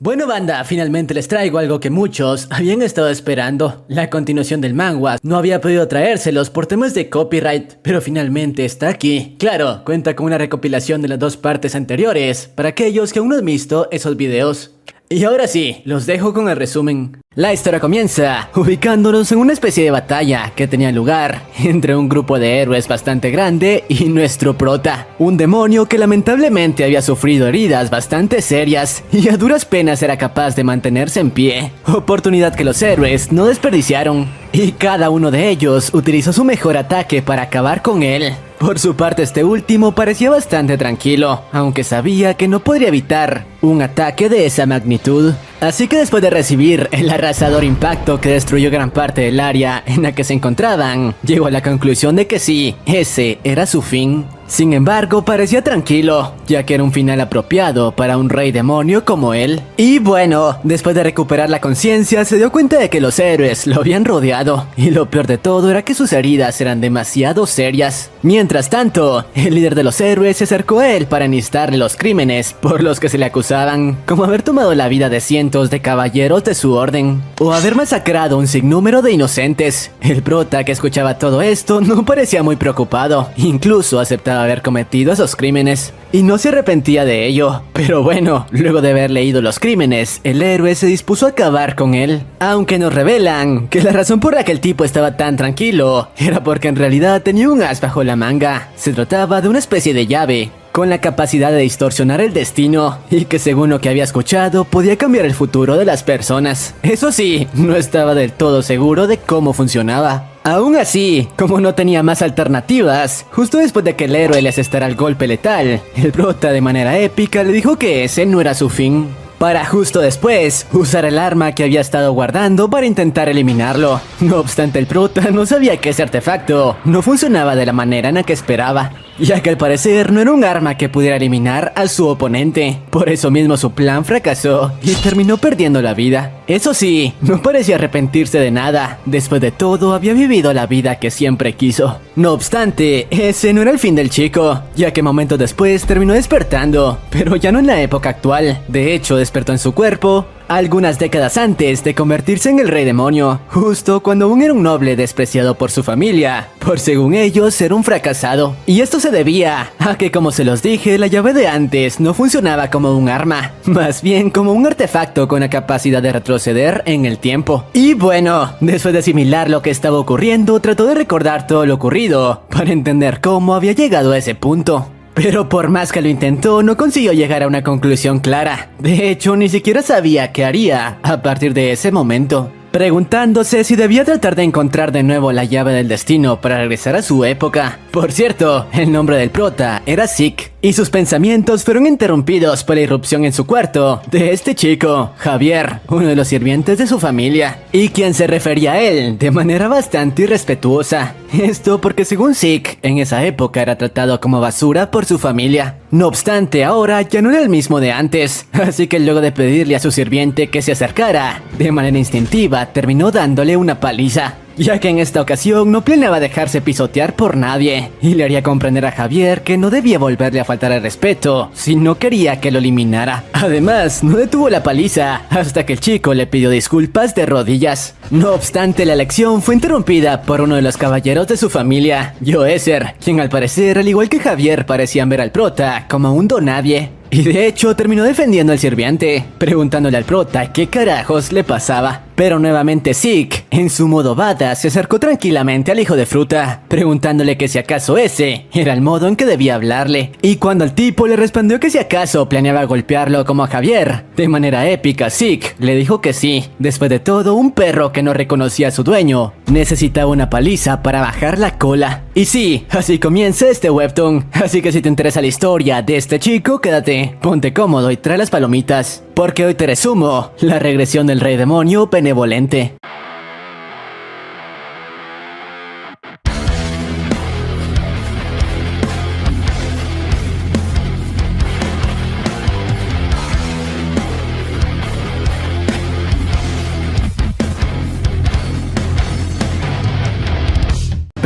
Bueno banda, finalmente les traigo algo que muchos habían estado esperando. La continuación del manga. No había podido traérselos por temas de copyright, pero finalmente está aquí. Claro, cuenta con una recopilación de las dos partes anteriores, para aquellos que aún no han visto esos videos. Y ahora sí, los dejo con el resumen. La historia comienza ubicándonos en una especie de batalla que tenía lugar entre un grupo de héroes bastante grande y nuestro prota, un demonio que lamentablemente había sufrido heridas bastante serias y a duras penas era capaz de mantenerse en pie, oportunidad que los héroes no desperdiciaron, y cada uno de ellos utilizó su mejor ataque para acabar con él. Por su parte, este último parecía bastante tranquilo, aunque sabía que no podría evitar un ataque de esa magnitud. Así que después de recibir el arrasador impacto que destruyó gran parte del área en la que se encontraban, llegó a la conclusión de que sí, ese era su fin. Sin embargo, parecía tranquilo, ya que era un final apropiado para un rey demonio como él. Y bueno, después de recuperar la conciencia, se dio cuenta de que los héroes lo habían rodeado, y lo peor de todo era que sus heridas eran demasiado serias. Mientras tanto, el líder de los héroes se acercó a él para enlistarle los crímenes por los que se le acusaban, como haber tomado la vida de cientos de caballeros de su orden, o haber masacrado un sinnúmero de inocentes. El prota, que escuchaba todo esto, no parecía muy preocupado, incluso aceptaba haber cometido esos crímenes, y no se arrepentía de ello. Pero bueno, luego de haber leído los crímenes, el héroe se dispuso a acabar con él, aunque nos revelan que la razón por la que el tipo estaba tan tranquilo era porque en realidad tenía un as bajo la manga. Se trataba de una especie de llave con la capacidad de distorsionar el destino, y que según lo que había escuchado podía cambiar el futuro de las personas. Eso sí, no estaba del todo seguro de cómo funcionaba. Aún así, como no tenía más alternativas, justo después de que el héroe le asestara el golpe letal, el prota de manera épica le dijo que ese no era su fin, para justo después usar el arma que había estado guardando para intentar eliminarlo. No obstante, el prota no sabía que ese artefacto no funcionaba de la manera en la que esperaba, ya que al parecer no era un arma que pudiera eliminar a su oponente. Por eso mismo su plan fracasó y terminó perdiendo la vida. Eso sí, no parecía arrepentirse de nada. Después de todo, había vivido la vida que siempre quiso. No obstante, ese no era el fin del chico, ya que momentos después terminó despertando, pero ya no en la época actual. De hecho, despertó en su cuerpo algunas décadas antes de convertirse en el rey demonio, justo cuando aún era un noble despreciado por su familia, por según ellos ser un fracasado. Y esto se debía a que, como se los dije, la llave de antes no funcionaba como un arma, más bien como un artefacto con la capacidad de retroceder en el tiempo. Y bueno, después de asimilar lo que estaba ocurriendo, trató de recordar todo lo ocurrido para entender cómo había llegado a ese punto. Pero por más que lo intentó, no consiguió llegar a una conclusión clara. De hecho, ni siquiera sabía qué haría a partir de ese momento, preguntándose si debía tratar de encontrar de nuevo la llave del destino para regresar a su época. Por cierto, el nombre del prota era Zeke, y sus pensamientos fueron interrumpidos por la irrupción en su cuarto de este chico, Javier, uno de los sirvientes de su familia, y quien se refería a él de manera bastante irrespetuosa. Esto porque según Zeke, en esa época era tratado como basura por su familia. No obstante, ahora ya no era el mismo de antes, así que luego de pedirle a su sirviente que se acercara, de manera instintiva terminó dándole una paliza, ya que en esta ocasión no planeaba dejarse pisotear por nadie, y le haría comprender a Javier que no debía volverle a faltar el respeto si no quería que lo eliminara. Además, no detuvo la paliza hasta que el chico le pidió disculpas de rodillas. No obstante, la lección fue interrumpida por uno de los caballeros de su familia, Joeser, quien al parecer, al igual que Javier, parecían ver al prota como un donadie. Y de hecho terminó defendiendo al sirviente, preguntándole al prota qué carajos le pasaba. Pero nuevamente Zeke, en su modo badass, se acercó tranquilamente al hijo de fruta, preguntándole que si acaso ese era el modo en que debía hablarle. Y cuando el tipo le respondió que si acaso planeaba golpearlo como a Javier, de manera épica, Zeke le dijo que sí. Después de todo, un perro que no reconocía a su dueño necesitaba una paliza para bajar la cola. Y sí, así comienza este webtoon. Así que si te interesa la historia de este chico, quédate, ponte cómodo y trae las palomitas, porque hoy te resumo la regresión del rey demonio benevolente.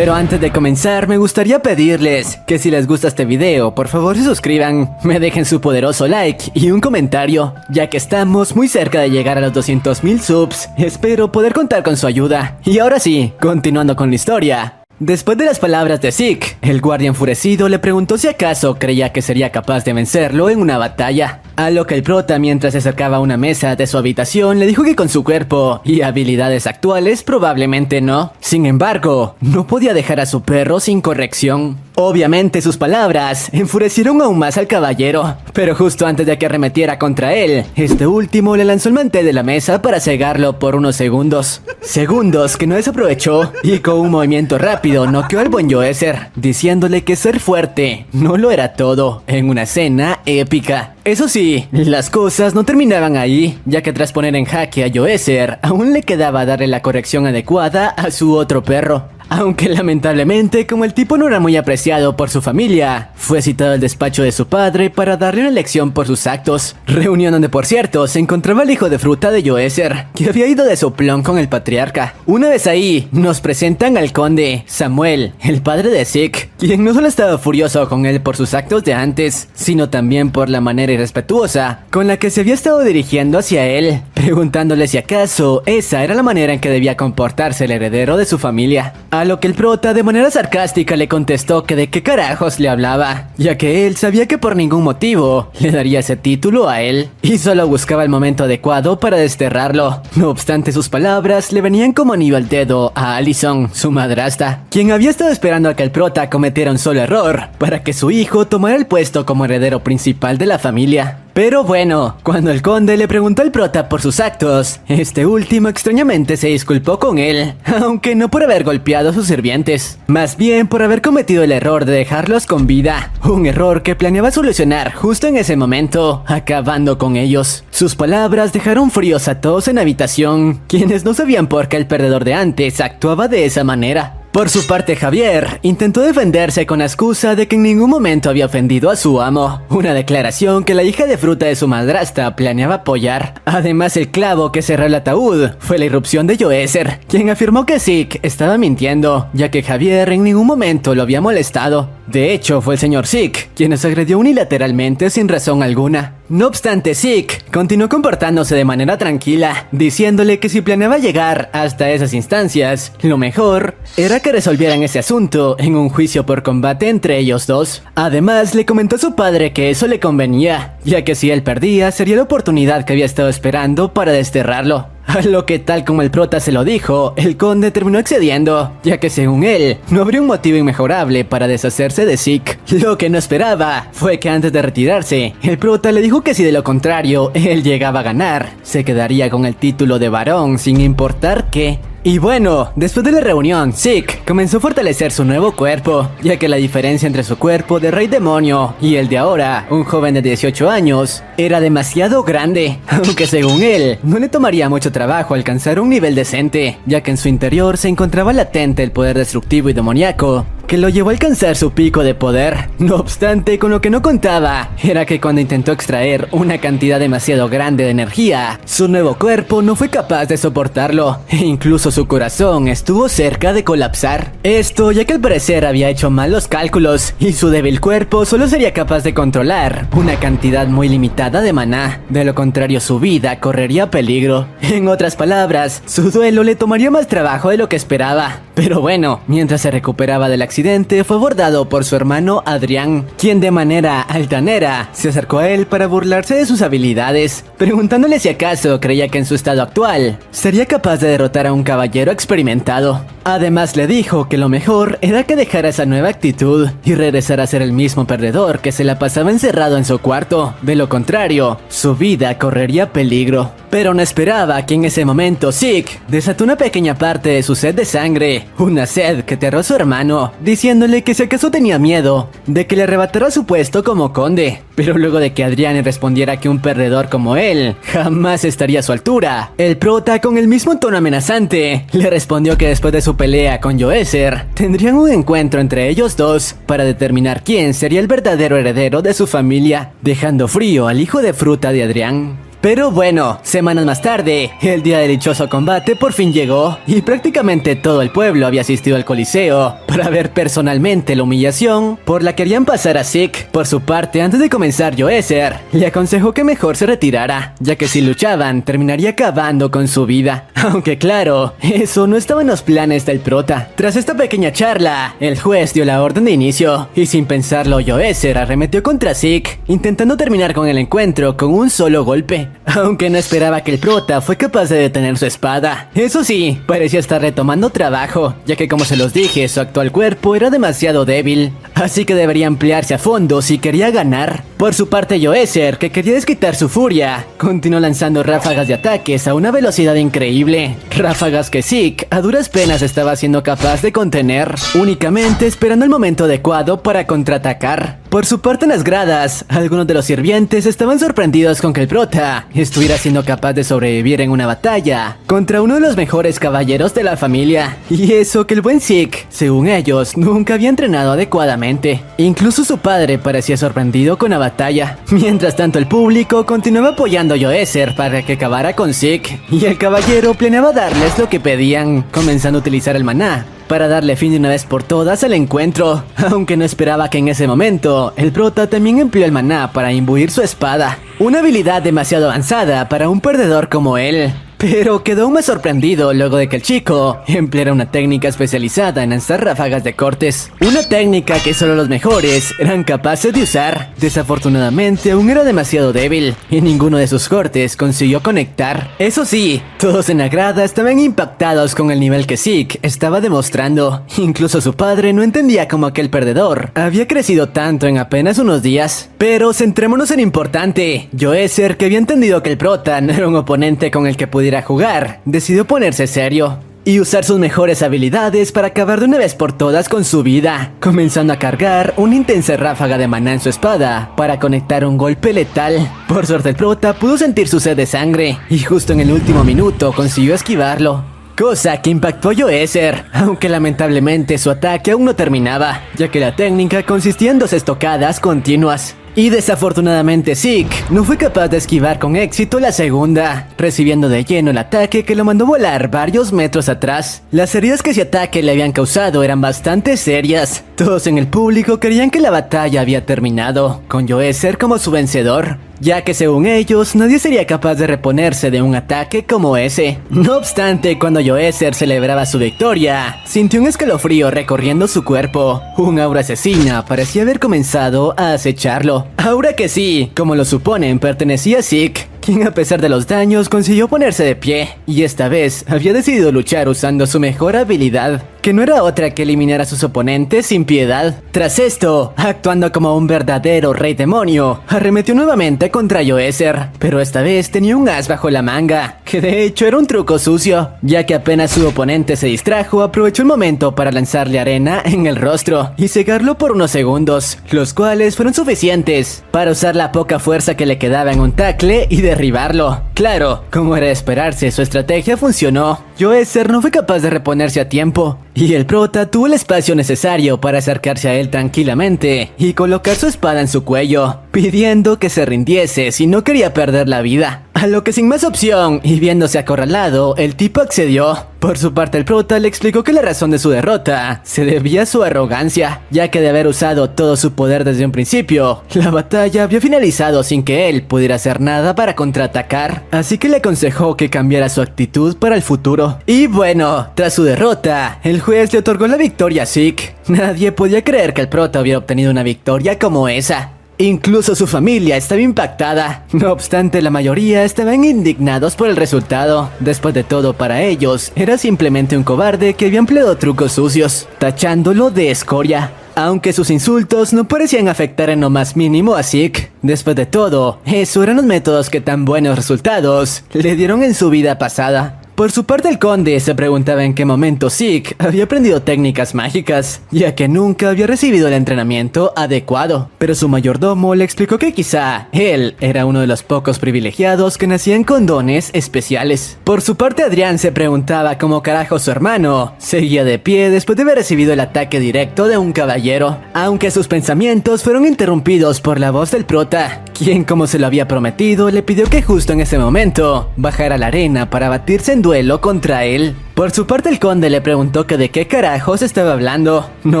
Pero antes de comenzar, me gustaría pedirles que si les gusta este video, por favor se suscriban, me dejen su poderoso like y un comentario, ya que estamos muy cerca de llegar a los 200,000 subs. Espero poder contar con su ayuda. Y ahora sí, continuando con la historia. Después de las palabras de Zeke, el guardia enfurecido le preguntó si acaso creía que sería capaz de vencerlo en una batalla. A lo que el prota, mientras se acercaba a una mesa de su habitación, le dijo que con su cuerpo y habilidades actuales probablemente no. Sin embargo, no podía dejar a su perro sin corrección. Obviamente sus palabras enfurecieron aún más al caballero, pero justo antes de que arremetiera contra él, este último le lanzó el mantel de la mesa para cegarlo por unos segundos. Segundos que no desaprovechó y con un movimiento rápido noqueó al buen Joezer, diciéndole que ser fuerte no lo era todo en una escena épica. Eso sí, las cosas no terminaban ahí, ya que tras poner en jaque a Joezer, aún le quedaba darle la corrección adecuada a su otro perro. Aunque lamentablemente, como el tipo no era muy apreciado por su familia, fue citado al despacho de su padre para darle una lección por sus actos. Reunión donde, por cierto, se encontraba el hijo de fruta de Joezer, que había ido de soplón con el patriarca. Una vez ahí, nos presentan al conde Samuel, el padre de Zeke, quien no solo estaba furioso con él por sus actos de antes, sino también por la manera irrespetuosa con la que se había estado dirigiendo hacia él, preguntándole si acaso esa era la manera en que debía comportarse el heredero de su familia. A lo que el prota de manera sarcástica le contestó que de qué carajos le hablaba, ya que él sabía que por ningún motivo le daría ese título a él, y solo buscaba el momento adecuado para desterrarlo. No obstante, sus palabras le venían como anillo al dedo a Allison, su madrastra, quien había estado esperando a que el prota cometiera un solo error para que su hijo tomara el puesto como heredero principal de la familia. Pero bueno, cuando el conde le preguntó al prota por sus actos, este último extrañamente se disculpó con él, aunque no por haber golpeado a sus sirvientes, más bien por haber cometido el error de dejarlos con vida, un error que planeaba solucionar justo en ese momento, acabando con ellos. Sus palabras dejaron fríos a todos en la habitación, quienes no sabían por qué el perdedor de antes actuaba de esa manera. Por su parte, Javier intentó defenderse con la excusa de que en ningún momento había ofendido a su amo, una declaración que la hija de fruta de su madrastra planeaba apoyar. Además, el clavo que cerró el ataúd fue la irrupción de Joezer, quien afirmó que Zeke estaba mintiendo, ya que Javier en ningún momento lo había molestado. De hecho, fue el señor Zeke quien nos agredió unilateralmente sin razón alguna. No obstante, Zeke continuó comportándose de manera tranquila, diciéndole que si planeaba llegar hasta esas instancias, lo mejor era que resolvieran ese asunto en un juicio por combate entre ellos dos. Además, le comentó a su padre que eso le convenía, ya que si él perdía, sería la oportunidad que había estado esperando para desterrarlo. A lo que, tal como el prota se lo dijo, el conde terminó accediendo, ya que según él, no habría un motivo inmejorable para deshacerse de Zeke. Lo que no esperaba fue que antes de retirarse, el prota le dijo que si de lo contrario él llegaba a ganar, se quedaría con el título de varón sin importar qué. Y bueno, después de la reunión, Zeke comenzó a fortalecer su nuevo cuerpo, ya que la diferencia entre su cuerpo de rey demonio y el de ahora, un joven de 18 años, era demasiado grande, aunque según él, no le tomaría mucho trabajo alcanzar un nivel decente, ya que en su interior se encontraba latente el poder destructivo y demoníaco, que lo llevó a alcanzar su pico de poder. No obstante, con lo que no contaba era que cuando intentó extraer una cantidad demasiado grande de energía, su nuevo cuerpo no fue capaz de soportarlo, e incluso su corazón estuvo cerca de colapsar. Esto ya que al parecer había hecho mal los cálculos y su débil cuerpo solo sería capaz de controlar una cantidad muy limitada de maná, de lo contrario su vida correría peligro. En otras palabras, su duelo le tomaría más trabajo de lo que esperaba. Pero bueno, mientras se recuperaba del accidente, fue abordado por su hermano Adrián, quien de manera altanera se acercó a él para burlarse de sus habilidades, preguntándole si acaso creía que en su estado actual sería capaz de derrotar a un caballero experimentado. Además le dijo que lo mejor era que dejara esa nueva actitud y regresara a ser el mismo perdedor que se la pasaba encerrado en su cuarto. De lo contrario, su vida correría peligro. Pero no esperaba que en ese momento Zeke desató una pequeña parte de su sed de sangre, una sed que aterró a su hermano, diciéndole que si acaso tenía miedo de que le arrebatara su puesto como conde. Pero luego de que Adrián le respondiera que un perdedor como él jamás estaría a su altura, el prota con el mismo tono amenazante le respondió que después de su pelea con Joezer tendrían un encuentro entre ellos dos para determinar quién sería el verdadero heredero de su familia, dejando frío al hijo de fruta de Adrián. Pero bueno, semanas más tarde, el día del dichoso combate por fin llegó y prácticamente todo el pueblo había asistido al coliseo para ver personalmente la humillación por la que querían pasar a Zeke. Por su parte, antes de comenzar, Yoezer le aconsejó que mejor se retirara, ya que si luchaban terminaría acabando con su vida. Aunque claro, eso no estaba en los planes del prota. Tras esta pequeña charla, el juez dio la orden de inicio y sin pensarlo, Yoezer arremetió contra Zeke, intentando terminar con el encuentro con un solo golpe. Aunque no esperaba que el prota fue capaz de detener su espada. Eso sí, parecía estar retomando trabajo, ya que como se los dije, su actual cuerpo era demasiado débil, así que debería emplearse a fondo si quería ganar. Por su parte, Yoezer, que quería desquitar su furia, continuó lanzando ráfagas de ataques a una velocidad increíble, ráfagas que Zeke a duras penas estaba siendo capaz de contener, únicamente esperando el momento adecuado para contraatacar. Por su parte, en las gradas, algunos de los sirvientes estaban sorprendidos con que el prota estuviera siendo capaz de sobrevivir en una batalla contra uno de los mejores caballeros de la familia. Y eso que el buen Zeke, según ellos, nunca había entrenado adecuadamente. Incluso su padre parecía sorprendido con la batalla. Mientras tanto, el público continuaba apoyando a Yoezer para que acabara con Zeke, y el caballero planeaba darles lo que pedían, comenzando a utilizar el maná para darle fin de una vez por todas al encuentro, aunque no esperaba que en ese momento el prota también empleó el maná para imbuir su espada, una habilidad demasiado avanzada para un perdedor como él. Pero quedó aún más sorprendido luego de que el chico empleara una técnica especializada en lanzar ráfagas de cortes. Una técnica que solo los mejores eran capaces de usar. Desafortunadamente aún era demasiado débil y ninguno de sus cortes consiguió conectar. Eso sí, todos en la grada estaban impactados con el nivel que Zeke estaba demostrando. Incluso su padre no entendía cómo aquel perdedor había crecido tanto en apenas unos días. Pero centrémonos en lo importante. Yoezer, que había entendido que el prota no era un oponente con el que pudiera jugar, decidió ponerse serio y usar sus mejores habilidades para acabar de una vez por todas con su vida, comenzando a cargar una intensa ráfaga de maná en su espada para conectar un golpe letal. Por suerte, el prota pudo sentir su sed de sangre y justo en el último minuto consiguió esquivarlo, cosa que impactó a Yoezer, aunque lamentablemente su ataque aún no terminaba, ya que la técnica consistía en 2 estocadas continuas. Y desafortunadamente Zeke no fue capaz de esquivar con éxito la segunda, recibiendo de lleno el ataque que lo mandó volar varios metros atrás. Las heridas que ese ataque le habían causado eran bastante serias. Todos en el público creían que la batalla había terminado, con Yoezer como su vencedor, ya que según ellos nadie sería capaz de reponerse de un ataque como ese. No obstante, cuando Yoezer celebraba su victoria, sintió un escalofrío recorriendo su cuerpo. Un aura asesina parecía haber comenzado a acecharlo. Aura que sí, como lo suponen, pertenecía a Zeke, quien a pesar de los daños consiguió ponerse de pie, y esta vez había decidido luchar usando su mejor habilidad, que no era otra que eliminar a sus oponentes sin piedad. Tras esto, actuando como un verdadero rey demonio, arremetió nuevamente contra Yoezer, pero esta vez tenía un as bajo la manga, que de hecho era un truco sucio, ya que apenas su oponente se distrajo, aprovechó el momento para lanzarle arena en el rostro y cegarlo por unos segundos, los cuales fueron suficientes para usar la poca fuerza que le quedaba en un tackle y derribarlo. Claro, como era de esperarse, su estrategia funcionó. Yoezer no fue capaz de reponerse a tiempo, y el prota tuvo el espacio necesario para acercarse a él tranquilamente y colocar su espada en su cuello, pidiendo que se rindiese si no quería perder la vida. A lo que sin más opción y viéndose acorralado, el tipo accedió. Por su parte, el prota le explicó que la razón de su derrota se debía a su arrogancia, ya que de haber usado todo su poder desde un principio, la batalla había finalizado sin que él pudiera hacer nada para contraatacar, así que le aconsejó que cambiara su actitud para el futuro. Y bueno, tras su derrota, el juez le otorgó la victoria a Zeke. Nadie podía creer que el prota hubiera obtenido una victoria como esa. Incluso su familia estaba impactada. No obstante, la mayoría estaban indignados por el resultado. Después de todo, para ellos, era simplemente un cobarde que había empleado trucos sucios, tachándolo de escoria. Aunque sus insultos no parecían afectar en lo más mínimo a Zeke. Después de todo, esos eran los métodos que tan buenos resultados le dieron en su vida pasada. Por su parte, el conde se preguntaba en qué momento Zeke había aprendido técnicas mágicas, ya que nunca había recibido el entrenamiento adecuado. Pero su mayordomo le explicó que quizá él era uno de los pocos privilegiados que nacían con dones especiales. Por su parte, Adrián se preguntaba cómo carajo su hermano seguía de pie después de haber recibido el ataque directo de un caballero, aunque sus pensamientos fueron interrumpidos por la voz del prota, quien, como se lo había prometido, le pidió que justo en ese momento bajara a la arena para batirse en duelo contra él. Por su parte, el conde le preguntó que de qué carajos estaba hablando. No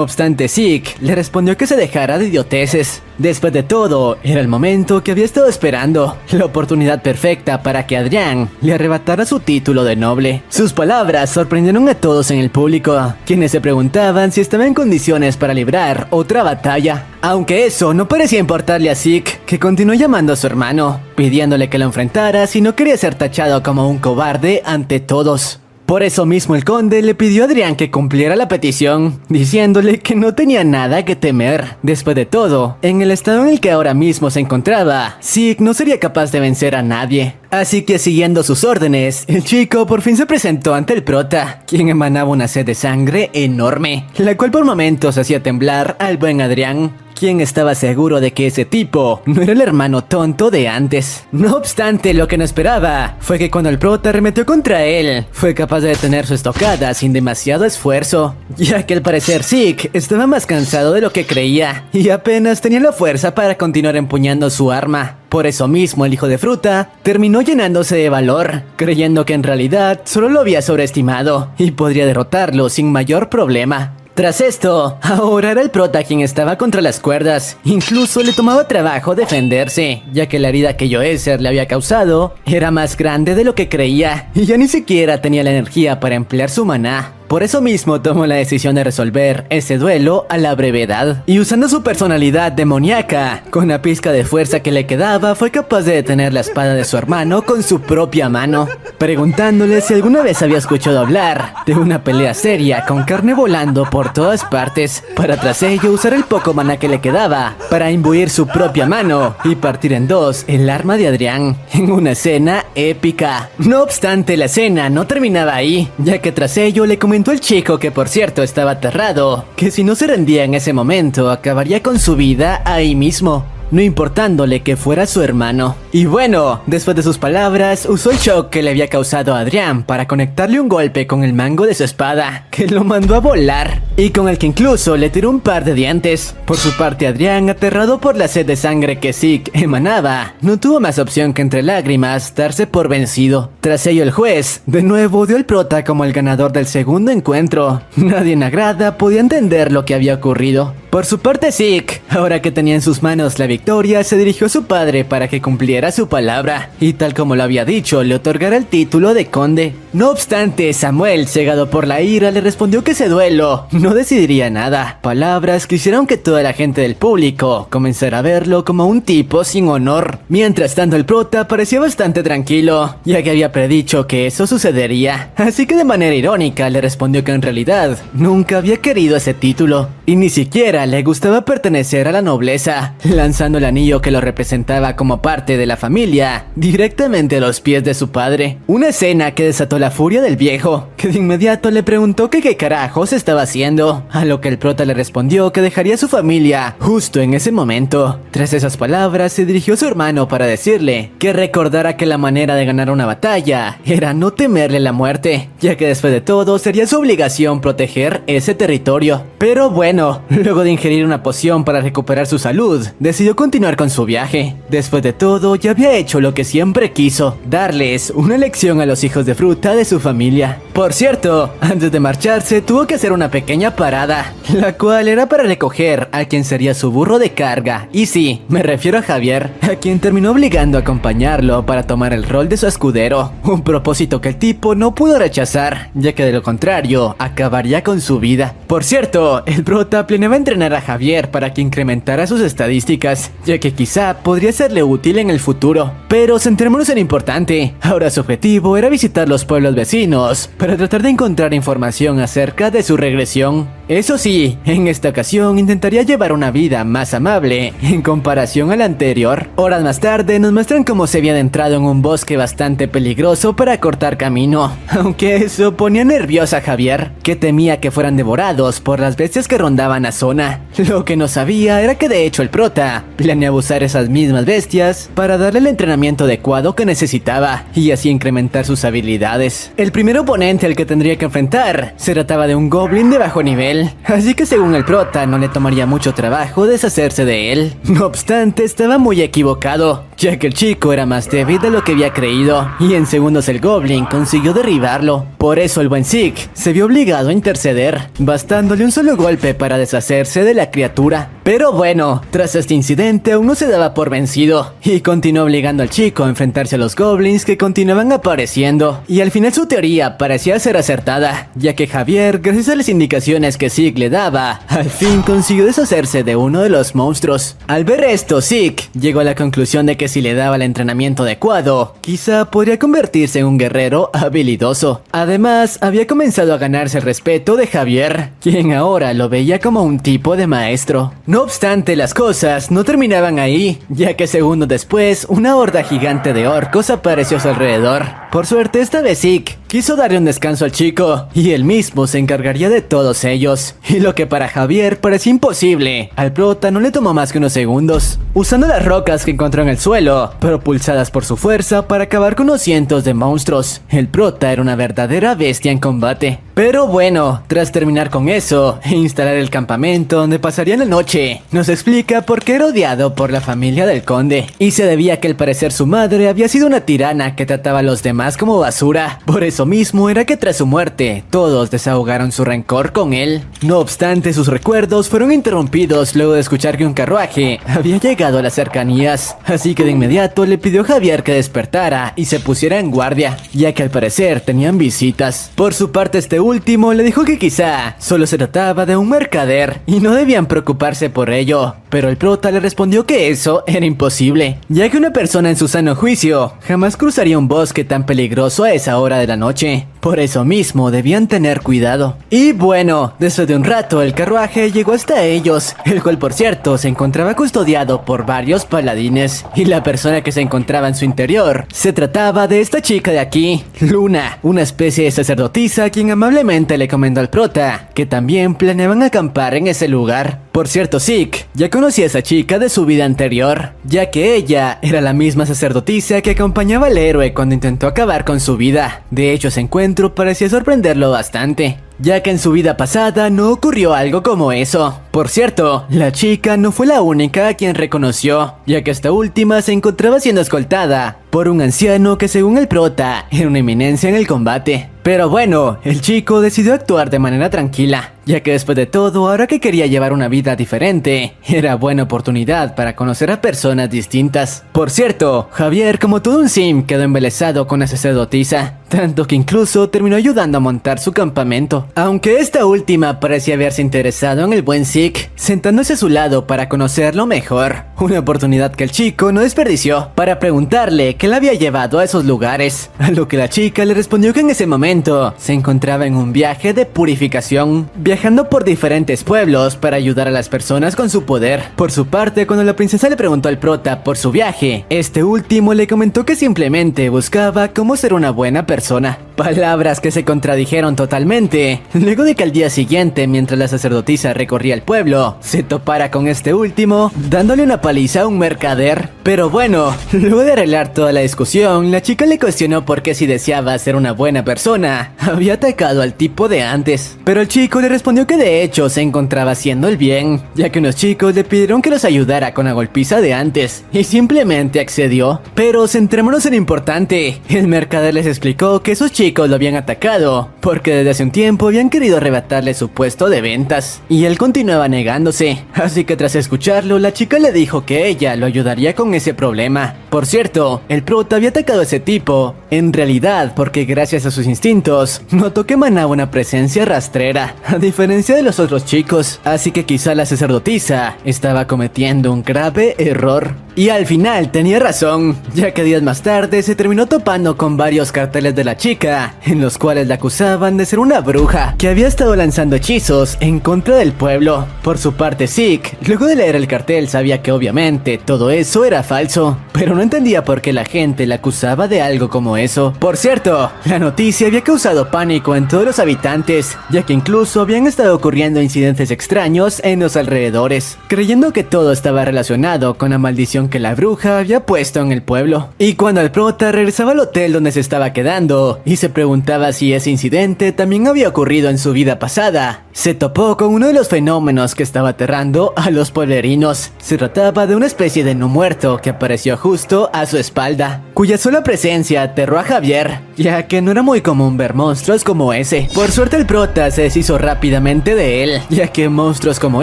obstante, Zeke le respondió que se dejara de idioteces. Después de todo, era el momento que había estado esperando, la oportunidad perfecta para que Adrián le arrebatara su título de noble. Sus palabras sorprendieron a todos en el público, quienes se preguntaban si estaba en condiciones para librar otra batalla. Aunque eso no parecía importarle a Zeke, que continuó llamando a su hermano, pidiéndole que lo enfrentara si no quería ser tachado como un cobarde ante todos. Por eso mismo el conde le pidió a Adrián que cumpliera la petición, diciéndole que no tenía nada que temer. Después de todo, en el estado en el que ahora mismo se encontraba, Zeke no sería capaz de vencer a nadie. Así que, siguiendo sus órdenes, el chico por fin se presentó ante el prota, quien emanaba una sed de sangre enorme, la cual por momentos hacía temblar al buen Adrián, quien estaba seguro de que ese tipo no era el hermano tonto de antes. No obstante, lo que no esperaba fue que cuando el prota arremetió contra él, fue capaz de detener su estocada sin demasiado esfuerzo, ya que al parecer Zeke estaba más cansado de lo que creía y apenas tenía la fuerza para continuar empuñando su arma. Por eso mismo, el hijo de fruta terminó llenándose de valor, creyendo que en realidad solo lo había sobreestimado y podría derrotarlo sin mayor problema. Tras esto, ahora era el prota quien estaba contra las cuerdas. Incluso le tomaba trabajo defenderse, ya que la herida que Joezer le había causado era más grande de lo que creía, y ya ni siquiera tenía la energía para emplear su maná. Por eso mismo tomó la decisión de resolver ese duelo a la brevedad. Y usando su personalidad demoníaca, con la pizca de fuerza que le quedaba, fue capaz de detener la espada de su hermano con su propia mano, preguntándole si alguna vez había escuchado hablar de una pelea seria con carne volando por todas partes, para tras ello usar el poco maná que le quedaba para imbuir su propia mano y partir en dos el arma de Adrián, en una escena épica. No obstante, la escena no terminaba ahí, ya que tras ello le comentó el chico, que por cierto estaba aterrado, que si no se rendía en ese momento acabaría con su vida ahí mismo, no importándole que fuera su hermano. Y bueno, después de sus palabras, usó el shock que le había causado a Adrián para conectarle un golpe con el mango de su espada, que lo mandó a volar, y con el que incluso le tiró un par de dientes. Por su parte, Adrián, aterrado por la sed de sangre que Zeke emanaba, no tuvo más opción que entre lágrimas darse por vencido. Tras ello, el juez de nuevo dio al prota como el ganador del segundo encuentro. Nadie en la grada podía entender lo que había ocurrido. Por su parte, Zeke, ahora que tenía en sus manos la victoria, se dirigió a su padre para que cumpliera su palabra, y tal como lo había dicho, le otorgara el título de conde. No obstante, Samuel, cegado por la ira, le respondió que ese duelo no decidiría nada. Palabras que hicieron que toda la gente del público comenzara a verlo como un tipo sin honor. Mientras tanto, el prota parecía bastante tranquilo, ya que había predicho que eso sucedería. Así que de manera irónica le respondió que en realidad nunca había querido ese título, y ni siquiera le gustaba pertenecer a la nobleza, lanzando el anillo que lo representaba como parte de la familia directamente a los pies de su padre. Una escena que desató la furia del viejo, que de inmediato le preguntó que qué carajos estaba haciendo, a lo que el prota le respondió que dejaría a su familia justo en ese momento. Tras esas palabras, se dirigió a su hermano para decirle que recordara que la manera de ganar una batalla era no temerle la muerte, ya que después de todo sería su obligación proteger ese territorio. Pero bueno, luego de ingerir una poción para recuperar su salud, decidió continuar con su viaje. Después de todo, ya había hecho lo que siempre quiso, darles una lección a los hijos de fruta de su familia. Por cierto, antes de marcharse, tuvo que hacer una pequeña parada, la cual era para recoger a quien sería su burro de carga. Y sí, me refiero a Javier, a quien terminó obligando a acompañarlo para tomar el rol de su escudero, un propósito que el tipo no pudo rechazar, ya que de lo contrario, acabaría con su vida. Por cierto, el prota planeaba entrenar a Javier para que incrementara sus estadísticas, ya que quizá podría serle útil en el futuro. Pero centrémonos en lo importante. Ahora su objetivo era visitar los pueblos vecinos para tratar de encontrar información acerca de su regresión. Eso sí, en esta ocasión intentaría llevar una vida más amable en comparación a la anterior. Horas más tarde nos muestran cómo se había adentrado en un bosque bastante peligroso para cortar camino, aunque eso ponía nerviosa a Javier, que temía que fueran devorados por las bestias que rondaban la zona. Lo que no sabía era que de hecho el prota planeaba usar esas mismas bestias para darle el entrenamiento adecuado que necesitaba y así incrementar sus habilidades. El primer oponente al que tendría que enfrentar se trataba de un goblin de bajo nivel, así que según el prota no le tomaría mucho trabajo deshacerse de él. No obstante, estaba muy equivocado, ya que el chico era más débil de lo que había creído y en segundos el goblin consiguió derribarlo. Por eso el buen Zeke se vio obligado a interceder, bastándole un solo golpe para deshacerse de la criatura. Pero bueno, tras este incidente aún no se daba por vencido y continuó obligando al chico a enfrentarse a los goblins que continuaban apareciendo, y al final su teoría parecía ser acertada, ya que Javier, gracias a las indicaciones que Zeke le daba, al fin consiguió deshacerse de uno de los monstruos. Al ver esto, Zeke llegó a la conclusión de que si le daba el entrenamiento adecuado, quizá podría convertirse en un guerrero habilidoso. Además, había comenzado a ganarse el respeto de Javier, quien ahora lo veía como un tipo de maestro. No obstante, las cosas no terminaban ahí, ya que segundos después, una horda gigante de orcos apareció a su alrededor. Por suerte, esta vez Zeke quiso darle un descanso al chico, y él mismo se encargaría de todos ellos. Y lo que para Javier parecía imposible, al prota no le tomó más que unos segundos, usando las rocas que encontró en el suelo, propulsadas por su fuerza para acabar con unos cientos de monstruos. El prota era una verdadera bestia en combate. Pero bueno, tras terminar con eso e instalar el campamento donde pasarían la noche, nos explica por qué era odiado por la familia del conde, y se debía a que al parecer su madre había sido una tirana que trataba a los demás como basura. Por eso mismo era que tras su muerte, todos desahogaron su rencor con él. No obstante, sus recuerdos fueron interrumpidos luego de escuchar que un carruaje había llegado a las cercanías, así que de inmediato le pidió a Javier que despertara y se pusiera en guardia, ya que al parecer tenían visitas. Por su parte, este último le dijo que quizá solo se trataba de un mercader y no debían preocuparse por ello, pero el prota le respondió que eso era imposible, ya que una persona en su sano juicio jamás cruzaría un bosque tan peligroso a esa hora de la noche. Por eso mismo debían tener cuidado. Y bueno, después de un rato el carruaje llegó hasta ellos, el cual por cierto se encontraba custodiado por varios paladines, y la persona que se encontraba en su interior se trataba de esta chica de aquí, Luna, una especie de sacerdotisa quien amablemente le comentó al prota que también planeaban acampar en ese lugar. Por cierto, Zeke ya conocía a esa chica de su vida anterior, ya que ella era la misma sacerdotisa que acompañaba al héroe cuando intentó acabar con su vida. De hecho, ese encuentro parecía sorprenderlo bastante, ya que en su vida pasada no ocurrió algo como eso. Por cierto, la chica no fue la única a quien reconoció, ya que esta última se encontraba siendo escoltada por un anciano que según el prota era una eminencia en el combate. Pero bueno, el chico decidió actuar de manera tranquila, ya que después de todo, ahora que quería llevar una vida diferente, era buena oportunidad para conocer a personas distintas. Por cierto, Javier, como todo un sim, quedó embelesado con la sacerdotisa, tanto que incluso terminó ayudando a montar su campamento. Aunque esta última parecía haberse interesado en el buen Zeke, sentándose a su lado para conocerlo mejor, una oportunidad que el chico no desperdició para preguntarle qué la había llevado a esos lugares, a lo que la chica le respondió que en ese momento se encontraba en un viaje de purificación, viajando por diferentes pueblos para ayudar a las personas con su poder. Por su parte, cuando la princesa le preguntó al prota por su viaje, este último le comentó que simplemente buscaba cómo ser una buena persona. Palabras que se contradijeron totalmente, luego de que al día siguiente, mientras la sacerdotisa recorría el pueblo, se topara con este último, dándole una paliza a un mercader. Pero bueno, luego de arreglar toda la discusión, la chica le cuestionó por qué si deseaba ser una buena persona, había atacado al tipo de antes. Pero el chico le respondió que de hecho se encontraba haciendo el bien, ya que unos chicos le pidieron que los ayudara con la golpiza de antes, y simplemente accedió. Pero centrémonos en lo importante, el mercader les explicó que esos chicos lo habían atacado porque desde hace un tiempo habían querido arrebatarle su puesto de ventas, y él continuaba negándose, así que tras escucharlo, la chica le dijo que ella lo ayudaría con ese problema. Por cierto, el prota había atacado a ese tipo, en realidad porque gracias a sus instintos, notó que emanaba una presencia rastrera, a diferencia de los otros chicos, así que quizá la sacerdotisa estaba cometiendo un grave error. Y al final tenía razón, ya que días más tarde se terminó topando con varios carteles de la chica, sospechosa, en los cuales la acusaban de ser una bruja que había estado lanzando hechizos en contra del pueblo. Por su parte, Zeke, luego de leer el cartel, sabía que obviamente todo eso era falso, pero no entendía por qué la gente la acusaba de algo como eso. Por cierto, la noticia había causado pánico en todos los habitantes, ya que incluso habían estado ocurriendo incidentes extraños en los alrededores, creyendo que todo estaba relacionado con la maldición que la bruja había puesto en el pueblo. Y cuando el prota regresaba al hotel donde se estaba quedando y se preguntaba si ese incidente también había ocurrido en su vida pasada, se topó con uno de los fenómenos que estaba aterrando a los pueblerinos. Se trataba de una especie de no muerto que apareció justo a su espalda, cuya sola presencia aterró a Javier, ya que no era muy común ver monstruos como ese. Por suerte el prota se deshizo rápidamente de él, ya que monstruos como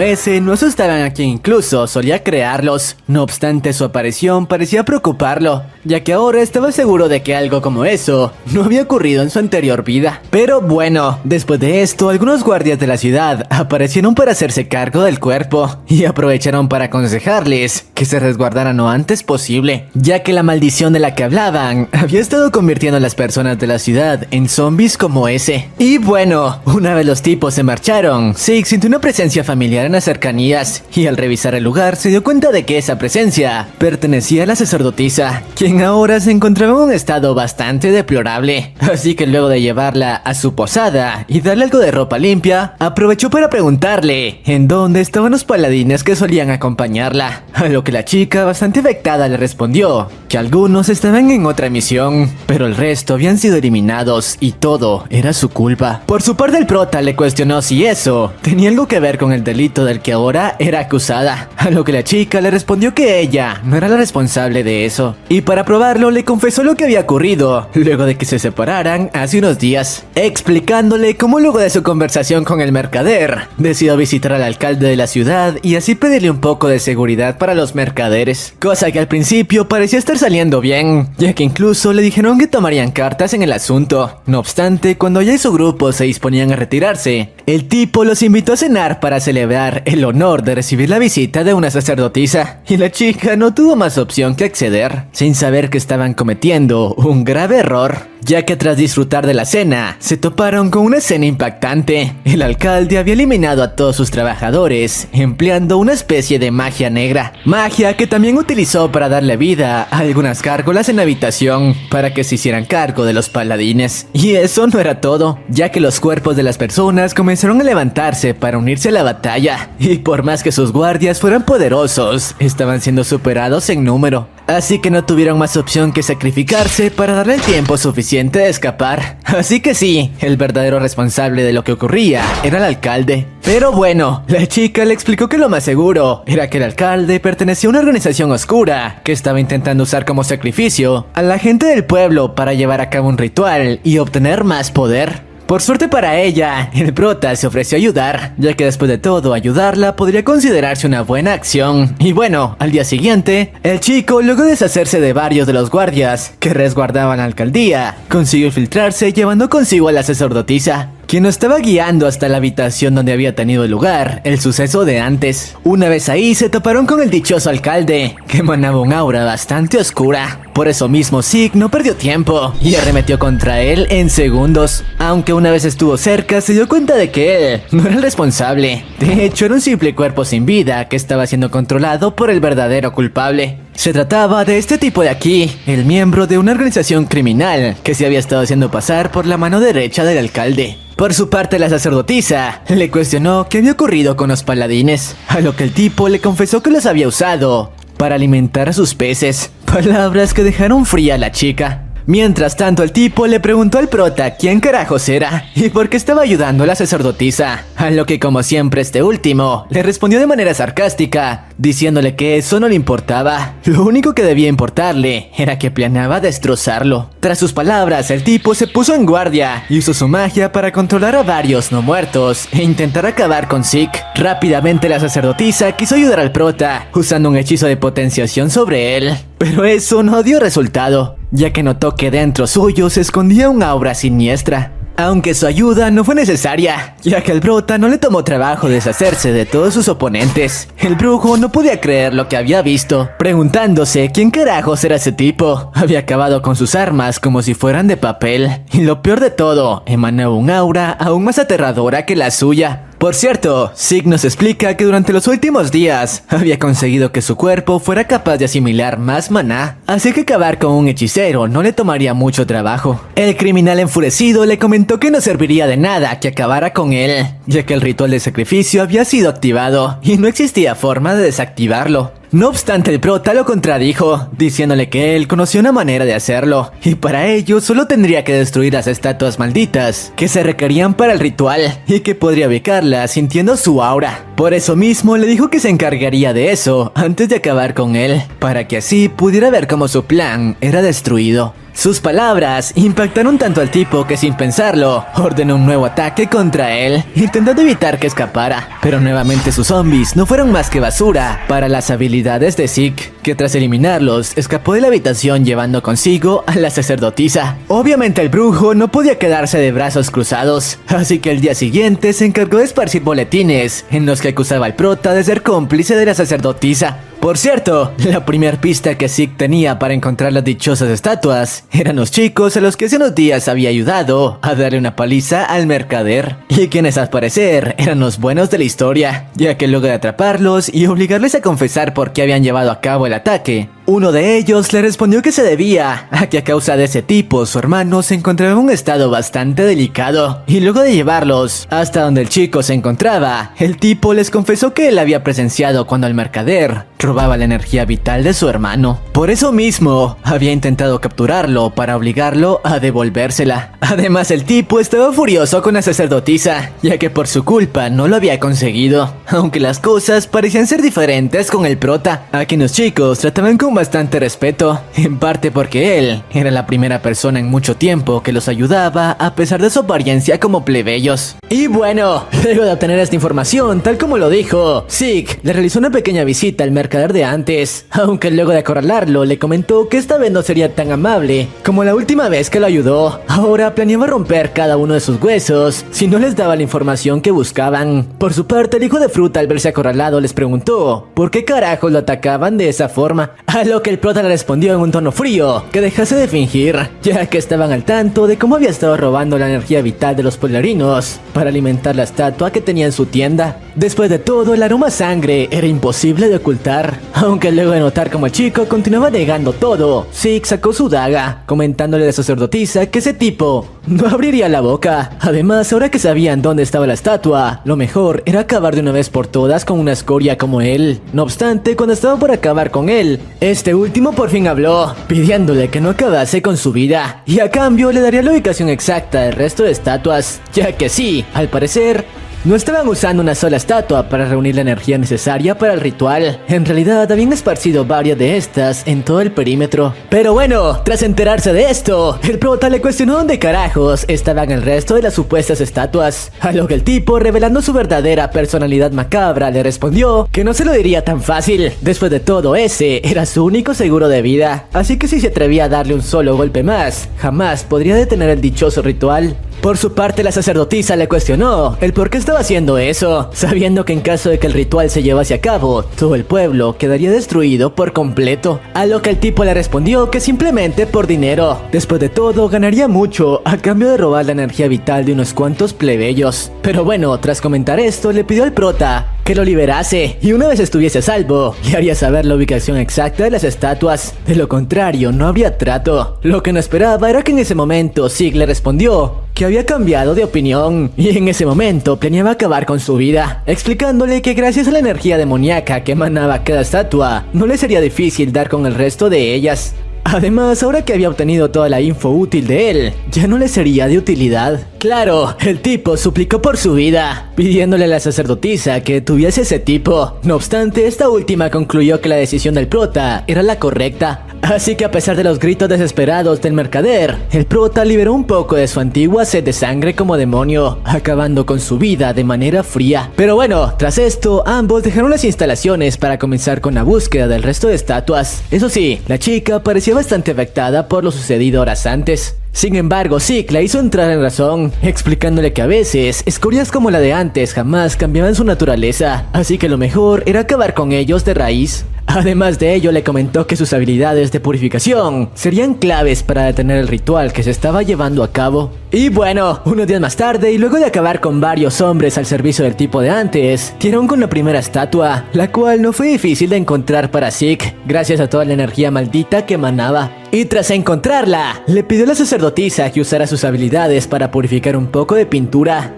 ese no asustaban a quien incluso solía crearlos. No obstante, su aparición parecía preocuparlo, ya que ahora estaba seguro de que algo como eso no había ocurrido en su anterior vida. Pero bueno, después de esto, algunos guardias de la ciudad aparecieron para hacerse cargo del cuerpo y aprovecharon para aconsejarles que se resguardaran lo antes posible, ya que la maldición de la que hablaban había estado convirtiendo a las personas de la ciudad en zombies como ese. Y bueno, una vez los tipos se marcharon, Zeke sintió una presencia familiar en las cercanías y al revisar el lugar se dio cuenta de que esa presencia pertenecía a la sacerdotisa, quien ahora se encontraba en un estado bastante deplorable. Así que luego de llevarla a su posada y darle algo de ropa limpia, aprovechó para preguntarle en dónde estaban los paladines que solían acompañarla, a lo que la chica, bastante afectada, le respondió que algunos estaban en otra misión, pero el resto habían sido eliminados y todo era su culpa. Por su parte, el prota le cuestionó si eso tenía algo que ver con el delito del que ahora era acusada, a lo que la chica le respondió que ella no era la responsable de eso, y para probarlo le confesó lo que había ocurrido luego de que se separaran hace unos días, explicándole cómo luego de su conversación con el mercader decidió visitar al alcalde de la ciudad y así pedirle un poco de seguridad para los mercaderes, cosa que al principio parecía estar saliendo bien, ya que incluso le dijeron que tomarían cartas en el asunto. No obstante, cuando ella y su grupo se disponían a retirarse, el tipo los invitó a cenar para celebrar el honor de recibir la visita de una sacerdotisa, y la chica no tuvo más opción que acceder, sin saber que estaban cometiendo un grave error, ya que tras disfrutar de la cena, se toparon con una escena impactante. El alcalde había eliminado a todos sus trabajadores, empleando una especie de magia negra, magia que también utilizó para darle vida a algunas gárgolas en la habitación, para que se hicieran cargo de los paladines. Y eso no era todo, ya que los cuerpos de las personas comenzaron a levantarse para unirse a la batalla, y por más que sus guardias fueran poderosos, estaban siendo superados en número. Así que no tuvieron más opción que sacrificarse para darle el tiempo suficiente de escapar. Así que sí, el verdadero responsable de lo que ocurría era el alcalde. Pero bueno, la chica le explicó que lo más seguro era que el alcalde pertenecía a una organización oscura que estaba intentando usar como sacrificio a la gente del pueblo para llevar a cabo un ritual y obtener más poder. Por suerte para ella, el prota se ofreció a ayudar, ya que después de todo, ayudarla podría considerarse una buena acción. Y bueno, al día siguiente, el chico, luego de deshacerse de varios de los guardias que resguardaban la alcaldía, consiguió infiltrarse llevando consigo a la sacerdotisa, quien lo estaba guiando hasta la habitación donde había tenido lugar el suceso de antes. Una vez ahí se toparon con el dichoso alcalde, que emanaba un aura bastante oscura. Por eso mismo Zeke no perdió tiempo y arremetió contra él en segundos, aunque una vez estuvo cerca se dio cuenta de que él no era el responsable. De hecho, era un simple cuerpo sin vida que estaba siendo controlado por el verdadero culpable. Se trataba de este tipo de aquí, el miembro de una organización criminal que se había estado haciendo pasar por la mano derecha del alcalde. Por su parte, la sacerdotisa le cuestionó qué había ocurrido con los paladines, a lo que el tipo le confesó que los había usado para alimentar a sus peces, palabras que dejaron fría a la chica. Mientras tanto, el tipo le preguntó al prota quién carajos era y por qué estaba ayudando a la sacerdotisa, a lo que como siempre este último le respondió de manera sarcástica, diciéndole que eso no le importaba. Lo único que debía importarle era que planeaba destrozarlo. Tras sus palabras, el tipo se puso en guardia y usó su magia para controlar a varios no muertos e intentar acabar con Zeke. Rápidamente la sacerdotisa quiso ayudar al prota usando un hechizo de potenciación sobre él, pero eso no dio resultado, ya que notó que dentro suyo se escondía un aura siniestra. aunque su ayuda no fue necesaria, ya que el prota no le tomó trabajo deshacerse de todos sus oponentes. El brujo no podía creer lo que había visto, preguntándose quién carajos era ese tipo. Había acabado con sus armas como si fueran de papel, y lo peor de todo, emanaba un aura aún más aterradora que la suya. Por cierto, Zeke nos explica que durante los últimos días había conseguido que su cuerpo fuera capaz de asimilar más maná, así que acabar con un hechicero no le tomaría mucho trabajo. El criminal enfurecido le comentó que no serviría de nada que acabara con él, ya que el ritual de sacrificio había sido activado y no existía forma de desactivarlo. No obstante, el prota lo contradijo, diciéndole que él conocía una manera de hacerlo, y para ello solo tendría que destruir las estatuas malditas que se requerían para el ritual, y que podría ubicarlas sintiendo su aura. Por eso mismo le dijo que se encargaría de eso antes de acabar con él, para que así pudiera ver cómo su plan era destruido. Sus palabras impactaron tanto al tipo que sin pensarlo, ordenó un nuevo ataque contra él, intentando evitar que escapara. Pero nuevamente sus zombies no fueron más que basura para las habilidades de Zeke, que tras eliminarlos, escapó de la habitación llevando consigo a la sacerdotisa. Obviamente el brujo no podía quedarse de brazos cruzados, así que el día siguiente se encargó de esparcir boletines en los que acusaba al prota de ser cómplice de la sacerdotisa. Por cierto, la primera pista que Zeke tenía para encontrar las dichosas estatuas eran los chicos a los que hace unos días había ayudado a darle una paliza al mercader, y quienes al parecer eran los buenos de la historia, ya que luego de atraparlos y obligarles a confesar por qué habían llevado a cabo el ataque, uno de ellos le respondió que se debía a que a causa de ese tipo su hermano se encontraba en un estado bastante delicado, y luego de llevarlos hasta donde el chico se encontraba, el tipo les confesó que él había presenciado cuando el mercader robaba la energía vital de su hermano. Por eso mismo, había intentado capturarlo para obligarlo a devolvérsela. Además, el tipo estaba furioso con la sacerdotisa, ya que por su culpa no lo había conseguido, aunque las cosas parecían ser diferentes con el prota, a quien los chicos trataban con bastante respeto, en parte porque él era la primera persona en mucho tiempo que los ayudaba a pesar de su apariencia como plebeyos. Y bueno, luego de obtener esta información, tal como lo dijo, Zeke le realizó una pequeña visita al mercader de antes, aunque luego de acorralarlo le comentó que esta vez no sería tan amable como la última vez que lo ayudó. Ahora planeaba romper cada uno de sus huesos si no les daba la información que buscaban. Por su parte, el hijo de fruta al verse acorralado les preguntó por qué carajos lo atacaban de esa forma, a lo que el prota le respondió en un tono frío que dejase de fingir, ya que estaban al tanto de cómo había estado robando la energía vital de los polarinos para alimentar la estatua que tenía en su tienda. Después de todo, el aroma a sangre era imposible de ocultar, aunque luego de notar como el chico continuaba negando todo, Zeke sacó su daga, comentándole a la sacerdotisa que ese tipo no abriría la boca. Además, ahora que sabían dónde estaba la estatua, lo mejor era acabar de una vez por todas con una escoria como él. No obstante, cuando estaba por acabar con él, este último por fin habló, pidiéndole que no acabase con su vida, y a cambio le daría la ubicación exacta del resto de estatuas, ya que sí, al parecer, no estaban usando una sola estatua para reunir la energía necesaria para el ritual. En realidad habían esparcido varias de estas en todo el perímetro. Pero bueno, tras enterarse de esto, el prota le cuestionó dónde carajos estaban el resto de las supuestas estatuas, a lo que el tipo, revelando su verdadera personalidad macabra, le respondió que no se lo diría tan fácil. Después de todo, ese era su único seguro de vida, así que si se atrevía a darle un solo golpe más, jamás podría detener el dichoso ritual. Por su parte, la sacerdotisa le cuestionó el por qué estaba haciendo eso, sabiendo que en caso de que el ritual se llevase a cabo, todo el pueblo quedaría destruido por completo, a lo que el tipo le respondió que simplemente por dinero. Después de todo, ganaría mucho a cambio de robar la energía vital de unos cuantos plebeyos. Pero bueno, tras comentar esto, le pidió al prota que lo liberase, y una vez estuviese a salvo, le haría saber la ubicación exacta de las estatuas. De lo contrario, no había trato. Lo que no esperaba era que en ese momento Zeke le respondió que había cambiado de opinión, y en ese momento planeaba acabar con su vida, explicándole que gracias a la energía demoníaca que emanaba cada estatua, no le sería difícil dar con el resto de ellas. Además, ahora que había obtenido toda la info útil de él, ya no le sería de utilidad. Claro, el tipo suplicó por su vida, pidiéndole a la sacerdotisa que tuviese ese tipo. No obstante, esta última concluyó que la decisión del prota era la correcta, Así que a pesar de los gritos desesperados del mercader, el prota liberó un poco de su antigua sed de sangre como demonio, acabando con su vida de manera fría. Pero bueno, tras esto, ambos dejaron las instalaciones para comenzar con la búsqueda del resto de estatuas. Eso sí, la chica parecía bastante afectada por lo sucedido horas antes. Sin embargo, Zeke la hizo entrar en razón, explicándole que a veces, escorias como la de antes jamás cambiaban su naturaleza, así que lo mejor era acabar con ellos de raíz. Además de ello, le comentó que sus habilidades de purificación serían claves para detener el ritual que se estaba llevando a cabo. Y bueno, unos días más tarde, y luego de acabar con varios hombres al servicio del tipo de antes, dieron con la primera estatua, la cual no fue difícil de encontrar para Zeke, gracias a toda la energía maldita que emanaba. Y tras encontrarla, le pidió a la sacerdotisa que usara sus habilidades para purificar un poco de pintura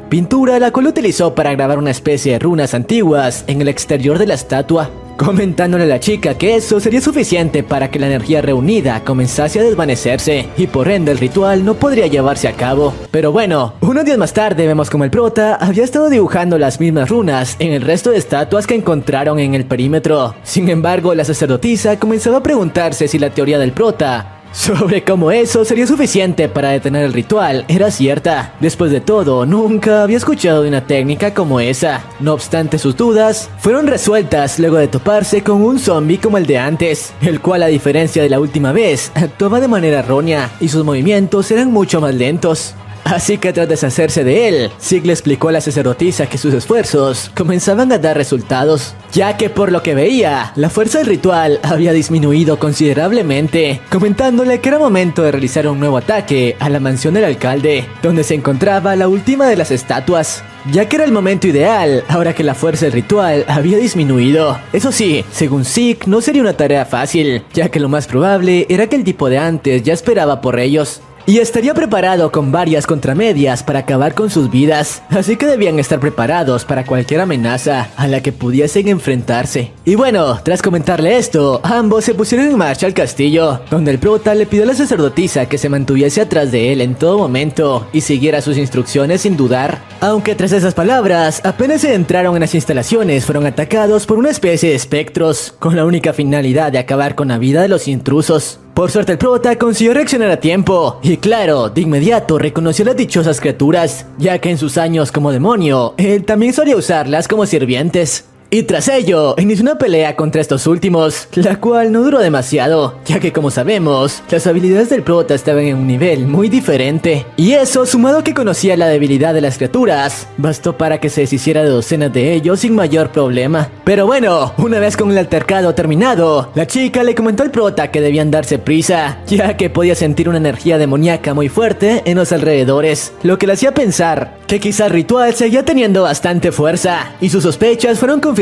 la cual utilizó para grabar una especie de runas antiguas en el exterior de la estatua, comentándole a la chica que eso sería suficiente para que la energía reunida comenzase a desvanecerse y por ende el ritual no podría llevarse a cabo. Pero bueno, unos días más tarde vemos como el prota había estado dibujando las mismas runas en el resto de estatuas que encontraron en el perímetro. Sin embargo, la sacerdotisa comenzaba a preguntarse si la teoría del prota sobre cómo eso sería suficiente para detener el ritual era cierta. Después de todo, nunca había escuchado de una técnica como esa. No obstante, sus dudas fueron resueltas luego de toparse con un zombie como el de antes, el cual a diferencia de la última vez, actuaba de manera errónea y sus movimientos eran mucho más lentos. Así que tras deshacerse de él, Zeke le explicó a la sacerdotisa que sus esfuerzos comenzaban a dar resultados, ya que por lo que veía, la fuerza del ritual había disminuido considerablemente, comentándole que era momento de realizar un nuevo ataque a la mansión del alcalde, donde se encontraba la última de las estatuas, ya que era el momento ideal, ahora que la fuerza del ritual había disminuido. Eso sí, según Zeke, no sería una tarea fácil, ya que lo más probable era que el tipo de antes ya esperaba por ellos y estaría preparado con varias contramedias para acabar con sus vidas, así que debían estar preparados para cualquier amenaza a la que pudiesen enfrentarse. Y bueno, tras comentarle esto, ambos se pusieron en marcha al castillo, donde el prota le pidió a la sacerdotisa que se mantuviese atrás de él en todo momento y siguiera sus instrucciones sin dudar. Aunque tras esas palabras, apenas se entraron en las instalaciones, fueron atacados por una especie de espectros, con la única finalidad de acabar con la vida de los intrusos. Por suerte el prota consiguió reaccionar a tiempo, y claro, de inmediato reconoció a las dichosas criaturas, ya que en sus años como demonio, él también solía usarlas como sirvientes. Y tras ello, inició una pelea contra estos últimos, la cual no duró demasiado, ya que como sabemos, las habilidades del prota estaban en un nivel muy diferente. Y eso, sumado a que conocía la debilidad de las criaturas, bastó para que se deshiciera de docenas de ellos sin mayor problema. Pero bueno, una vez con el altercado terminado, la chica le comentó al prota que debían darse prisa, ya que podía sentir una energía demoníaca muy fuerte en los alrededores, lo que le hacía pensar que quizá el ritual seguía teniendo bastante fuerza, y sus sospechas fueron confirmadas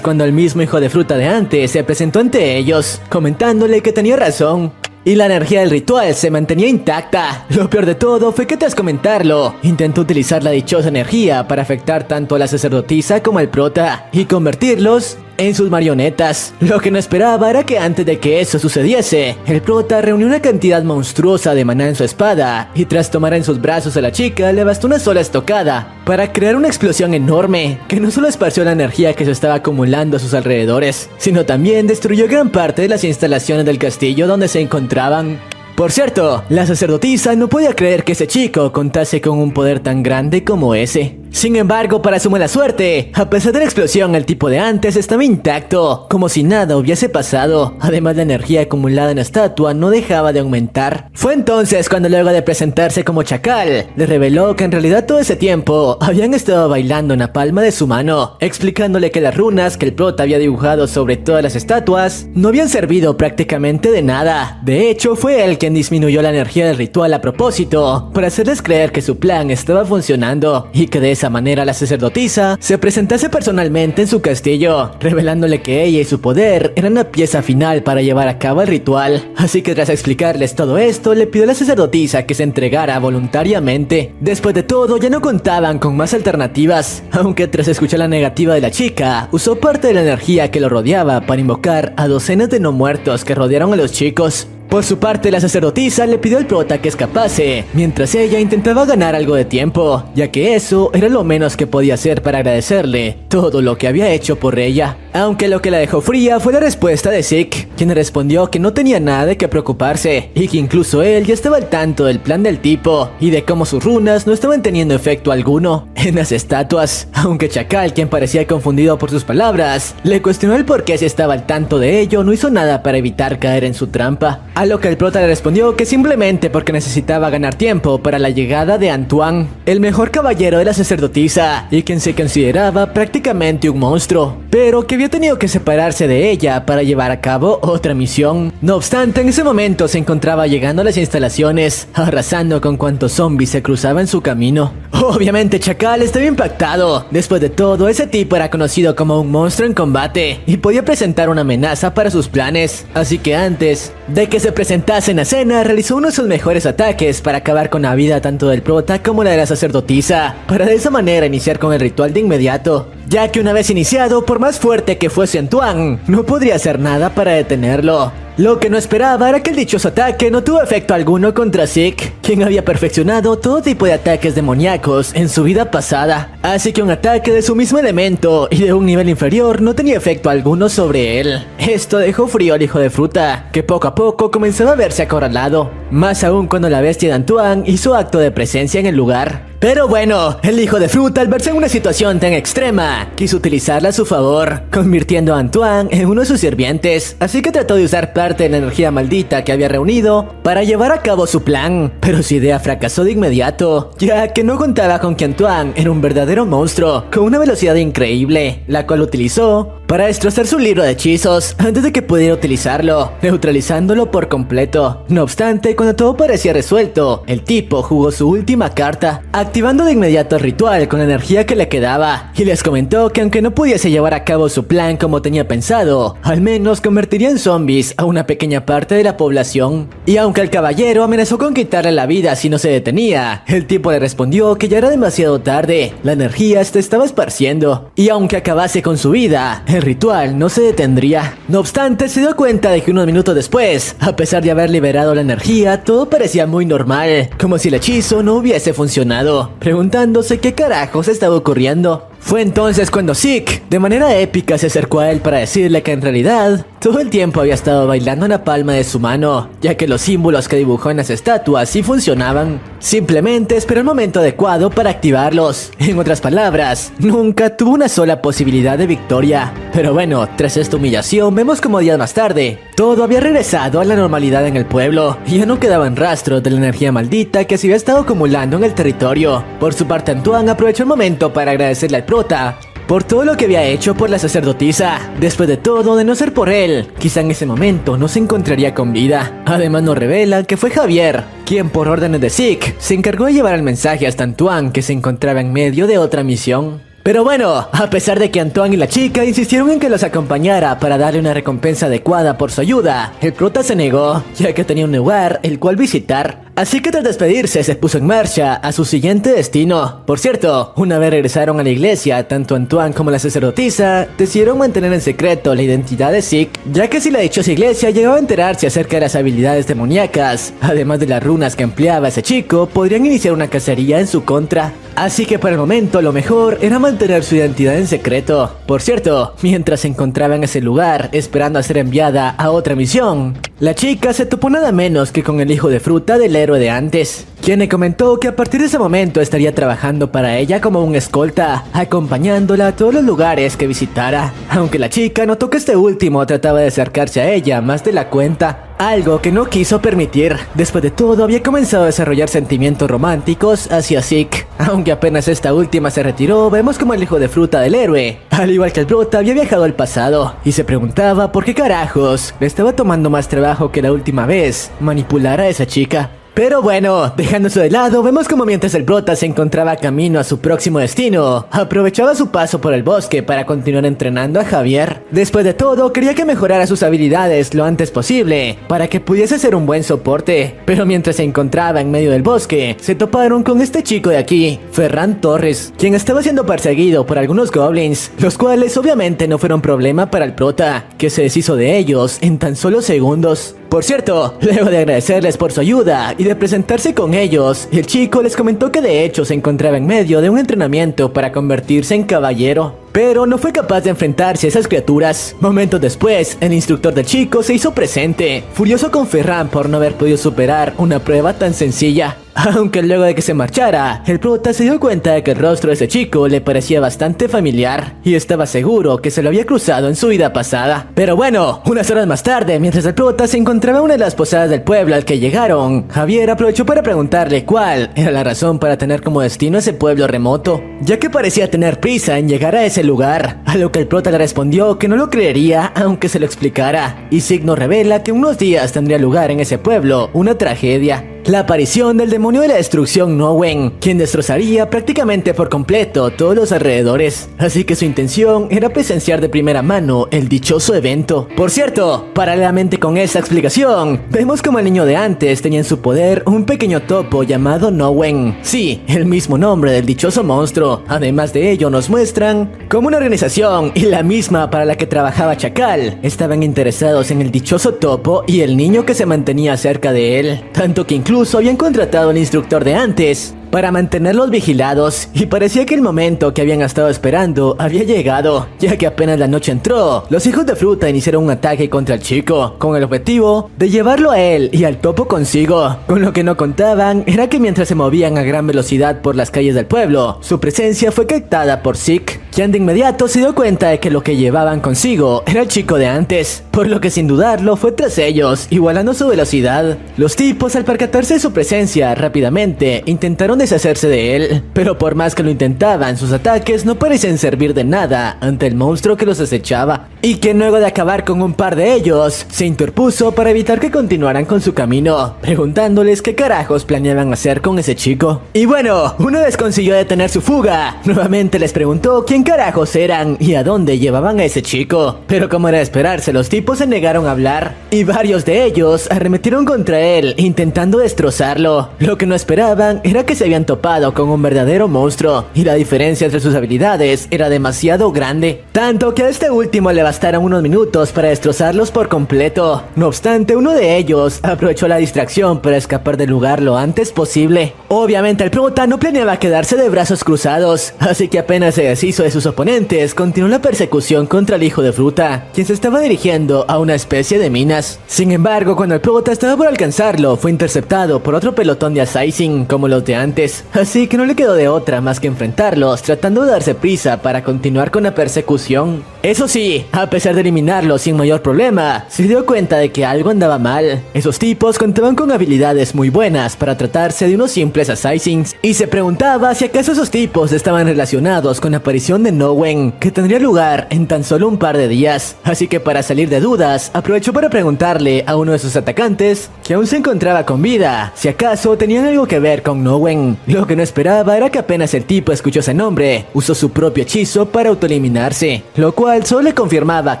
cuando el mismo hijo de fruta de antes se presentó ante ellos, comentándole que tenía razón y la energía del ritual se mantenía intacta. Lo peor de todo fue que tras comentarlo, intentó utilizar la dichosa energía para afectar tanto a la sacerdotisa como al prota y convertirlos en sus marionetas. Lo que no esperaba era que antes de que eso sucediese, el prota reunió una cantidad monstruosa de maná en su espada y tras tomar en sus brazos a la chica le bastó una sola estocada para crear una explosión enorme que no solo esparció la energía que se estaba acumulando a sus alrededores, sino también destruyó gran parte de las instalaciones del castillo donde se encontraban. Por cierto, la sacerdotisa no podía creer que ese chico contase con un poder tan grande como ese. Sin embargo, para su mala suerte, a pesar de la explosión, el tipo de antes estaba intacto, como si nada hubiese pasado. Además, la energía acumulada en la estatua no dejaba de aumentar. Fue entonces cuando, luego de presentarse como chacal, le reveló que en realidad todo ese tiempo habían estado bailando en la palma de su mano, explicándole que las runas que el prota había dibujado sobre todas las estatuas no habían servido prácticamente de nada. De hecho, fue él quien disminuyó la energía del ritual a propósito, para hacerles creer que su plan estaba funcionando y que de esa manera la sacerdotisa se presentase personalmente en su castillo, revelándole que ella y su poder eran la pieza final para llevar a cabo el ritual. Así que tras explicarles todo esto, le pidió a la sacerdotisa que se entregara voluntariamente. Después de todo, ya no contaban con más alternativas, aunque tras escuchar la negativa de la chica, usó parte de la energía que lo rodeaba para invocar a docenas de no muertos que rodearon a los chicos. Por su parte, la sacerdotisa le pidió al prota que escapase, mientras ella intentaba ganar algo de tiempo, ya que eso era lo menos que podía hacer para agradecerle todo lo que había hecho por ella. Aunque lo que la dejó fría fue la respuesta de Zeke, quien respondió que no tenía nada de qué preocuparse, y que incluso él ya estaba al tanto del plan del tipo, y de cómo sus runas no estaban teniendo efecto alguno en las estatuas. Aunque Chacal, quien parecía confundido por sus palabras, le cuestionó el por qué si estaba al tanto de ello no hizo nada para evitar caer en su trampa. A lo que el prota le respondió que simplemente porque necesitaba ganar tiempo para la llegada de Antoine, el mejor caballero de la sacerdotisa, y quien se consideraba prácticamente un monstruo, pero que había tenido que separarse de ella para llevar a cabo otra misión. No obstante, en ese momento se encontraba llegando a las instalaciones, arrasando con cuantos zombies se cruzaban en su camino. Obviamente Chacal estaba impactado. Después de todo, ese tipo era conocido como un monstruo en combate y podía presentar una amenaza para sus planes. Así que antes de que se presentase en la escena, realizó uno de sus mejores ataques para acabar con la vida tanto del prota como la de la sacerdotisa, para de esa manera iniciar con el ritual de inmediato, ya que una vez iniciado, por más fuerte que fuese Antoine, no podría hacer nada para detenerlo. Lo que no esperaba era que el dichoso ataque no tuvo efecto alguno contra Zeke, quien había perfeccionado todo tipo de ataques demoníacos en su vida pasada. Así que un ataque de su mismo elemento y de un nivel inferior no tenía efecto alguno sobre él. Esto dejó frío al hijo de fruta, que poco a poco comenzaba a verse acorralado. Más aún cuando la bestia de Antoine hizo acto de presencia en el lugar. Pero bueno, el hijo de fruta, al verse en una situación tan extrema, quiso utilizarla a su favor, convirtiendo a Antoine en uno de sus sirvientes, así que trató de usar parte de la energía maldita que había reunido para llevar a cabo su plan, pero su idea fracasó de inmediato, ya que no contaba con que Antoine era un verdadero monstruo, con una velocidad increíble, la cual utilizó para destrozar su libro de hechizos antes de que pudiera utilizarlo, neutralizándolo por completo. No obstante, cuando todo parecía resuelto, el tipo jugó su última carta, activando de inmediato el ritual con la energía que le quedaba, y les comentó que aunque no pudiese llevar a cabo su plan como tenía pensado, al menos convertiría en zombies a una pequeña parte de la población. Y aunque el caballero amenazó con quitarle la vida si no se detenía, el tipo le respondió que ya era demasiado tarde, la energía se estaba esparciendo, y aunque acabase con su vida, el ritual no se detendría. No obstante, se dio cuenta de que unos minutos después, a pesar de haber liberado la energía, todo parecía muy normal, como si el hechizo no hubiese funcionado, preguntándose qué carajos estaba ocurriendo. Fue entonces cuando Zeke, de manera épica, se acercó a él para decirle que en realidad todo el tiempo había estado bailando en la palma de su mano, ya que los símbolos que dibujó en las estatuas sí funcionaban. Simplemente esperó el momento adecuado para activarlos. En otras palabras, nunca tuvo una sola posibilidad de victoria. Pero bueno, tras esta humillación, vemos como días más tarde, todo había regresado a la normalidad en el pueblo, y ya no quedaban rastros de la energía maldita que se había estado acumulando en el territorio. Por su parte, Antoine aprovechó el momento para agradecerle al prota por todo lo que había hecho por la sacerdotisa. Después de todo, de no ser por él, quizá en ese momento no se encontraría con vida. Además nos revela que fue Javier quien por órdenes de Zeke se encargó de llevar el mensaje hasta Antoine, que se encontraba en medio de otra misión. Pero bueno, a pesar de que Antoine y la chica insistieron en que los acompañara para darle una recompensa adecuada por su ayuda, el prota se negó, ya que tenía un lugar el cual visitar. Así que tras despedirse se puso en marcha a su siguiente destino. Por cierto, una vez regresaron a la iglesia, tanto Antoine como la sacerdotisa decidieron mantener en secreto la identidad de Zeke, ya que si la dichosa iglesia llegaba a enterarse acerca de las habilidades demoníacas, además de las runas que empleaba ese chico, podrían iniciar una cacería en su contra. Así que por el momento lo mejor era mantener su identidad en secreto. Por cierto, mientras se encontraba en ese lugar esperando a ser enviada a otra misión, la chica se topó nada menos que con el hijo de fruta del héroe de antes, quien le comentó que a partir de ese momento estaría trabajando para ella como un escolta, acompañándola a todos los lugares que visitara. Aunque la chica notó que este último trataba de acercarse a ella más de la cuenta, algo que no quiso permitir. Después de todo, había comenzado a desarrollar sentimientos románticos hacia Zeke. Aunque apenas esta última se retiró, vemos como el hijo de fruta del héroe, al igual que el prota, había viajado al pasado y se preguntaba por qué carajos le estaba tomando más trabajo que la última vez manipular a esa chica. Pero bueno, dejando eso de lado, vemos como mientras el prota se encontraba camino a su próximo destino, aprovechaba su paso por el bosque para continuar entrenando a Javier. Después de todo, quería que mejorara sus habilidades lo antes posible, para que pudiese ser un buen soporte. Pero mientras se encontraba en medio del bosque, se toparon con este chico de aquí, Ferran Torres, quien estaba siendo perseguido por algunos goblins, los cuales obviamente no fueron problema para el prota, que se deshizo de ellos en tan solo segundos. Por cierto, luego de agradecerles por su ayuda y de presentarse con ellos, el chico les comentó que de hecho se encontraba en medio de un entrenamiento para convertirse en caballero. Pero no fue capaz de enfrentarse a esas criaturas. Momentos después, el instructor del chico se hizo presente, furioso con Ferran por no haber podido superar una prueba tan sencilla. Aunque luego de que se marchara, el prota se dio cuenta de que el rostro de ese chico le parecía bastante familiar y estaba seguro que se lo había cruzado en su vida pasada. Pero bueno, unas horas más tarde, mientras el prota se encontraba en una de las posadas del pueblo al que llegaron, Javier aprovechó para preguntarle cuál era la razón para tener como destino ese pueblo remoto, ya que parecía tener prisa en llegar a ese lugar, a lo que el prota le respondió que no lo creería aunque se lo explicara, y Sig nos revela que unos días tendría lugar en ese pueblo una tragedia. La aparición del demonio de la destrucción Nowen, quien destrozaría prácticamente por completo todos los alrededores, así que su intención era presenciar de primera mano el dichoso evento. Por cierto, paralelamente con esa explicación, vemos como el niño de antes tenía en su poder un pequeño topo llamado Nowen. Sí, el mismo nombre del dichoso monstruo. Además de ello nos muestran cómo una organización y la misma para la que trabajaba Chacal estaban interesados en el dichoso topo y el niño que se mantenía cerca de él, tanto que incluso habían contratado al instructor de antes para mantenerlos vigilados, y parecía que el momento que habían estado esperando había llegado, ya que apenas la noche entró, los hijos de fruta iniciaron un ataque contra el chico, con el objetivo de llevarlo a él y al topo consigo. Con lo que no contaban era que mientras se movían a gran velocidad por las calles del pueblo, su presencia fue captada por Zeke, quien de inmediato se dio cuenta de que lo que llevaban consigo era el chico de antes, por lo que sin dudarlo fue tras ellos, igualando su velocidad. Los tipos, al percatarse de su presencia, rápidamente intentaron deshacerse de él, pero por más que lo intentaban, sus ataques no parecen servir de nada ante el monstruo que los acechaba, y que luego de acabar con un par de ellos, se interpuso para evitar que continuaran con su camino, preguntándoles qué carajos planeaban hacer con ese chico. Y bueno, una vez consiguió detener su fuga, nuevamente les preguntó quién carajos eran y a dónde llevaban a ese chico, pero como era de esperarse, los tipos se negaron a hablar, y varios de ellos arremetieron contra él, intentando destrozarlo. Lo que no esperaban era que se habían topado con un verdadero monstruo, y la diferencia entre sus habilidades era demasiado grande, tanto que a este último le bastaron unos minutos para destrozarlos por completo. No obstante, uno de ellos aprovechó la distracción para escapar del lugar lo antes posible. Obviamente el prota no planeaba quedarse de brazos cruzados, así que apenas se deshizo de sus oponentes, continuó la persecución contra el hijo de fruta, quien se estaba dirigiendo a una especie de minas. Sin embargo, cuando el prota estaba por alcanzarlo, fue interceptado por otro pelotón de assassin como los de antes, así que no le quedó de otra más que enfrentarlos, tratando de darse prisa para continuar con la persecución. Eso sí, a pesar de eliminarlos sin mayor problema, se dio cuenta de que algo andaba mal. Esos tipos contaban con habilidades muy buenas para tratarse de unos simples assassins, y se preguntaba si acaso esos tipos estaban relacionados con la aparición de Nowen, que tendría lugar en tan solo un par de días. Así que para salir de dudas, aprovechó para preguntarle a uno de sus atacantes, que aún se encontraba con vida, si acaso tenían algo que ver con Nowen. Lo que no esperaba era que apenas el tipo escuchó ese nombre, usó su propio hechizo para autoeliminarse, lo cual solo le confirmaba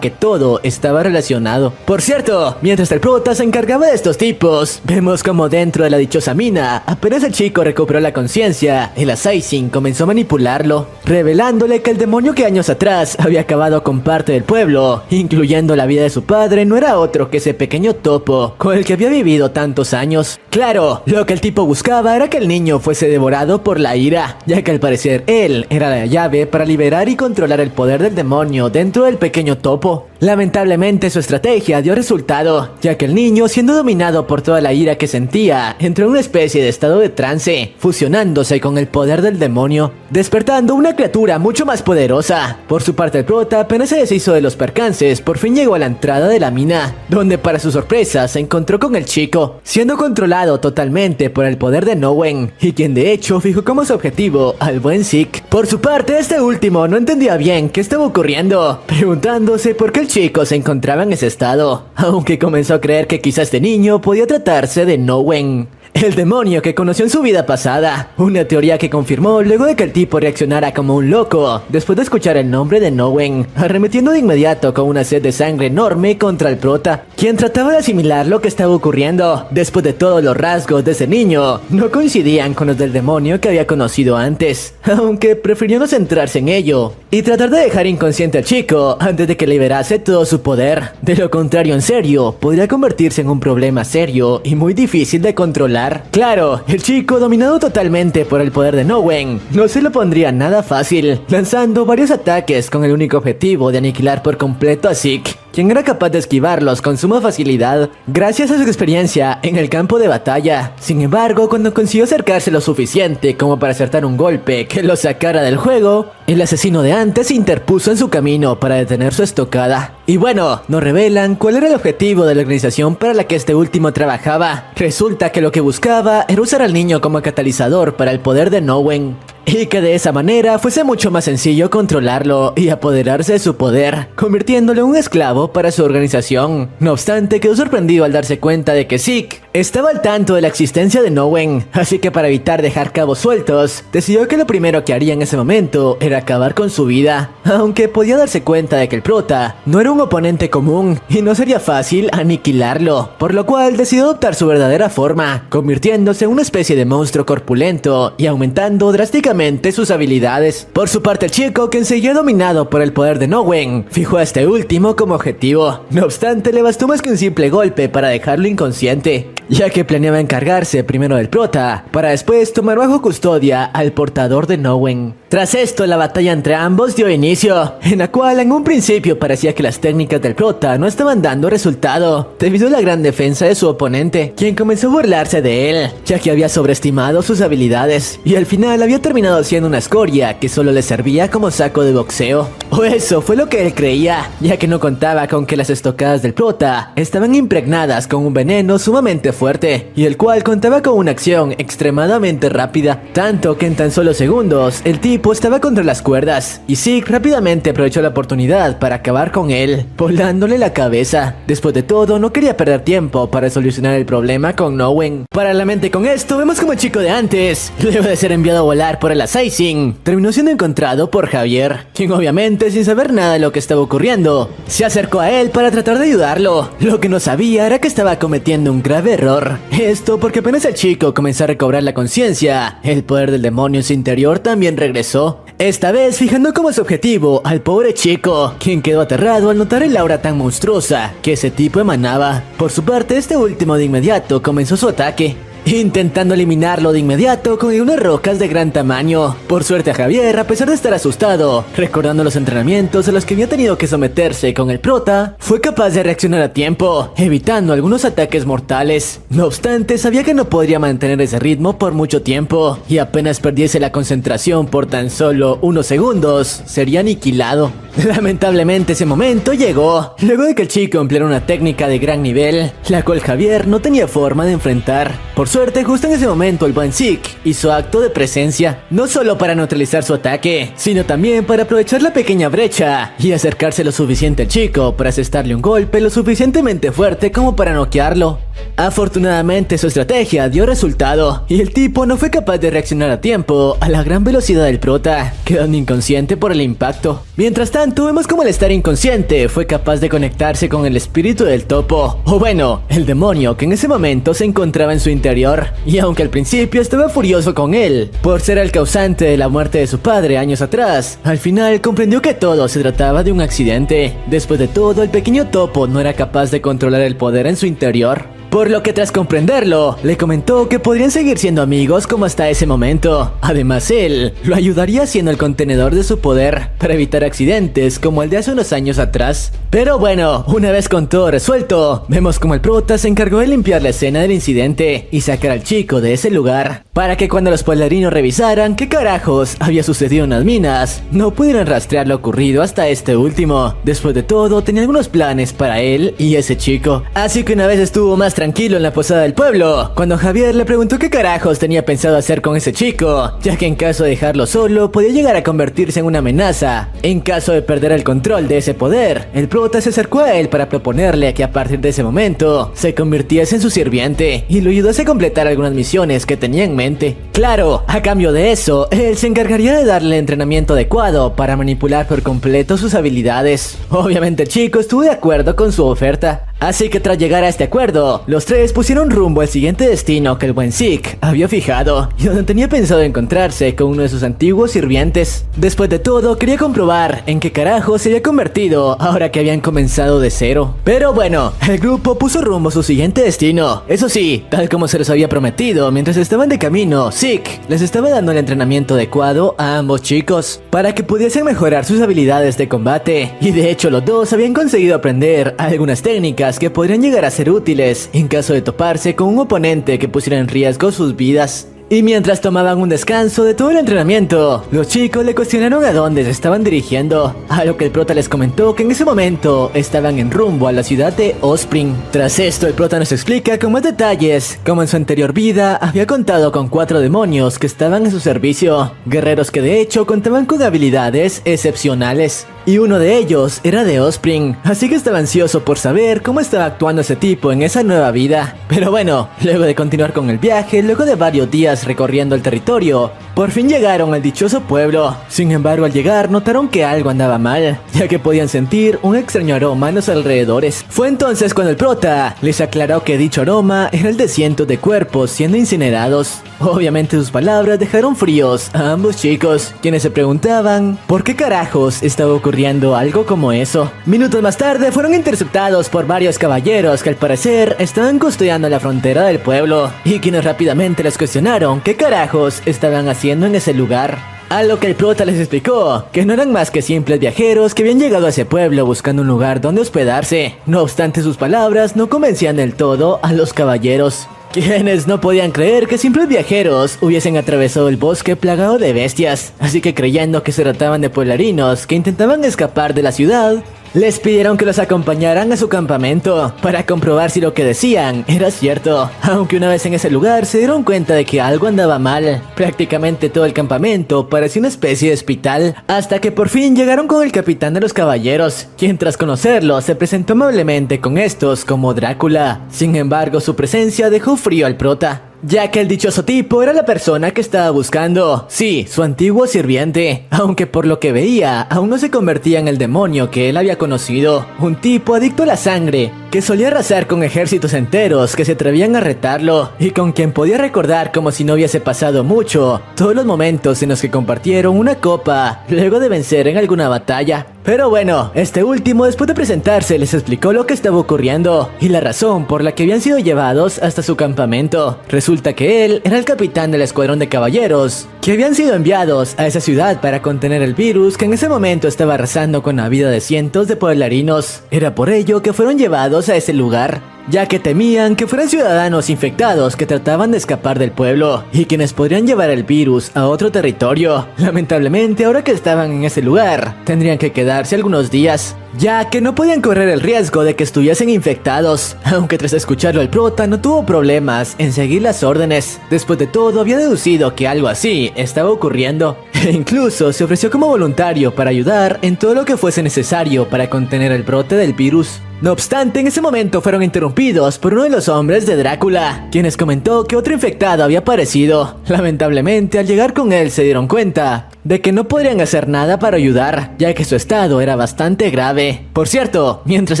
que todo estaba relacionado. Por cierto, mientras el prota se encargaba de estos tipos, vemos como dentro de la dichosa mina, apenas el chico recuperó la conciencia, el assassin comenzó a manipularlo, revelándole que el demonio que años atrás había acabado con parte del pueblo, incluyendo la vida de su padre, no era otro que ese pequeño topo con el que había vivido tantos años. Claro, lo que el tipo buscaba era que el niño fuese devorado por la ira, ya que al parecer él era la llave para liberar y controlar el poder del demonio dentro del pequeño topo. Lamentablemente su estrategia dio resultado, ya que el niño, siendo dominado por toda la ira que sentía, entró en una especie de estado de trance, fusionándose con el poder del demonio, despertando una criatura mucho más poderosa. Por su parte el prota apenas se deshizo de los percances, por fin llegó a la entrada de la mina, donde para su sorpresa se encontró con el chico, siendo controlado totalmente por el poder de Nowen, y quien de hecho fijó como su objetivo al buen Zeke. Por su parte, este último no entendía bien qué estaba ocurriendo, preguntándose por qué el chico se encontraba en ese estado, aunque comenzó a creer que quizás este niño podía tratarse de Nowen. el demonio que conoció en su vida pasada. Una teoría que confirmó luego de que el tipo reaccionara como un loco después de escuchar el nombre de Nowen, arremetiendo de inmediato con una sed de sangre enorme contra el prota, quien trataba de asimilar lo que estaba ocurriendo. Después de todo, los rasgos de ese niño no coincidían con los del demonio que había conocido antes, aunque prefirió no centrarse en ello y tratar de dejar inconsciente al chico antes de que liberase todo su poder. De lo contrario, en serio, podría convertirse en un problema serio y muy difícil de controlar. Claro, el chico, dominado totalmente por el poder de Nowen, no se lo pondría nada fácil, lanzando varios ataques con el único objetivo de aniquilar por completo a Zeke, quien era capaz de esquivarlos con suma facilidad gracias a su experiencia en el campo de batalla. Sin embargo, cuando consiguió acercarse lo suficiente como para acertar un golpe que lo sacara del juego, el asesino de antes se interpuso en su camino para detener su estocada. Y bueno, nos revelan cuál era el objetivo de la organización para la que este último trabajaba. Resulta que lo que buscaba era usar al niño como catalizador para el poder de Nowen, y que de esa manera fuese mucho más sencillo controlarlo y apoderarse de su poder, convirtiéndolo en un esclavo para su organización. No obstante, quedó sorprendido al darse cuenta de que Zeke estaba al tanto de la existencia de Nowen, así que para evitar dejar cabos sueltos, decidió que lo primero que haría en ese momento era acabar con su vida, aunque podía darse cuenta de que el prota no era un oponente común y no sería fácil aniquilarlo, por lo cual decidió adoptar su verdadera forma, convirtiéndose en una especie de monstruo corpulento y aumentando drásticamente sus habilidades. Por su parte, el chico, quien seguía dominado por el poder de Nowen, fijó a este último como objetivo. No obstante, le bastó más que un simple golpe para dejarlo inconsciente, ya que planeaba encargarse primero del prota, para después tomar bajo custodia al portador de Nowen. Tras esto, la batalla entre ambos dio inicio, en la cual en un principio parecía que las técnicas del prota no estaban dando resultado, debido a la gran defensa de su oponente, quien comenzó a burlarse de él, ya que había sobreestimado sus habilidades, y al final había terminado siendo una escoria que solo le servía como saco de boxeo. O eso fue lo que él creía, ya que no contaba con que las estocadas del prota estaban impregnadas con un veneno sumamente fuerte, y el cual contaba con una acción extremadamente rápida, tanto que en tan solo segundos el tipo estaba contra las cuerdas, y Zeke rápidamente aprovechó la oportunidad para acabar con él, volándole la cabeza. Después de todo, no quería perder tiempo para solucionar el problema con Nowen. Paralelamente con esto, vemos como el chico de antes, luego de ser enviado a volar por el Assassin, terminó siendo encontrado por Javier, quien obviamente, sin saber nada de lo que estaba ocurriendo, se acercó a él para tratar de ayudarlo. Lo que no sabía era que estaba cometiendo un grave error. Esto porque apenas el chico comenzó a recobrar la conciencia, el poder del demonio en su interior también regresó, esta vez fijando como su objetivo al pobre chico, quien quedó aterrado al notar el aura tan monstruosa que ese tipo emanaba. Por su parte, este último de inmediato comenzó su ataque, intentando eliminarlo de inmediato con unas rocas de gran tamaño. Por suerte, a Javier, a pesar de estar asustado, recordando los entrenamientos a los que había tenido que someterse con el prota, fue capaz de reaccionar a tiempo, evitando algunos ataques mortales. No obstante, sabía que no podría mantener ese ritmo por mucho tiempo, y apenas perdiese la concentración por tan solo unos segundos, sería aniquilado. Lamentablemente, ese momento llegó, luego de que el chico empleara una técnica de gran nivel, la cual Javier no tenía forma de enfrentar. Por suerte, justo en ese momento, el buen Zeke hizo acto de presencia, no solo para neutralizar su ataque, sino también para aprovechar la pequeña brecha y acercarse lo suficiente al chico para asestarle un golpe lo suficientemente fuerte como para noquearlo. Afortunadamente, su estrategia dio resultado, y el tipo no fue capaz de reaccionar a tiempo a la gran velocidad del prota, quedando inconsciente por el impacto. Mientras tanto, vemos como al estar inconsciente fue capaz de conectarse con el espíritu del topo, o bueno, el demonio que en ese momento se encontraba en su interior, y aunque al principio estaba furioso con él por ser el causante de la muerte de su padre años atrás, al final comprendió que todo se trataba de un accidente. Después de todo, el pequeño topo no era capaz de controlar el poder en su interior, por lo que tras comprenderlo, le comentó que podrían seguir siendo amigos como hasta ese momento. Además, él lo ayudaría siendo el contenedor de su poder para evitar accidentes como el de hace unos años atrás. Pero bueno, una vez con todo resuelto, vemos como el prota se encargó de limpiar la escena del incidente y sacar al chico de ese lugar, para que cuando los pollerinos revisaran qué carajos había sucedido en las minas, no pudieran rastrear lo ocurrido hasta este último. Después de todo, tenía algunos planes para él y ese chico, así que una vez estuvo más tranquilo en la posada del pueblo, cuando Javier le preguntó qué carajos tenía pensado hacer con ese chico, ya que en caso de dejarlo solo podía llegar a convertirse en una amenaza. En caso de perder el control de ese poder, el prota se acercó a él para proponerle que a partir de ese momento se convirtiese en su sirviente y lo ayudase a completar algunas misiones que tenía en mente. Claro, a cambio de eso, él se encargaría de darle el entrenamiento adecuado para manipular por completo sus habilidades. Obviamente el chico estuvo de acuerdo con su oferta. Así que tras llegar a este acuerdo, los tres pusieron rumbo al siguiente destino que el buen Zeke había fijado y donde tenía pensado encontrarse con uno de sus antiguos sirvientes. Después de todo, quería comprobar en qué carajo se había convertido ahora que habían comenzado de cero. Pero bueno, el grupo puso rumbo a su siguiente destino. Eso sí, tal como se les había prometido, mientras estaban de camino, Zeke les estaba dando el entrenamiento adecuado a ambos chicos para que pudiesen mejorar sus habilidades de combate. Y de hecho los dos habían conseguido aprender algunas técnicas que podrían llegar a ser útiles en caso de toparse con un oponente que pusiera en riesgo sus vidas. Y mientras tomaban un descanso de todo el entrenamiento, los chicos le cuestionaron a dónde se estaban dirigiendo, a lo que el prota les comentó que en ese momento estaban en rumbo a la ciudad de Osprey. Tras esto, el prota nos explica con más detalles cómo en su anterior vida había contado con 4 demonios que estaban en su servicio, guerreros que de hecho contaban con habilidades excepcionales. Y uno de ellos era de Osprey, así que estaba ansioso por saber cómo estaba actuando ese tipo en esa nueva vida. Pero bueno, luego de continuar con el viaje, luego de varios días recorriendo el territorio, por fin llegaron al dichoso pueblo. Sin embargo, al llegar notaron que algo andaba mal, ya que podían sentir un extraño aroma en los alrededores. Fue entonces cuando el prota les aclaró que dicho aroma era el de cientos de cuerpos siendo incinerados. Obviamente sus palabras dejaron fríos a ambos chicos, quienes se preguntaban por qué carajos estaba ocurriendo algo como eso. Minutos más tarde fueron interceptados por varios caballeros que al parecer estaban custodiando la frontera del pueblo, y quienes rápidamente les cuestionaron qué carajos estaban haciendo en ese lugar. A lo que el prota les explicó que no eran más que simples viajeros que habían llegado a ese pueblo buscando un lugar donde hospedarse. No obstante, sus palabras no convencían del todo a los caballeros, quienes no podían creer que simples viajeros hubiesen atravesado el bosque plagado de bestias. Así que creyendo que se trataban de pueblerinos que intentaban escapar de la ciudad, les pidieron que los acompañaran a su campamento para comprobar si lo que decían era cierto. Aunque una vez en ese lugar se dieron cuenta de que algo andaba mal. Prácticamente todo el campamento parecía una especie de hospital, hasta que por fin llegaron con el capitán de los caballeros, quien tras conocerlo se presentó amablemente con estos como Drácula. Sin embargo, su presencia dejó frío al prota, ya que el dichoso tipo era la persona que estaba buscando. Sí, su antiguo sirviente, aunque por lo que veía, aún no se convertía en el demonio que él había conocido. Un tipo adicto a la sangre, que solía arrasar con ejércitos enteros que se atrevían a retarlo, y con quien podía recordar como si no hubiese pasado mucho todos los momentos en los que compartieron una copa luego de vencer en alguna batalla. Pero bueno, este último, después de presentarse, les explicó lo que estaba ocurriendo y la razón por la que habían sido llevados hasta su campamento. Resulta que él era el capitán del escuadrón de caballeros que habían sido enviados a esa ciudad para contener el virus que en ese momento estaba arrasando con la vida de cientos de pueblerinos. Era por ello que fueron llevados a ese lugar, ya que temían que fueran ciudadanos infectados que trataban de escapar del pueblo y quienes podrían llevar el virus a otro territorio. Lamentablemente, ahora que estaban en ese lugar, tendrían que quedarse algunos días, ya que no podían correr el riesgo de que estuviesen infectados. Aunque tras escucharlo el prota no tuvo problemas en seguir las órdenes. Después de todo, había deducido que algo así estaba ocurriendo e incluso se ofreció como voluntario para ayudar en todo lo que fuese necesario para contener el brote del virus. No obstante, en ese momento fueron interrumpidos por uno de los hombres de Drácula, quienes comentó que otro infectado había aparecido. Lamentablemente, al llegar con él se dieron cuenta de que no podrían hacer nada para ayudar, ya que su estado era bastante grave. Por cierto, mientras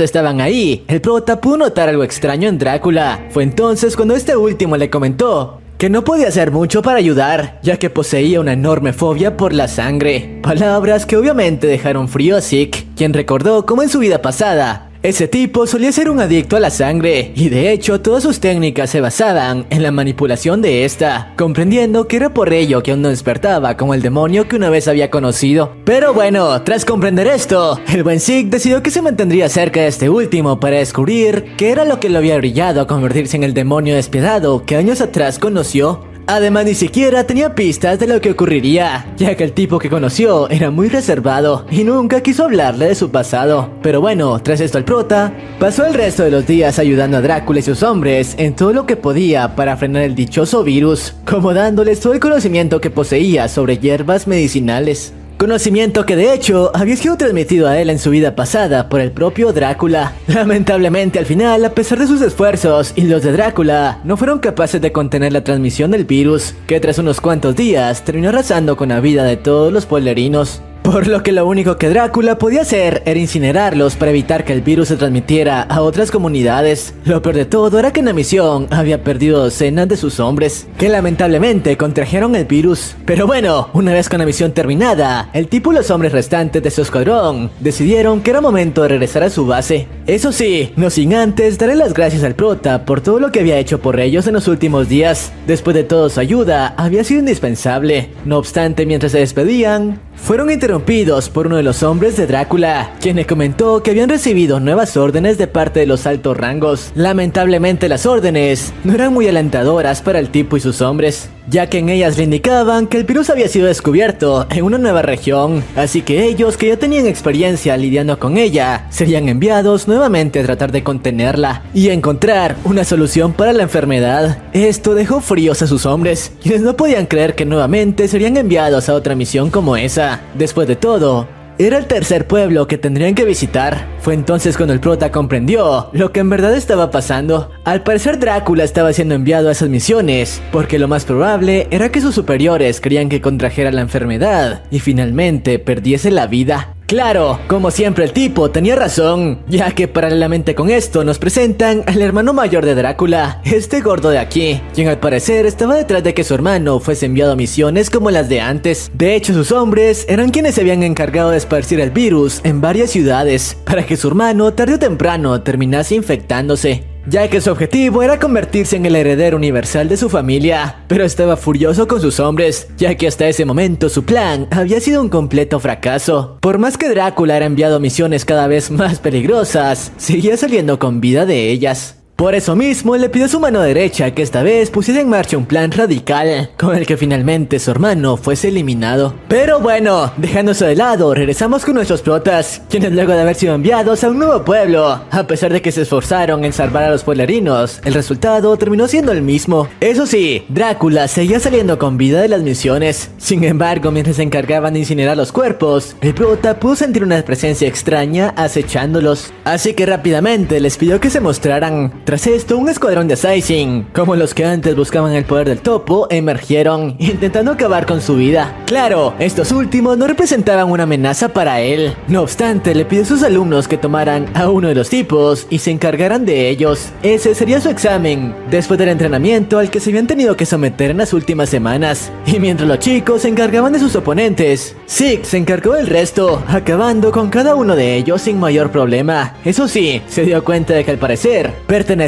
estaban ahí, el prota pudo notar algo extraño en Drácula. Fue entonces cuando este último le comentó que no podía hacer mucho para ayudar, ya que poseía una enorme fobia por la sangre. Palabras que obviamente dejaron frío a Zeke, quien recordó cómo en su vida pasada ese tipo solía ser un adicto a la sangre, y de hecho todas sus técnicas se basaban en la manipulación de esta, comprendiendo que era por ello que aún no despertaba como el demonio que una vez había conocido. Pero bueno, tras comprender esto, el buen Zeke decidió que se mantendría cerca de este último para descubrir qué era lo que lo había brillado a convertirse en el demonio despiadado que años atrás conoció. Además, ni siquiera tenía pistas de lo que ocurriría, ya que el tipo que conoció era muy reservado y nunca quiso hablarle de su pasado. Pero bueno, tras esto el prota pasó el resto de los días ayudando a Drácula y sus hombres en todo lo que podía para frenar el dichoso virus, como dándoles todo el conocimiento que poseía sobre hierbas medicinales. Conocimiento que de hecho había sido transmitido a él en su vida pasada por el propio Drácula. Lamentablemente al final, a pesar de sus esfuerzos y los de Drácula, no fueron capaces de contener la transmisión del virus, que tras unos cuantos días terminó arrasando con la vida de todos los pueblerinos. Por lo que lo único que Drácula podía hacer era incinerarlos para evitar que el virus se transmitiera a otras comunidades. Lo peor de todo era que en la misión había perdido docenas de sus hombres, que lamentablemente contrajeron el virus. Pero bueno, una vez con la misión terminada, el tipo y los hombres restantes de su escuadrón decidieron que era momento de regresar a su base. Eso sí, no sin antes darle las gracias al prota por todo lo que había hecho por ellos en los últimos días. Después de todo, su ayuda había sido indispensable. No obstante, mientras se despedían, fueron interrumpidos por uno de los hombres de Drácula, quien le comentó que habían recibido nuevas órdenes de parte de los altos rangos. Lamentablemente las órdenes no eran muy alentadoras para el tipo y sus hombres, ya que en ellas le indicaban que el virus había sido descubierto en una nueva región, así que ellos, que ya tenían experiencia lidiando con ella, serían enviados nuevamente a tratar de contenerla y encontrar una solución para la enfermedad. Esto dejó fríos a sus hombres, quienes no podían creer que nuevamente serían enviados a otra misión como esa. Después de todo, era el tercer pueblo que tendrían que visitar. Fue entonces cuando el prota comprendió lo que en verdad estaba pasando. Al parecer Drácula estaba siendo enviado a esas misiones porque lo más probable era que sus superiores querían que contrajera la enfermedad y finalmente perdiese la vida. Claro, como siempre el tipo tenía razón, ya que paralelamente con esto nos presentan al hermano mayor de Drácula, este gordo de aquí, quien al parecer estaba detrás de que su hermano fuese enviado a misiones como las de antes. De hecho, sus hombres eran quienes se habían encargado de esparcir el virus en varias ciudades, para que su hermano tarde o temprano terminase infectándose, ya que su objetivo era convertirse en el heredero universal de su familia. Pero estaba furioso con sus hombres, ya que hasta ese momento su plan había sido un completo fracaso. Por más que Drácula era enviado a misiones cada vez más peligrosas, seguía saliendo con vida de ellas. Por eso mismo le pidió a su mano derecha que esta vez pusiese en marcha un plan radical, con el que finalmente su hermano fuese eliminado. Pero bueno, dejándose de lado, regresamos con nuestros protas, quienes luego de haber sido enviados a un nuevo pueblo, a pesar de que se esforzaron en salvar a los pueblerinos, el resultado terminó siendo el mismo. Eso sí, Drácula seguía saliendo con vida de las misiones. Sin embargo, mientras se encargaban de incinerar los cuerpos, el prota pudo sentir una presencia extraña acechándolos, así que rápidamente les pidió que se mostraran. Tras esto, un escuadrón de Assassin, como los que antes buscaban el poder del topo, emergieron, intentando acabar con su vida. Claro, estos últimos no representaban una amenaza para él. No obstante, le pidió a sus alumnos que tomaran a uno de los tipos y se encargaran de ellos. Ese sería su examen, después del entrenamiento al que se habían tenido que someter en las últimas semanas. Y mientras los chicos se encargaban de sus oponentes, Zeke se encargó del resto, acabando con cada uno de ellos sin mayor problema. Eso sí, se dio cuenta de que al parecer pertenecían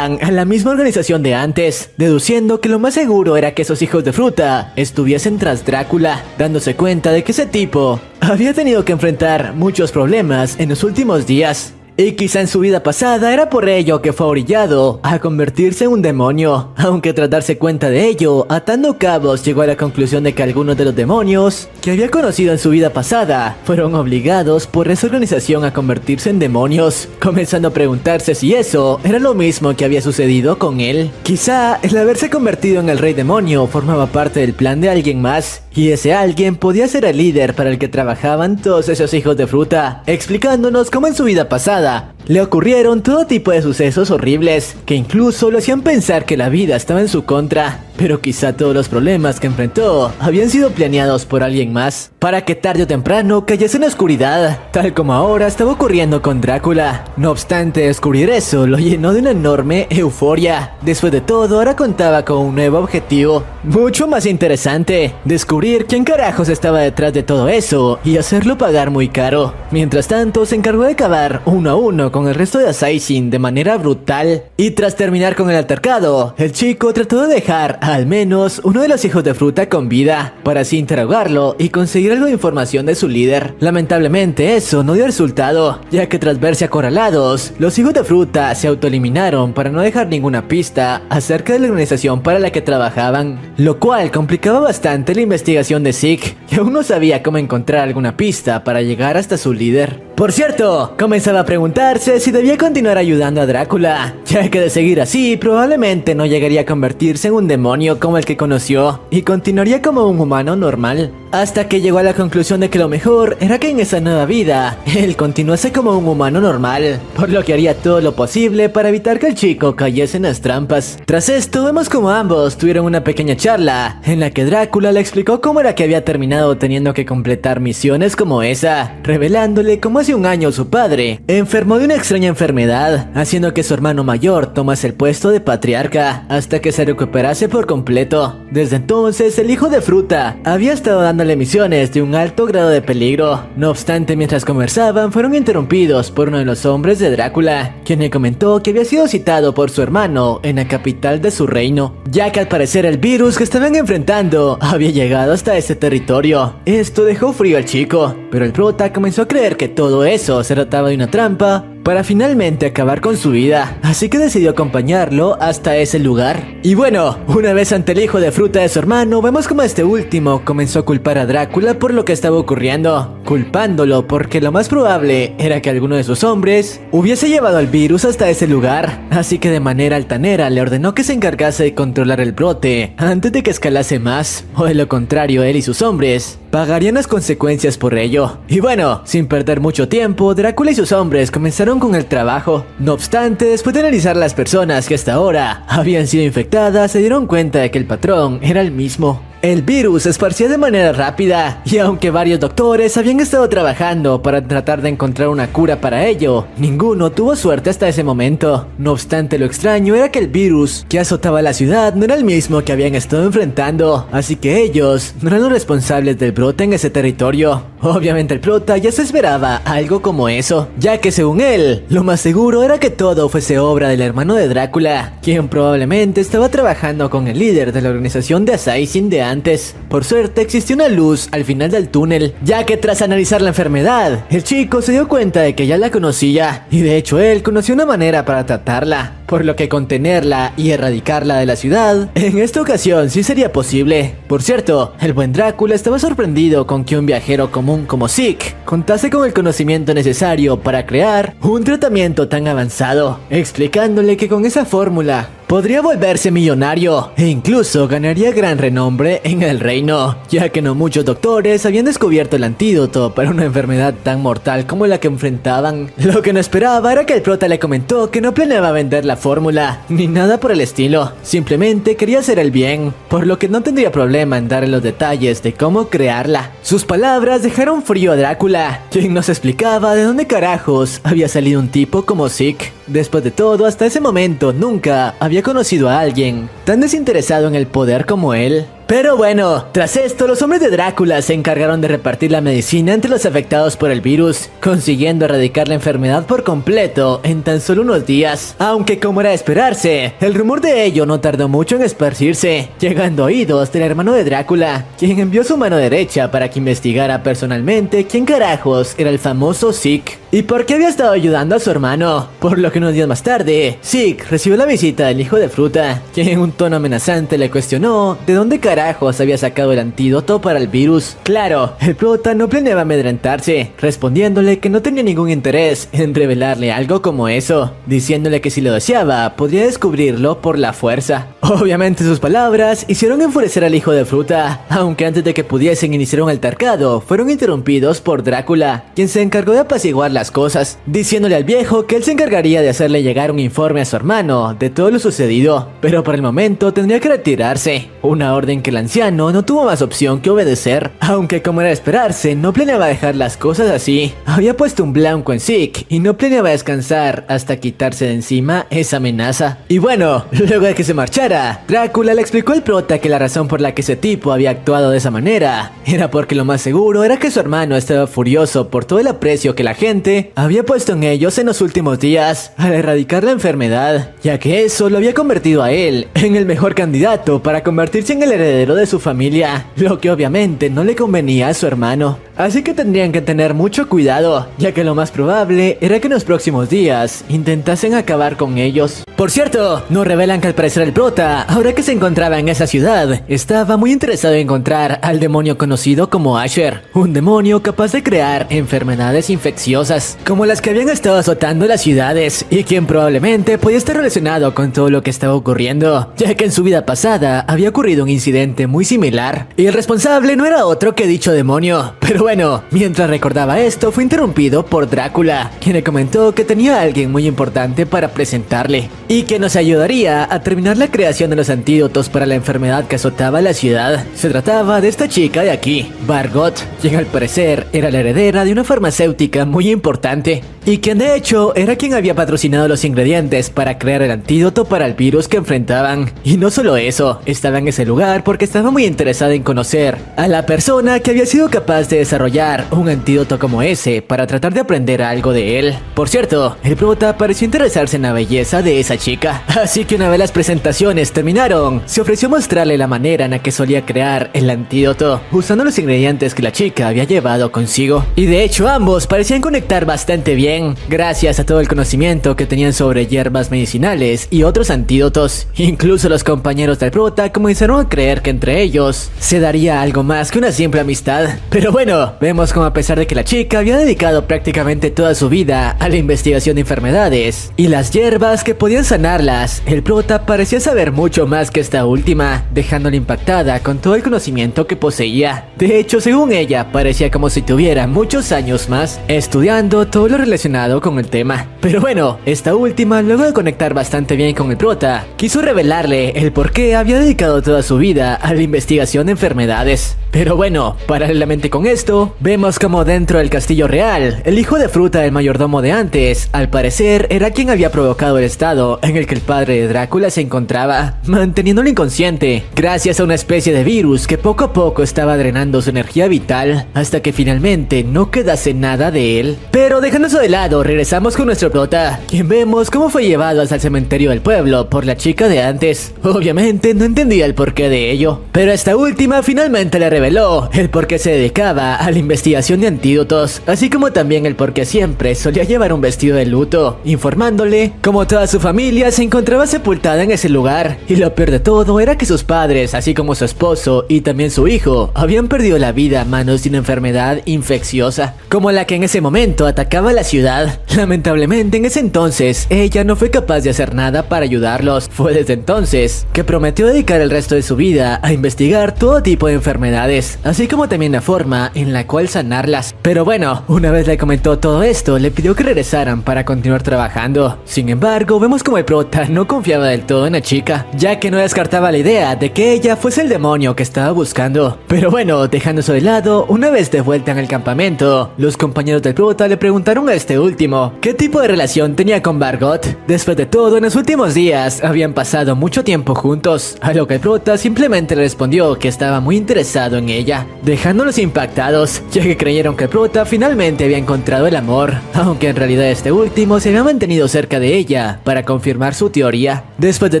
a la misma organización de antes, deduciendo que lo más seguro era que esos hijos de fruta estuviesen tras Drácula, dándose cuenta de que ese tipo había tenido que enfrentar muchos problemas en los últimos días. Y quizá en su vida pasada era por ello que fue orillado a convertirse en un demonio, aunque tras darse cuenta de ello, atando cabos llegó a la conclusión de que algunos de los demonios que había conocido en su vida pasada fueron obligados por esa organización a convertirse en demonios, comenzando a preguntarse si eso era lo mismo que había sucedido con él. Quizá el haberse convertido en el rey demonio formaba parte del plan de alguien más, y ese alguien podía ser el líder para el que trabajaban todos esos hijos de fruta, explicándonos cómo en su vida pasada le ocurrieron todo tipo de sucesos horribles que incluso lo hacían pensar que la vida estaba en su contra. Pero quizá todos los problemas que enfrentó habían sido planeados por alguien más, para que tarde o temprano cayese en la oscuridad, tal como ahora estaba ocurriendo con Drácula. No obstante, descubrir eso lo llenó de una enorme euforia. Después de todo, ahora contaba con un nuevo objetivo, mucho más interesante: descubrir quién carajos estaba detrás de todo eso y hacerlo pagar muy caro. Mientras tanto, se encargó de cavar uno a a uno con el resto de Assassin de manera brutal. Y tras terminar con el altercado, el chico trató de dejar a al menos uno de los hijos de fruta con vida, para así interrogarlo y conseguir algo de información de su líder. Lamentablemente eso no dio resultado, ya que tras verse acorralados, los hijos de fruta se autoeliminaron para no dejar ninguna pista acerca de la organización para la que trabajaban, lo cual complicaba bastante la investigación de Zeke, que aún no sabía cómo encontrar alguna pista para llegar hasta su líder. Por cierto, comenzaba a preguntarse si debía continuar ayudando a Drácula, ya que de seguir así probablemente no llegaría a convertirse en un demonio como el que conoció y continuaría como un humano normal, hasta que llegó a la conclusión de que lo mejor era que en esa nueva vida él continuase como un humano normal, por lo que haría todo lo posible para evitar que el chico cayese en las trampas. Tras esto vemos como ambos tuvieron una pequeña charla en la que Drácula le explicó cómo era que había terminado teniendo que completar misiones como esa, revelándole cómo hace un año su padre enfermó de una extraña enfermedad, haciendo que su hermano mayor tomase el puesto de patriarca hasta que se recuperase por completo. Desde entonces el hijo de fruta había estado dándole misiones de un alto grado de peligro. No obstante, mientras conversaban fueron interrumpidos por uno de los hombres de Drácula, quien le comentó que había sido citado por su hermano en la capital de su reino, ya que al parecer el virus que estaban enfrentando había llegado hasta ese territorio. Esto dejó frío al chico, pero el prota comenzó a creer que todo eso se trataba de una trampa para finalmente acabar con su vida, así que decidió acompañarlo hasta ese lugar. Y bueno, una vez ante el hijo de fruta de su hermano, vemos como este último comenzó a culpar a Drácula por lo que estaba ocurriendo, culpándolo porque lo más probable era que alguno de sus hombres hubiese llevado el virus hasta ese lugar, así que de manera altanera le ordenó que se encargase de controlar el brote antes de que escalase más, o de lo contrario él y sus hombres pagarían las consecuencias por ello. Y bueno, sin perder mucho tiempo, Drácula y sus hombres comenzaron con el trabajo. No obstante, después de analizar las personas que hasta ahora habían sido infectadas, se dieron cuenta de que el patrón era el mismo. El virus se esparcía de manera rápida, y aunque varios doctores habían estado trabajando para tratar de encontrar una cura para ello, ninguno tuvo suerte hasta ese momento. No obstante, lo extraño era que el virus que azotaba la ciudad no era el mismo que habían estado enfrentando, así que ellos no eran los responsables del brote en ese territorio. Obviamente el prota ya se esperaba algo como eso, ya que según él, lo más seguro era que todo fuese obra del hermano de Drácula, quien probablemente estaba trabajando con el líder de la organización de Assassin de antes. Por suerte existió una luz al final del túnel, ya que tras analizar la enfermedad, el chico se dio cuenta de que ya la conocía, y de hecho él conoció una manera para tratarla, por lo que contenerla y erradicarla de la ciudad, en esta ocasión sí sería posible. Por cierto, el buen Drácula estaba sorprendido con que un viajero común como Zeke contase con el conocimiento necesario para crear un tratamiento tan avanzado, explicándole que con esa fórmula podría volverse millonario e incluso ganaría gran renombre en el reino, ya que no muchos doctores habían descubierto el antídoto para una enfermedad tan mortal como la que enfrentaban. Lo que no esperaba era que el prota le comentó que no planeaba vender la fórmula, ni nada por el estilo, simplemente quería hacer el bien, por lo que no tendría problema en darle los detalles de cómo crearla. Sus palabras dejaron frío a Drácula, quien nos explicaba de dónde carajos había salido un tipo como Zeke. Después de todo, hasta ese momento nunca había conocido a alguien tan desinteresado en el poder como él. Pero bueno, tras esto los hombres de Drácula se encargaron de repartir la medicina entre los afectados por el virus, consiguiendo erradicar la enfermedad por completo en tan solo unos días. Aunque como era de esperarse, el rumor de ello no tardó mucho en esparcirse, llegando a oídos del hermano de Drácula, quien envió su mano derecha para que investigara personalmente quién carajos era el famoso Zeke y por qué había estado ayudando a su hermano. Por lo que unos días más tarde, Zeke recibió la visita del hijo de fruta, quien en un tono amenazante le cuestionó de dónde carajos había sacado el antídoto para el virus. Claro, el prota no planeaba amedrentarse, respondiéndole que no tenía ningún interés en revelarle algo como eso, diciéndole que si lo deseaba, podría descubrirlo por la fuerza. Obviamente sus palabras hicieron enfurecer al hijo de fruta, aunque antes de que pudiesen iniciar un altercado, fueron interrumpidos por Drácula, quien se encargó de apaciguar las cosas, diciéndole al viejo que él se encargaría de hacerle llegar un informe a su hermano de todo lo sucedido, pero por el momento tendría que retirarse, una orden que el anciano no tuvo más opción que obedecer, aunque como era de esperarse, no planeaba dejar las cosas así. Había puesto un blanco en Zeke y no planeaba descansar hasta quitarse de encima esa amenaza. Y bueno, luego de que se marchara, Drácula le explicó al prota que la razón por la que ese tipo había actuado de esa manera era porque lo más seguro era que su hermano estaba furioso por todo el aprecio que la gente mente había puesto en ellos en los últimos días al erradicar la enfermedad, ya que eso lo había convertido a él en el mejor candidato para convertirse en el heredero de su familia, lo que obviamente no le convenía a su hermano. Así que tendrían que tener mucho cuidado, ya que lo más probable era que en los próximos días intentasen acabar con ellos. Por cierto, nos revelan que al parecer el prota, ahora que se encontraba en esa ciudad, estaba muy interesado en encontrar al demonio conocido como Asher, un demonio capaz de crear enfermedades infecciosas, como las que habían estado azotando las ciudades, y quien probablemente podía estar relacionado con todo lo que estaba ocurriendo, ya que en su vida pasada había ocurrido un incidente muy similar, y el responsable no era otro que dicho demonio. Pero bueno, mientras recordaba esto, fue interrumpido por Drácula, quien le comentó que tenía a alguien muy importante para presentarle, y que nos ayudaría a terminar la creación de los antídotos para la enfermedad que azotaba la ciudad. Se trataba de esta chica de aquí, Margot, quien al parecer era la heredera de una farmacéutica muy importante, y quien de hecho era quien había patrocinado los ingredientes para crear el antídoto para el virus que enfrentaban. Y no solo eso, estaba en ese lugar porque estaba muy interesada en conocer a la persona que había sido capaz de desarrollar un antídoto como ese para tratar de aprender algo de él. Por cierto, el prota pareció interesarse en la belleza de esa chica, así que una vez las presentaciones terminaron, se ofreció mostrarle la manera en la que solía crear el antídoto, usando los ingredientes que la chica había llevado consigo. Y de hecho ambos parecían conectar bastante bien, gracias a todo el conocimiento que tenían sobre hierbas medicinales y otros antídotos. Incluso los compañeros del prota comenzaron a creer que entre ellos se daría algo más que una simple amistad. Pero bueno, vemos como a pesar de que la chica había dedicado prácticamente toda su vida a la investigación de enfermedades y las hierbas que podían sanarlas, el prota parecía saber mucho más que esta última, dejándola impactada con todo el conocimiento que poseía. De hecho, según ella, parecía como si tuviera muchos años más estudiando todo lo relacionado con el tema. Pero bueno, esta última, luego de conectar bastante bien con el prota, quiso revelarle el por qué había dedicado toda su vida a la investigación de enfermedades. Pero bueno, paralelamente con esto, vemos como dentro del castillo real, el hijo de fruta del mayordomo de antes, al parecer era quien había provocado el estado en el que el padre de Drácula se encontraba, manteniéndolo inconsciente, gracias a una especie de virus que poco a poco estaba drenando su energía vital, hasta que finalmente no quedase nada de él. Pero dejando eso de lado, regresamos con nuestro prota, quien vemos cómo fue llevado hasta el cementerio del pueblo por la chica de antes. Obviamente no entendía el porqué de ello, pero esta última finalmente le reveló el por qué se dedicaba a la investigación de antídotos, así como también el por qué siempre solía llevar un vestido de luto, informándole cómo toda su familia se encontraba sepultada en ese lugar. Y lo peor de todo era que sus padres, así como su esposo y también su hijo, habían perdido la vida a manos de una enfermedad infecciosa, como la que en ese momento atacaba la ciudad. Lamentablemente en ese entonces, ella no fue capaz de hacer nada para ayudarlos. Fue desde entonces que prometió dedicar el resto de su vida a investigar todo tipo de enfermedades, así como también la forma en la cual sanarlas. Pero bueno, una vez le comentó todo esto, le pidió que regresaran para continuar trabajando. Sin embargo, vemos como el prota no confiaba del todo en la chica, ya que no descartaba la idea de que ella fuese el demonio que estaba buscando. Pero bueno, dejando eso de lado, una vez de vuelta en el campamento, los compañeros del prota le preguntaron a este último qué tipo de relación tenía con Margot. Después de todo, en los últimos días habían pasado mucho tiempo juntos, a lo que el prota simplemente le respondió que estaba muy interesado en ella, dejándolos impactados, ya que creyeron que el prota finalmente había encontrado el amor, aunque en realidad este último se había mantenido cerca de ella para confirmar su teoría. Después de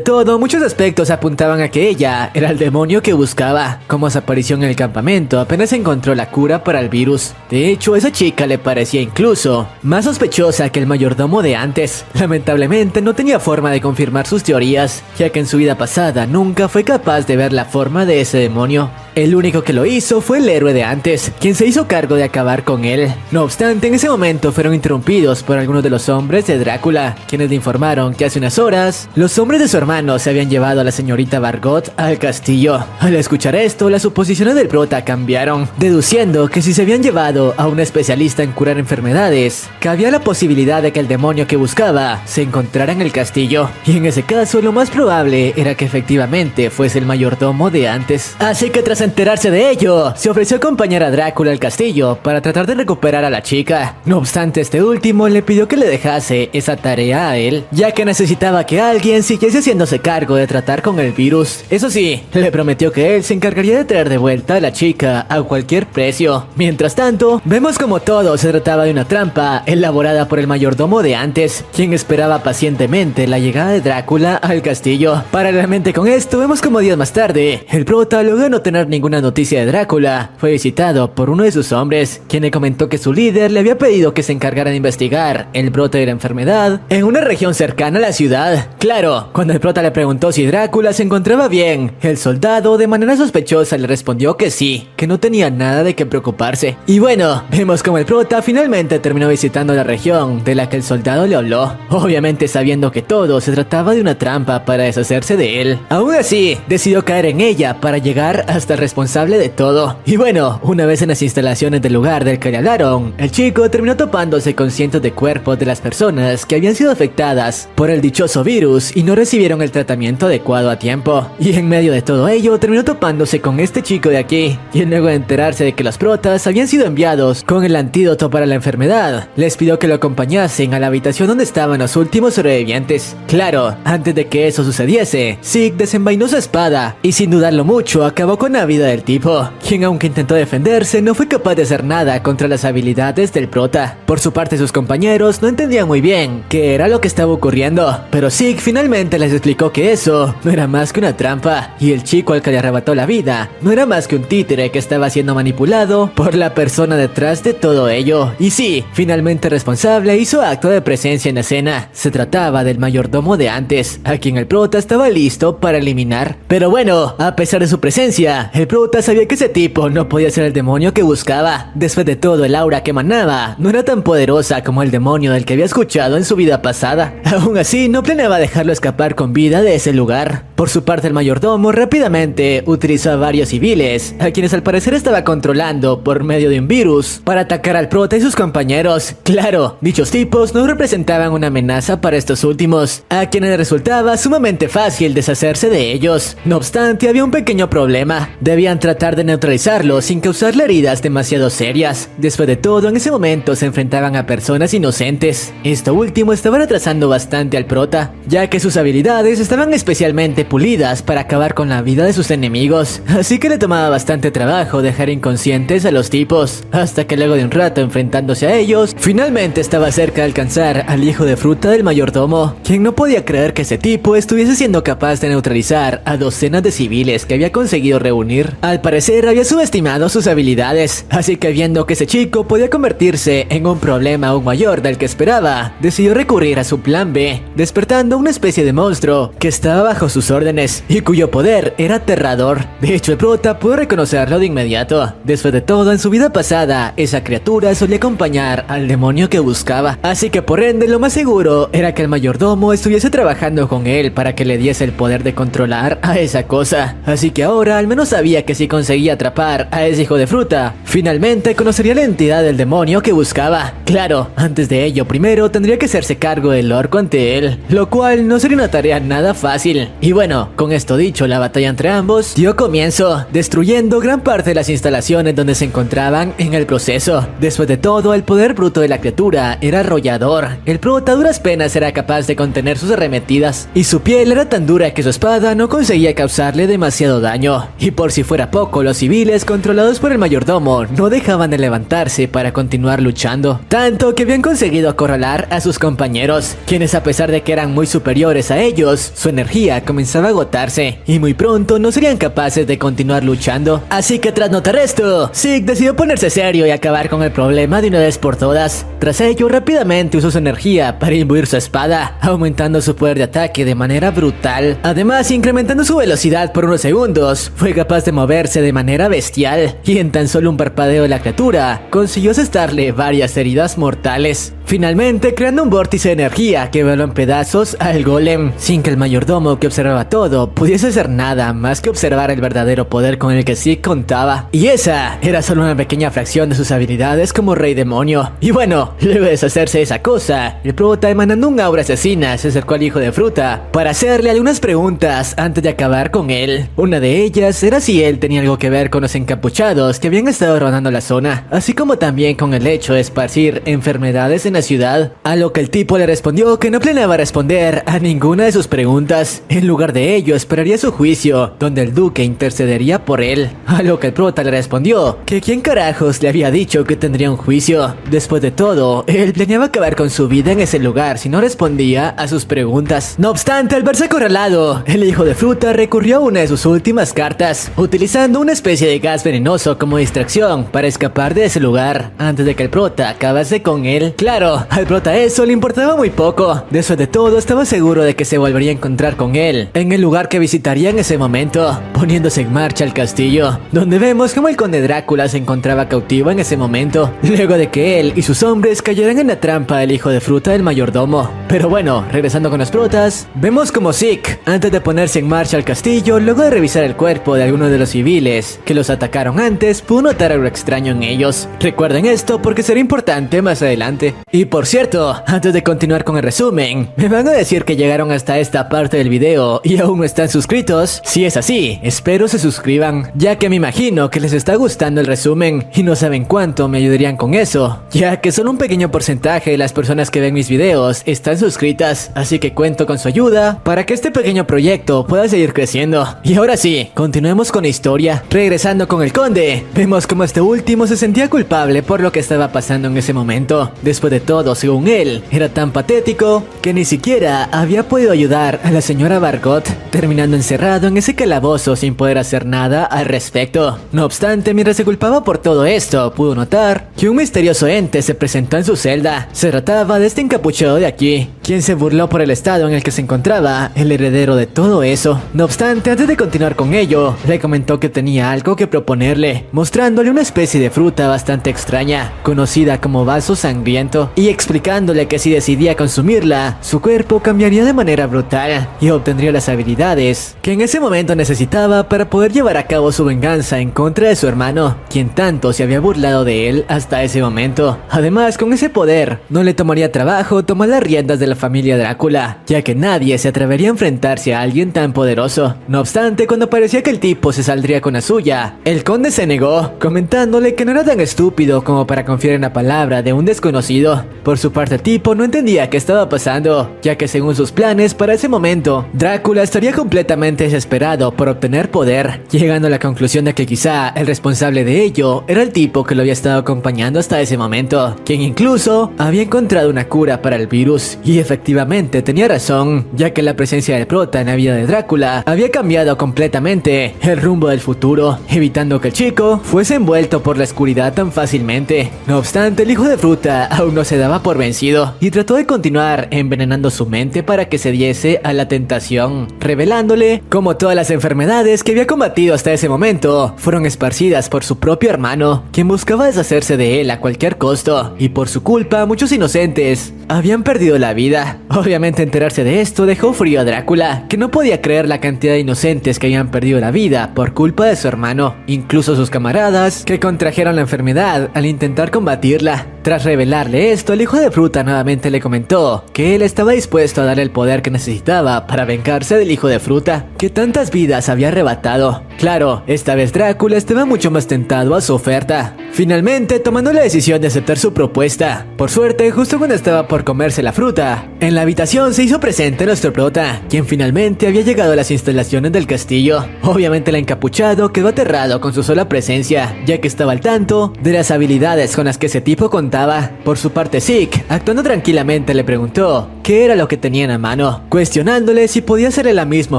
todo, muchos aspectos apuntaban a que ella era el demonio que buscaba, como su aparición en el campamento apenas encontró la cura para el virus. De hecho, esa chica le parecía incluso más sospechosa que el mayordomo de antes. Lamentablemente no tenía forma de confirmar sus teorías, ya que en su vida pasada nunca fue capaz de ver la forma de ese demonio. El único que lo hizo fue el héroe de antes, quien se hizo cargo de acabar con él. No obstante, en ese momento fueron interrumpidos por algunos de los hombres de Drácula, quienes le informaron que hace unas horas los hombres de su hermano se habían llevado a la señorita Margot al castillo. Al escuchar esto, las suposiciones del prota cambiaron, deduciendo que si se habían llevado a un especialista en curar enfermedades, cabía la posibilidad de que el demonio que buscaba se encontrara en el castillo, y en ese caso lo más probable era que efectivamente fuese el mayordomo de antes. Así que tras enterarse de ello, se ofreció a acompañar a Drácula al castillo para tratar de recuperar a la chica. No obstante, este último le pidió que le dejase esa tarea a él, ya que necesitaba que alguien siguiese haciéndose cargo de tratar con el virus. Eso sí, le prometió que él se encargaría de traer de vuelta a la chica a cualquier precio. Mientras tanto, vemos como todo se trataba de una trampa elaborada por el mayordomo de antes, quien esperaba pacientemente la llegada de Drácula al castillo. Paralelamente con esto, vemos como días más tarde, el prota, luego de no tener ninguna noticia de Drácula, fue visitado por uno de sus hombres, quien le comentó que su líder le había pedido que se encargara de investigar el brote de la enfermedad en una región cercana a la ciudad. Claro, cuando el prota le preguntó si Drácula se encontraba bien, el soldado de manera sospechosa le respondió que sí, que no tenía nada de qué preocuparse. Y bueno, vemos como el prota finalmente terminó visitando la región de la que el soldado le habló, obviamente sabiendo que todo se trataba de una trampa para deshacerse de él. Aún así, decidió caer en ella para llegar hasta el responsable de todo. Y bueno, una vez en las instalaciones del lugar del que le hablaron, el chico terminó topándose con cientos de cuerpos de las personas que habían sido afectadas por el dichoso virus y no recibieron el tratamiento adecuado a tiempo. Y en medio de todo ello, terminó topándose con este chico de aquí, quien luego de enterarse de que los protas habían sido enviados con el antídoto para la enfermedad, les pidió que lo acompañasen a la habitación donde estaban los últimos sobrevivientes. Claro, antes de que eso sucediese, Zeke desenvainó su espada y sin dudarlo mucho acabó con la vida del tipo, quien aunque intentó defenderse no fue capaz de hacer nada contra las habilidades del prota. Por su parte, sus compañeros no entendían muy bien qué era lo que estaba ocurriendo, pero Zeke finalmente les explicó que eso no era más que una trampa, y el chico al que le arrebató la vida no era más que un títere que estaba siendo manipulado por la persona detrás de todo ello. Y sí, finalmente responsable hizo acto de presencia en escena. Se trataba del mayordomo de antes, a quien el prota estaba listo para eliminar. Pero bueno, a pesar de su presencia, el prota sabía que ese tipo no podía ser el demonio que buscaba. Después de todo, el aura que emanaba no era tan poderosa como el demonio del que había escuchado en su vida pasada. Aún así, no planeaba dejarlo escapar con vida de ese lugar. Por su parte, el mayordomo rápidamente utilizó a varios civiles, a quienes al parecer estaba controlando por medio de un virus, para atacar al prota y sus compañeros. Claro, dichos tipos no representaban una amenaza para estos últimos, a quienes resultaba sumamente fácil deshacerse de ellos. No obstante, había un pequeño problema: debían tratar de neutralizarlos sin causarle heridas demasiado serias. Después de todo, en ese momento se enfrentaban a personas inocentes. Esto último estaba retrasando bastante al prota, ya que sus habilidades estaban especialmente pulidas para acabar con la vida de sus enemigos, así que le tomaba bastante trabajo dejar inconscientes a los tipos, hasta que luego de un rato enfrentándose a ellos, finalmente estaba cerca de alcanzar al hijo de fruta del mayordomo, quien no podía creer que ese tipo estuviese siendo capaz de neutralizar a docenas de civiles que había conseguido reunir. Al parecer había subestimado sus habilidades, así que viendo que ese chico podía convertirse en un problema aún mayor del que esperaba, decidió recurrir a su plan B, despertando una especie de monstruo que estaba bajo sus órdenes y cuyo poder era aterrador. De hecho, el prota pudo reconocerlo de inmediato. Después de todo, en su vida pasada, esa criatura solía acompañar al demonio que buscaba, así que por ende lo más seguro era que el mayordomo estuviese trabajando con él para que le diese el poder de controlar a esa cosa. Así que ahora al menos sabía que si conseguía atrapar a ese hijo de fruta, finalmente conocería la entidad del demonio que buscaba. Claro, antes de ello primero tendría que hacerse cargo del orco ante él, lo cual no sería una tarea nada fácil. Y bueno, con esto dicho, la batalla entre ambos dio comienzo, destruyendo gran parte de las instalaciones donde se encontraban en el proceso. Después de todo, el poder bruto de la criatura era arrollador. El prota a duras penas era capaz de contener sus arremetidas, y su piel era tan dura que su espada no conseguía causarle demasiado daño. Y por si fuera poco, los civiles controlados por el mayordomo no dejaban de levantarse para continuar luchando, tanto que habían conseguido acorralar a sus compañeros, quienes a pesar de que eran muy superiores a ellos, su energía comenzaba a agotarse, y muy pronto no serían capaces de continuar luchando. Así que tras notar esto, Zeke decidió ponerse serio y acabar con el problema de una vez por todas. Tras ello, rápidamente usó su energía para imbuir su espada, aumentando su poder de ataque de manera brutal. Además, incrementando su velocidad por unos segundos, fue capaz de moverse de manera bestial, y en tan solo un parpadeo de la criatura, consiguió asestarle varias heridas mortales, finalmente creando un vórtice de energía que voló en pedazos al golem, sin que el mayordomo, que observaba todo, pudiese hacer nada más que observar el verdadero poder con el que Zeke contaba. Y esa era solo una pequeña fracción de sus habilidades como rey demonio. Y bueno, luego de deshacerse de esa cosa, el prota, emanando un aura asesina, se acercó al hijo de fruta para hacerle algunas preguntas antes de acabar con él. Una de ellas era si si él tenía algo que ver con los encapuchados que habían estado rondando la zona, así como también con el hecho de esparcir enfermedades en la ciudad, a lo que el tipo le respondió que no planeaba responder a ninguna de sus preguntas. En lugar de ello, esperaría su juicio, donde el duque intercedería por él, a lo que el prota le respondió que quién carajos le había dicho que tendría un juicio. Después de todo, él planeaba acabar con su vida en ese lugar si no respondía a sus preguntas. No obstante, al verse acorralado, el hijo de fruta recurrió a una de sus últimas cartas, utilizando una especie de gas venenoso como distracción para escapar de ese lugar antes de que el prota acabase con él. Claro, al prota eso le importaba muy poco. Después de todo, estaba seguro de que se volvería a encontrar con él en el lugar que visitaría en ese momento, poniéndose en marcha al castillo, donde vemos como el conde Drácula se encontraba cautivo en ese momento, luego de que él y sus hombres cayeran en la trampa del hijo de fruta del mayordomo. Pero bueno, regresando con los protas, vemos como Zeke, antes de ponerse en marcha al castillo, luego de revisar el cuerpo de algunos de los civiles que los atacaron antes, pudo notar algo extraño en ellos. Recuerden esto porque será importante más adelante. Y por cierto, antes de continuar con el resumen, me van a decir que llegaron hasta esta parte del video y aún no están suscritos. Si es así, espero se suscriban, ya que me imagino que les está gustando el resumen y no saben cuánto me ayudarían con eso, ya que solo un pequeño porcentaje de las personas que ven mis videos están suscritas, así que cuento con su ayuda para que este pequeño proyecto pueda seguir creciendo. Y ahora sí, continuemos con la historia. Regresando con el conde, vemos como este último se sentía culpable por lo que estaba pasando en ese momento. Después de todo, según él, era tan patético que ni siquiera había podido ayudar a la señora Bargot, terminando encerrado en ese calabozo sin poder hacer nada al respecto. No obstante, mientras se culpaba por todo esto, pudo notar que un misterioso ente se presentó en su celda. Se trataba de este encapuchado de aquí, quien se burló por el estado en el que se encontraba el heredero de todo eso. No obstante, antes de continuar con ello, le comentó que tenía algo que proponerle, mostrándole una especie de fruta bastante extraña, conocida como vaso sangriento, y explicándole que si decidía consumirla, su cuerpo cambiaría de manera brutal y obtendría las habilidades que en ese momento necesitaba para poder llevar a cabo su venganza en contra de su hermano, quien tanto se había burlado de él hasta ese momento. Además, con ese poder, no le tomaría trabajo tomar las riendas de la familia Drácula, ya que nadie se atrevería a enfrentarse a alguien tan poderoso. No obstante, cuando parecía que el tipo se saldría con la suya, el conde se negó, comentándole que no era tan estúpido como para confiar en la palabra de un desconocido. Por su parte, el tipo no entendía qué estaba pasando, ya que según sus planes para ese momento, Drácula estaría completamente desesperado por obtener poder, llegando a la conclusión de que quizá el responsable de ello era el tipo que lo había estado acompañando hasta ese momento, quien incluso había encontrado una cura para el virus. Y efectivamente tenía razón, ya que la presencia del prota en la vida de Drácula había cambiado completamente el rumbo del futuro, evitando que el chico fuese envuelto por la oscuridad tan fácilmente. No obstante, el hijo de fruta aún no se daba por vencido y trató de continuar envenenando su mente para que se diese a la tentación, revelándole cómo todas las enfermedades que había combatido hasta ese momento fueron esparcidas por su propio hermano, quien buscaba deshacerse de él a cualquier costo, y por su culpa muchos inocentes habían perdido la vida. Obviamente enterarse de esto dejó frío a Drácula, que no podía creer la cantidad de inocentes que habían perdido la vida por culpa de su hermano, incluso sus camaradas que contrajeron la enfermedad al intentar combatirla. Tras revelarle esto, el hijo de fruta nuevamente le comentó que él estaba dispuesto a darle el poder que necesitaba para vengarse del hijo de fruta, que tantas vidas había arrebatado. Claro, esta vez Drácula estaba mucho más tentado a su oferta, finalmente tomando la decisión de aceptar su propuesta. Por suerte, justo cuando estaba por comerse la fruta, en la habitación se hizo presente nuestro prota, quien finalmente había llegado a las instalaciones del castillo. Obviamente el encapuchado quedó aterrado con su sola presencia, ya que estaba al tanto de las habilidades con las que ese tipo contaba. Por su parte, Zeke, actuando tranquilamente, le preguntó qué era lo que tenía en la mano, cuestionándole si podía hacerle la misma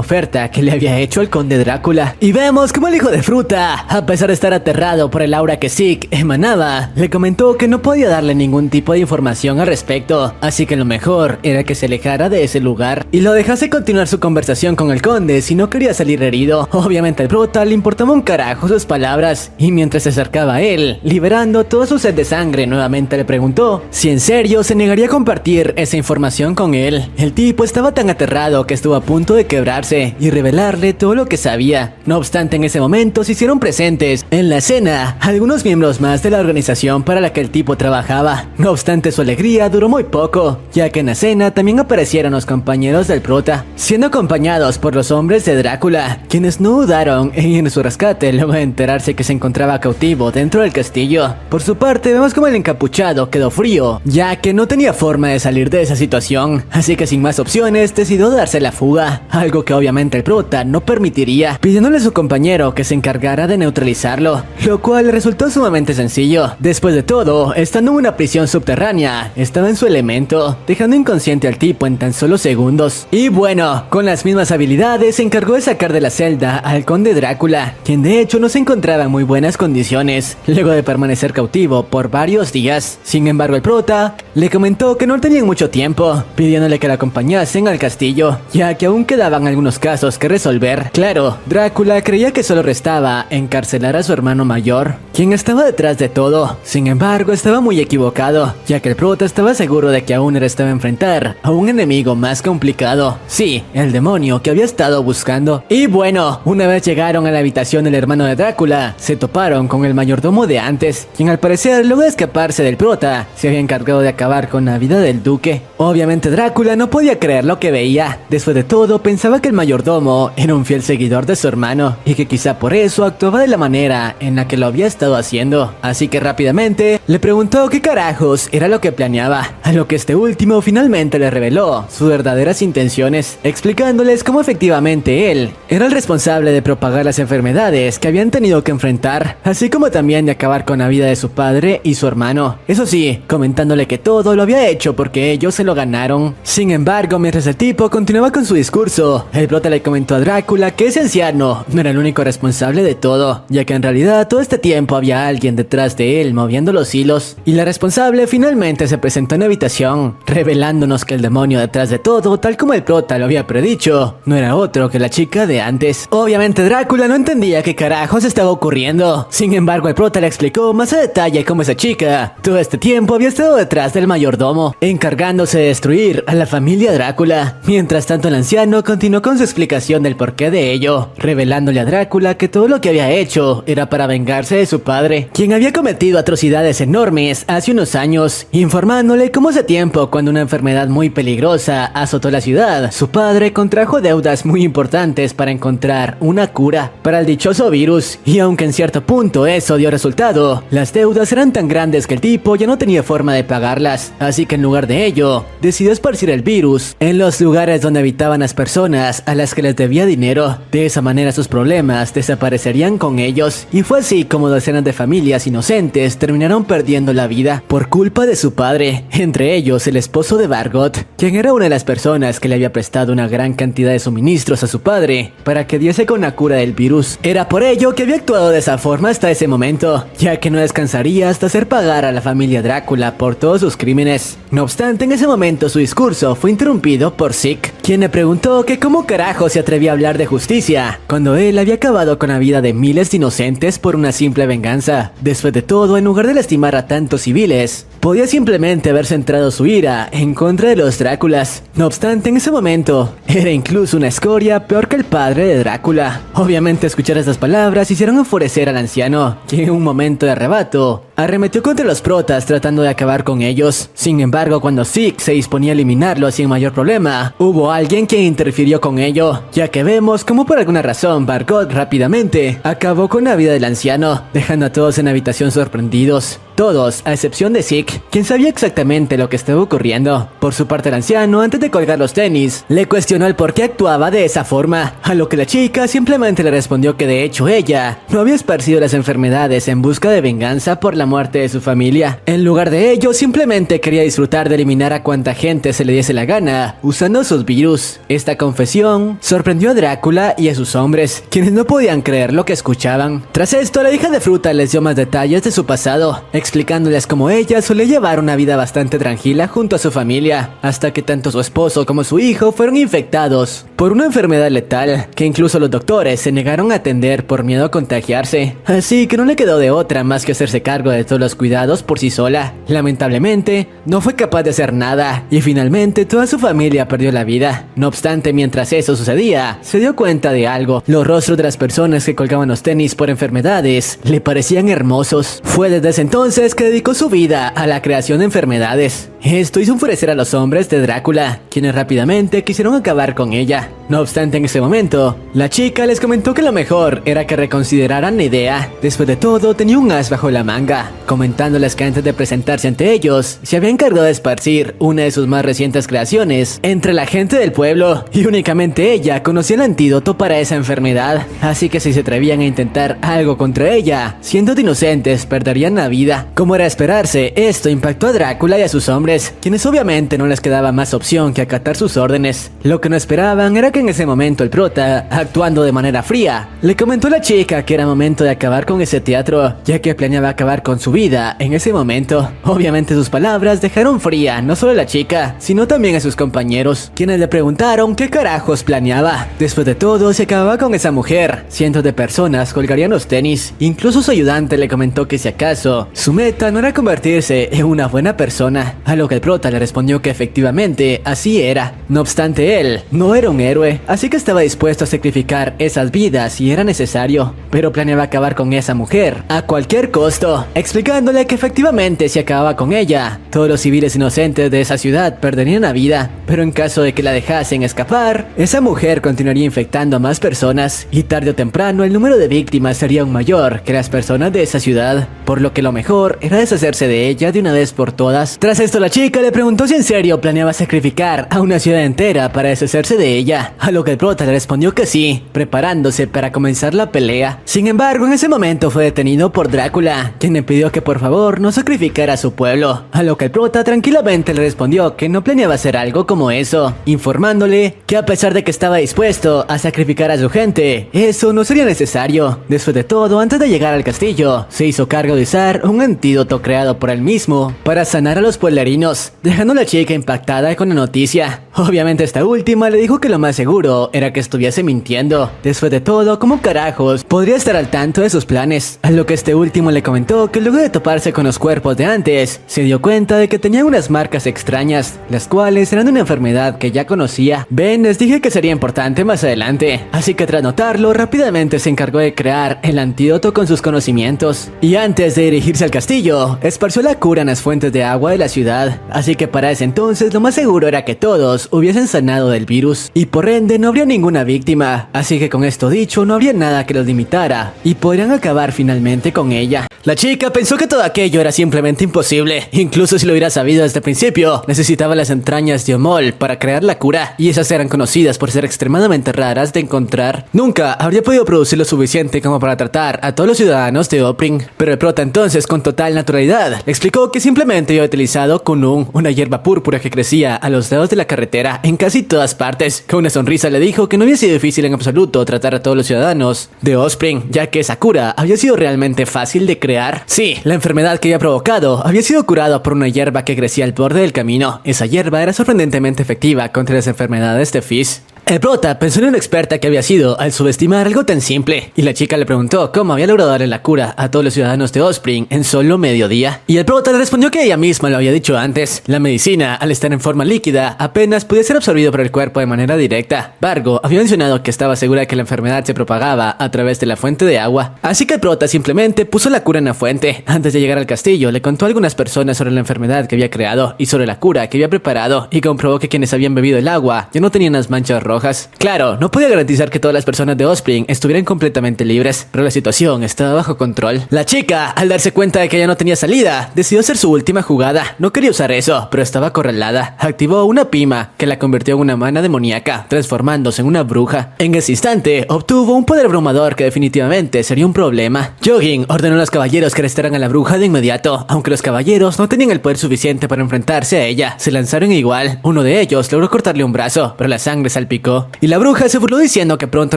oferta que le había hecho el conde Drácula. Y vemos como el hijo de fruta, a pesar de estar aterrado por el aura que Zeke emanaba, le comentó que no podía darle ningún tipo de información al respecto, así que lo mejor era que se alejara de ese lugar y lo dejase continuar su conversación con el conde si no quería salir herido. Obviamente al prota le importaba un carajo sus palabras, y mientras se acercaba a él, liberando toda su sed de sangre, nuevamente le preguntó si en serio se negaría a compartir esa información con él. El tipo estaba tan aterrado que estuvo a punto de quebrarse y revelarle todo lo que sabía. No obstante, en ese momento se hicieron presentes en la escena algunos miembros miembros más de la organización para la que el tipo trabajaba. No obstante, su alegría duró muy poco, ya que en la escena también aparecieron los compañeros del prota, siendo acompañados por los hombres de Drácula, quienes no dudaron en ir a su rescate luego de enterarse que se encontraba cautivo dentro del castillo. Por su parte, vemos como el encapuchado quedó frío, ya que no tenía forma de salir de esa situación, así que sin más opciones decidió darse la fuga, algo que obviamente el prota no permitiría, pidiéndole a su compañero que se encargara de neutralizarlo, lo cual resultó sumamente sencillo. Después de todo, estando en una prisión subterránea, estaba en su elemento, dejando inconsciente al tipo en tan solo segundos. Y bueno, con las mismas habilidades se encargó de sacar de la celda al conde Drácula, quien de hecho no se encontraba en muy buenas condiciones, luego de permanecer cautivo por varios días. Sin embargo, el prota le comentó que no tenían mucho tiempo, pidiéndole que la acompañasen al castillo, ya que aún quedaban algunos casos que resolver. Claro, Drácula creía que solo restaba encarcelar a su hermano mayor, quien estaba detrás de todo. Sin embargo, estaba muy equivocado, ya que el prota estaba seguro de que aún estaba a enfrentar a un enemigo más complicado. Sí, el demonio que había estado buscando. Y bueno, una vez llegaron a la habitación del hermano de Drácula, se toparon con el mayordomo de antes, quien al parecer, luego de escaparse del prota, se había encargado de acabar con la vida del duque. Obviamente Drácula no podía creer lo que veía. Después de todo, pensaba que el mayordomo era un fiel seguidor de su hermano, y que quizá por eso actuaba de la manera en la que lo había estado haciendo. Así que rápidamente le preguntó qué carajos era lo que planeaba, a lo que este último finalmente le reveló sus verdaderas intenciones, explicándoles cómo efectivamente él era el responsable de propagar las enfermedades que habían tenido que enfrentar, así como también de acabar con la vida de su padre y su hermano. Eso sí, comentándole que todo lo había hecho porque ellos se lo ganaron. Sin embargo, mientras el tipo continuaba con su discurso, el prota le comentó a Drácula que ese anciano no era el único responsable de todo, ya que en realidad todo este tiempo había alguien detrás de él moviendo los hilos, y la responsable finalmente se presentó en la habitación, revelándonos que el demonio detrás de todo, tal como el prota lo había predicho, no era otro que la chica de antes. Obviamente Drácula no entendía qué carajos estaba ocurriendo. Sin embargo, el prota le explicó más a detalle cómo esa chica todo este tiempo había estado detrás del mayordomo, encargándose de destruir a la familia Drácula. Mientras tanto, el anciano continuó con su explicación del porqué de ello, revelándole a Drácula que todo lo que había hecho era para vengarse de su padre, quien había cometido atrocidades enormes hace unos años, informándole cómo hace tiempo, cuando una enfermedad muy peligrosa azotó la ciudad, su padre contrajo deudas muy importantes para encontrar una cura para el dichoso virus, y aunque en cierto punto eso dio resultado, las deudas eran tan grandes que el tipo ya no tenía forma de pagarlas, así que en lugar de ello, decidió esparcir el virus en los lugares donde habitaban las personas a las que les debía dinero. De esa manera sus problemas desaparecerían con ellos, y fue así como docenas de familias inocentes terminaron perdiendo la vida por culpa de su padre, entre ellos el esposo de Bargot, quien era una de las personas que le había prestado una gran cantidad de suministros a su padre para que diese con la cura del virus. Era por ello que había actuado de esa forma hasta ese momento, ya que no descansaría hasta hacer pagar a la familia Drácula por todos sus crímenes. No obstante, en ese momento su discurso fue interrumpido por Sick, quien le preguntó que cómo carajo se atrevía a hablar de justicia, cuando él había acabado con la vida de miles de inocentes por una simple venganza. Después de todo, en lugar de lastimar a tantos civiles, podía simplemente haber centrado su ira en contra de los Dráculas. No obstante, en ese momento, era incluso una escoria peor que el padre de Drácula. Obviamente, escuchar estas palabras hicieron enfurecer al anciano, quien en un momento de arrebato arremetió contra los protas tratando de acabar con ellos. Sin embargo, cuando Sick se disponía a eliminarlo sin mayor problema, hubo alguien quien interfirió con ello, ya que vemos como por alguna razón Bargot rápidamente acabó con la vida del anciano, dejando a todos en la habitación sorprendidos. Todos, a excepción de Sick, quien sabía exactamente lo que estaba ocurriendo. Por su parte, el anciano, antes de colgar los tenis, le cuestionó el por qué actuaba de esa forma, a lo que la chica simplemente le respondió que de hecho ella no había esparcido las enfermedades en busca de venganza por la muerte de su familia. En lugar de ello, simplemente quería disfrutar de eliminar a cuanta gente se le diese la gana, usando sus virus. Esta confesión sorprendió a Drácula y a sus hombres, quienes no podían creer lo que escuchaban. Tras esto, la hija de Fruta les dio más detalles de su pasado, explicándoles cómo ella solía llevar una vida bastante tranquila junto a su familia, hasta que tanto su esposo como su hijo fueron infectados por una enfermedad letal que incluso los doctores se negaron a atender por miedo a contagiarse. Así que no le quedó de otra más que hacerse cargo de todos los cuidados por sí sola. Lamentablemente, no fue capaz de hacer nada y finalmente toda su familia perdió la vida. No obstante, mientras eso sucedía, se dio cuenta de algo. Los rostros de las personas que colgaban los tenis por enfermedades le parecían hermosos. Fue desde ese entonces que dedicó su vida a la creación de enfermedades. Esto hizo enfurecer a los hombres de Drácula, quienes rápidamente quisieron acabar con ella. No obstante, en ese momento, la chica les comentó que lo mejor era que reconsideraran la idea. Después de todo, tenía un as bajo la manga, comentándoles que antes de presentarse ante ellos, se había encargado de esparcir una de sus más recientes creaciones entre la gente del pueblo, y únicamente ella conocía el antídoto para esa enfermedad. Así que si se atrevían a intentar algo contra ella, siendo de inocentes, perderían la vida. Como era de esperarse, esto impactó a Drácula y a sus hombres, quienes obviamente no les quedaba más opción que acatar sus órdenes. Lo que no esperaban era que en ese momento el prota, actuando de manera fría, le comentó a la chica que era momento de acabar con ese teatro, ya que planeaba acabar con su vida en ese momento. Obviamente sus palabras dejaron fría no solo a la chica, sino también a sus compañeros, quienes le preguntaron qué carajos planeaba. Después de todo, se acababa con esa mujer. Cientos de personas colgarían los tenis. Incluso su ayudante le comentó que si acaso su meta no era convertirse en una buena persona, a lo que el prota le respondió que efectivamente así era. No obstante, él no era un héroe, así que estaba dispuesto a sacrificar esas vidas si era necesario, pero planeaba acabar con esa mujer a cualquier costo, explicándole que efectivamente si acababa con ella, todos los civiles inocentes de esa ciudad perderían la vida, pero en caso de que la dejasen escapar, esa mujer continuaría infectando a más personas y tarde o temprano el número de víctimas sería aún mayor que las personas de esa ciudad, por lo que lo mejor era deshacerse de ella de una vez por todas. Tras esto, la chica le preguntó si en serio planeaba sacrificar a una ciudad entera para deshacerse de ella, a lo que el prota le respondió que sí, preparándose para comenzar la pelea. Sin embargo, en ese momento fue detenido por Drácula, quien le pidió que por favor no sacrificara a su pueblo, a lo que el prota tranquilamente le respondió que no planeaba hacer algo como eso, informándole que a pesar de que estaba dispuesto a sacrificar a su gente, eso no sería necesario. Después de todo, antes de llegar al castillo, se hizo cargo de usar un antídoto creado por él mismo para sanar a los pueblerinos, dejando a la chica impactada con la noticia. Obviamente esta última le dijo que lo más seguro era que estuviese mintiendo. Después de todo, ¿cómo carajos podría estar al tanto de sus planes? A lo que este último le comentó que luego de toparse con los cuerpos de antes, se dio cuenta de que tenían unas marcas extrañas, las cuales eran de una enfermedad que ya conocía. Ven, les dije que sería importante más adelante, así que tras notarlo, rápidamente se encargó de crear el antídoto con sus conocimientos. Y antes de dirigirse al castillo, esparció la cura en las fuentes de agua de la ciudad, así que para ese entonces lo más seguro era que todos hubiesen sanado del virus, y por ende no habría ninguna víctima, así que con esto dicho no habría nada que los limitara, y podrían acabar finalmente con ella. La chica pensó que todo aquello era simplemente imposible, incluso si lo hubiera sabido desde el principio, necesitaba las entrañas de Omol para crear la cura, y esas eran conocidas por ser extremadamente raras de encontrar. Nunca habría podido producir lo suficiente como para tratar a todos los ciudadanos de Opring, pero el prota entonces con total naturalidad le explicó que simplemente había utilizado Kunung, una hierba púrpura que crecía a los lados de la carretera en casi todas partes. Con una sonrisa le dijo que no había sido difícil en absoluto tratar a todos los ciudadanos de Ospring, ya que esa cura había sido realmente fácil de crear. Sí, la enfermedad que había provocado había sido curada por una hierba que crecía al borde del camino. Esa hierba era sorprendentemente efectiva contra las enfermedades de Fizz. El prota pensó en una experta que había sido al subestimar algo tan simple, y la chica le preguntó cómo había logrado darle la cura a todos los ciudadanos de Ospring en solo mediodía. Y el prota le respondió que ella misma lo había dicho antes. La medicina, al estar en forma líquida, apenas podía ser absorbido por el cuerpo de manera directa. Vargo había mencionado que estaba segura de que la enfermedad se propagaba a través de la fuente de agua. Así que el prota simplemente puso la cura en la fuente. Antes de llegar al castillo, le contó a algunas personas sobre la enfermedad que había creado y sobre la cura que había preparado, y comprobó que quienes habían bebido el agua ya no tenían las manchas rojas. Claro, no podía garantizar que todas las personas de Ospring estuvieran completamente libres, pero la situación estaba bajo control. La chica, al darse cuenta de que ya no tenía salida, decidió hacer su última jugada. No quería usar eso, pero estaba acorralada. Activó una pima que la convirtió en una mana demoníaca, transformándose en una bruja. En ese instante, obtuvo un poder abrumador que definitivamente sería un problema. Yogin ordenó a los caballeros que arrestaran a la bruja de inmediato, aunque los caballeros no tenían el poder suficiente para enfrentarse a ella. Se lanzaron igual. Uno de ellos logró cortarle un brazo, pero la sangre salpicó chico. Y la bruja se burló diciendo que pronto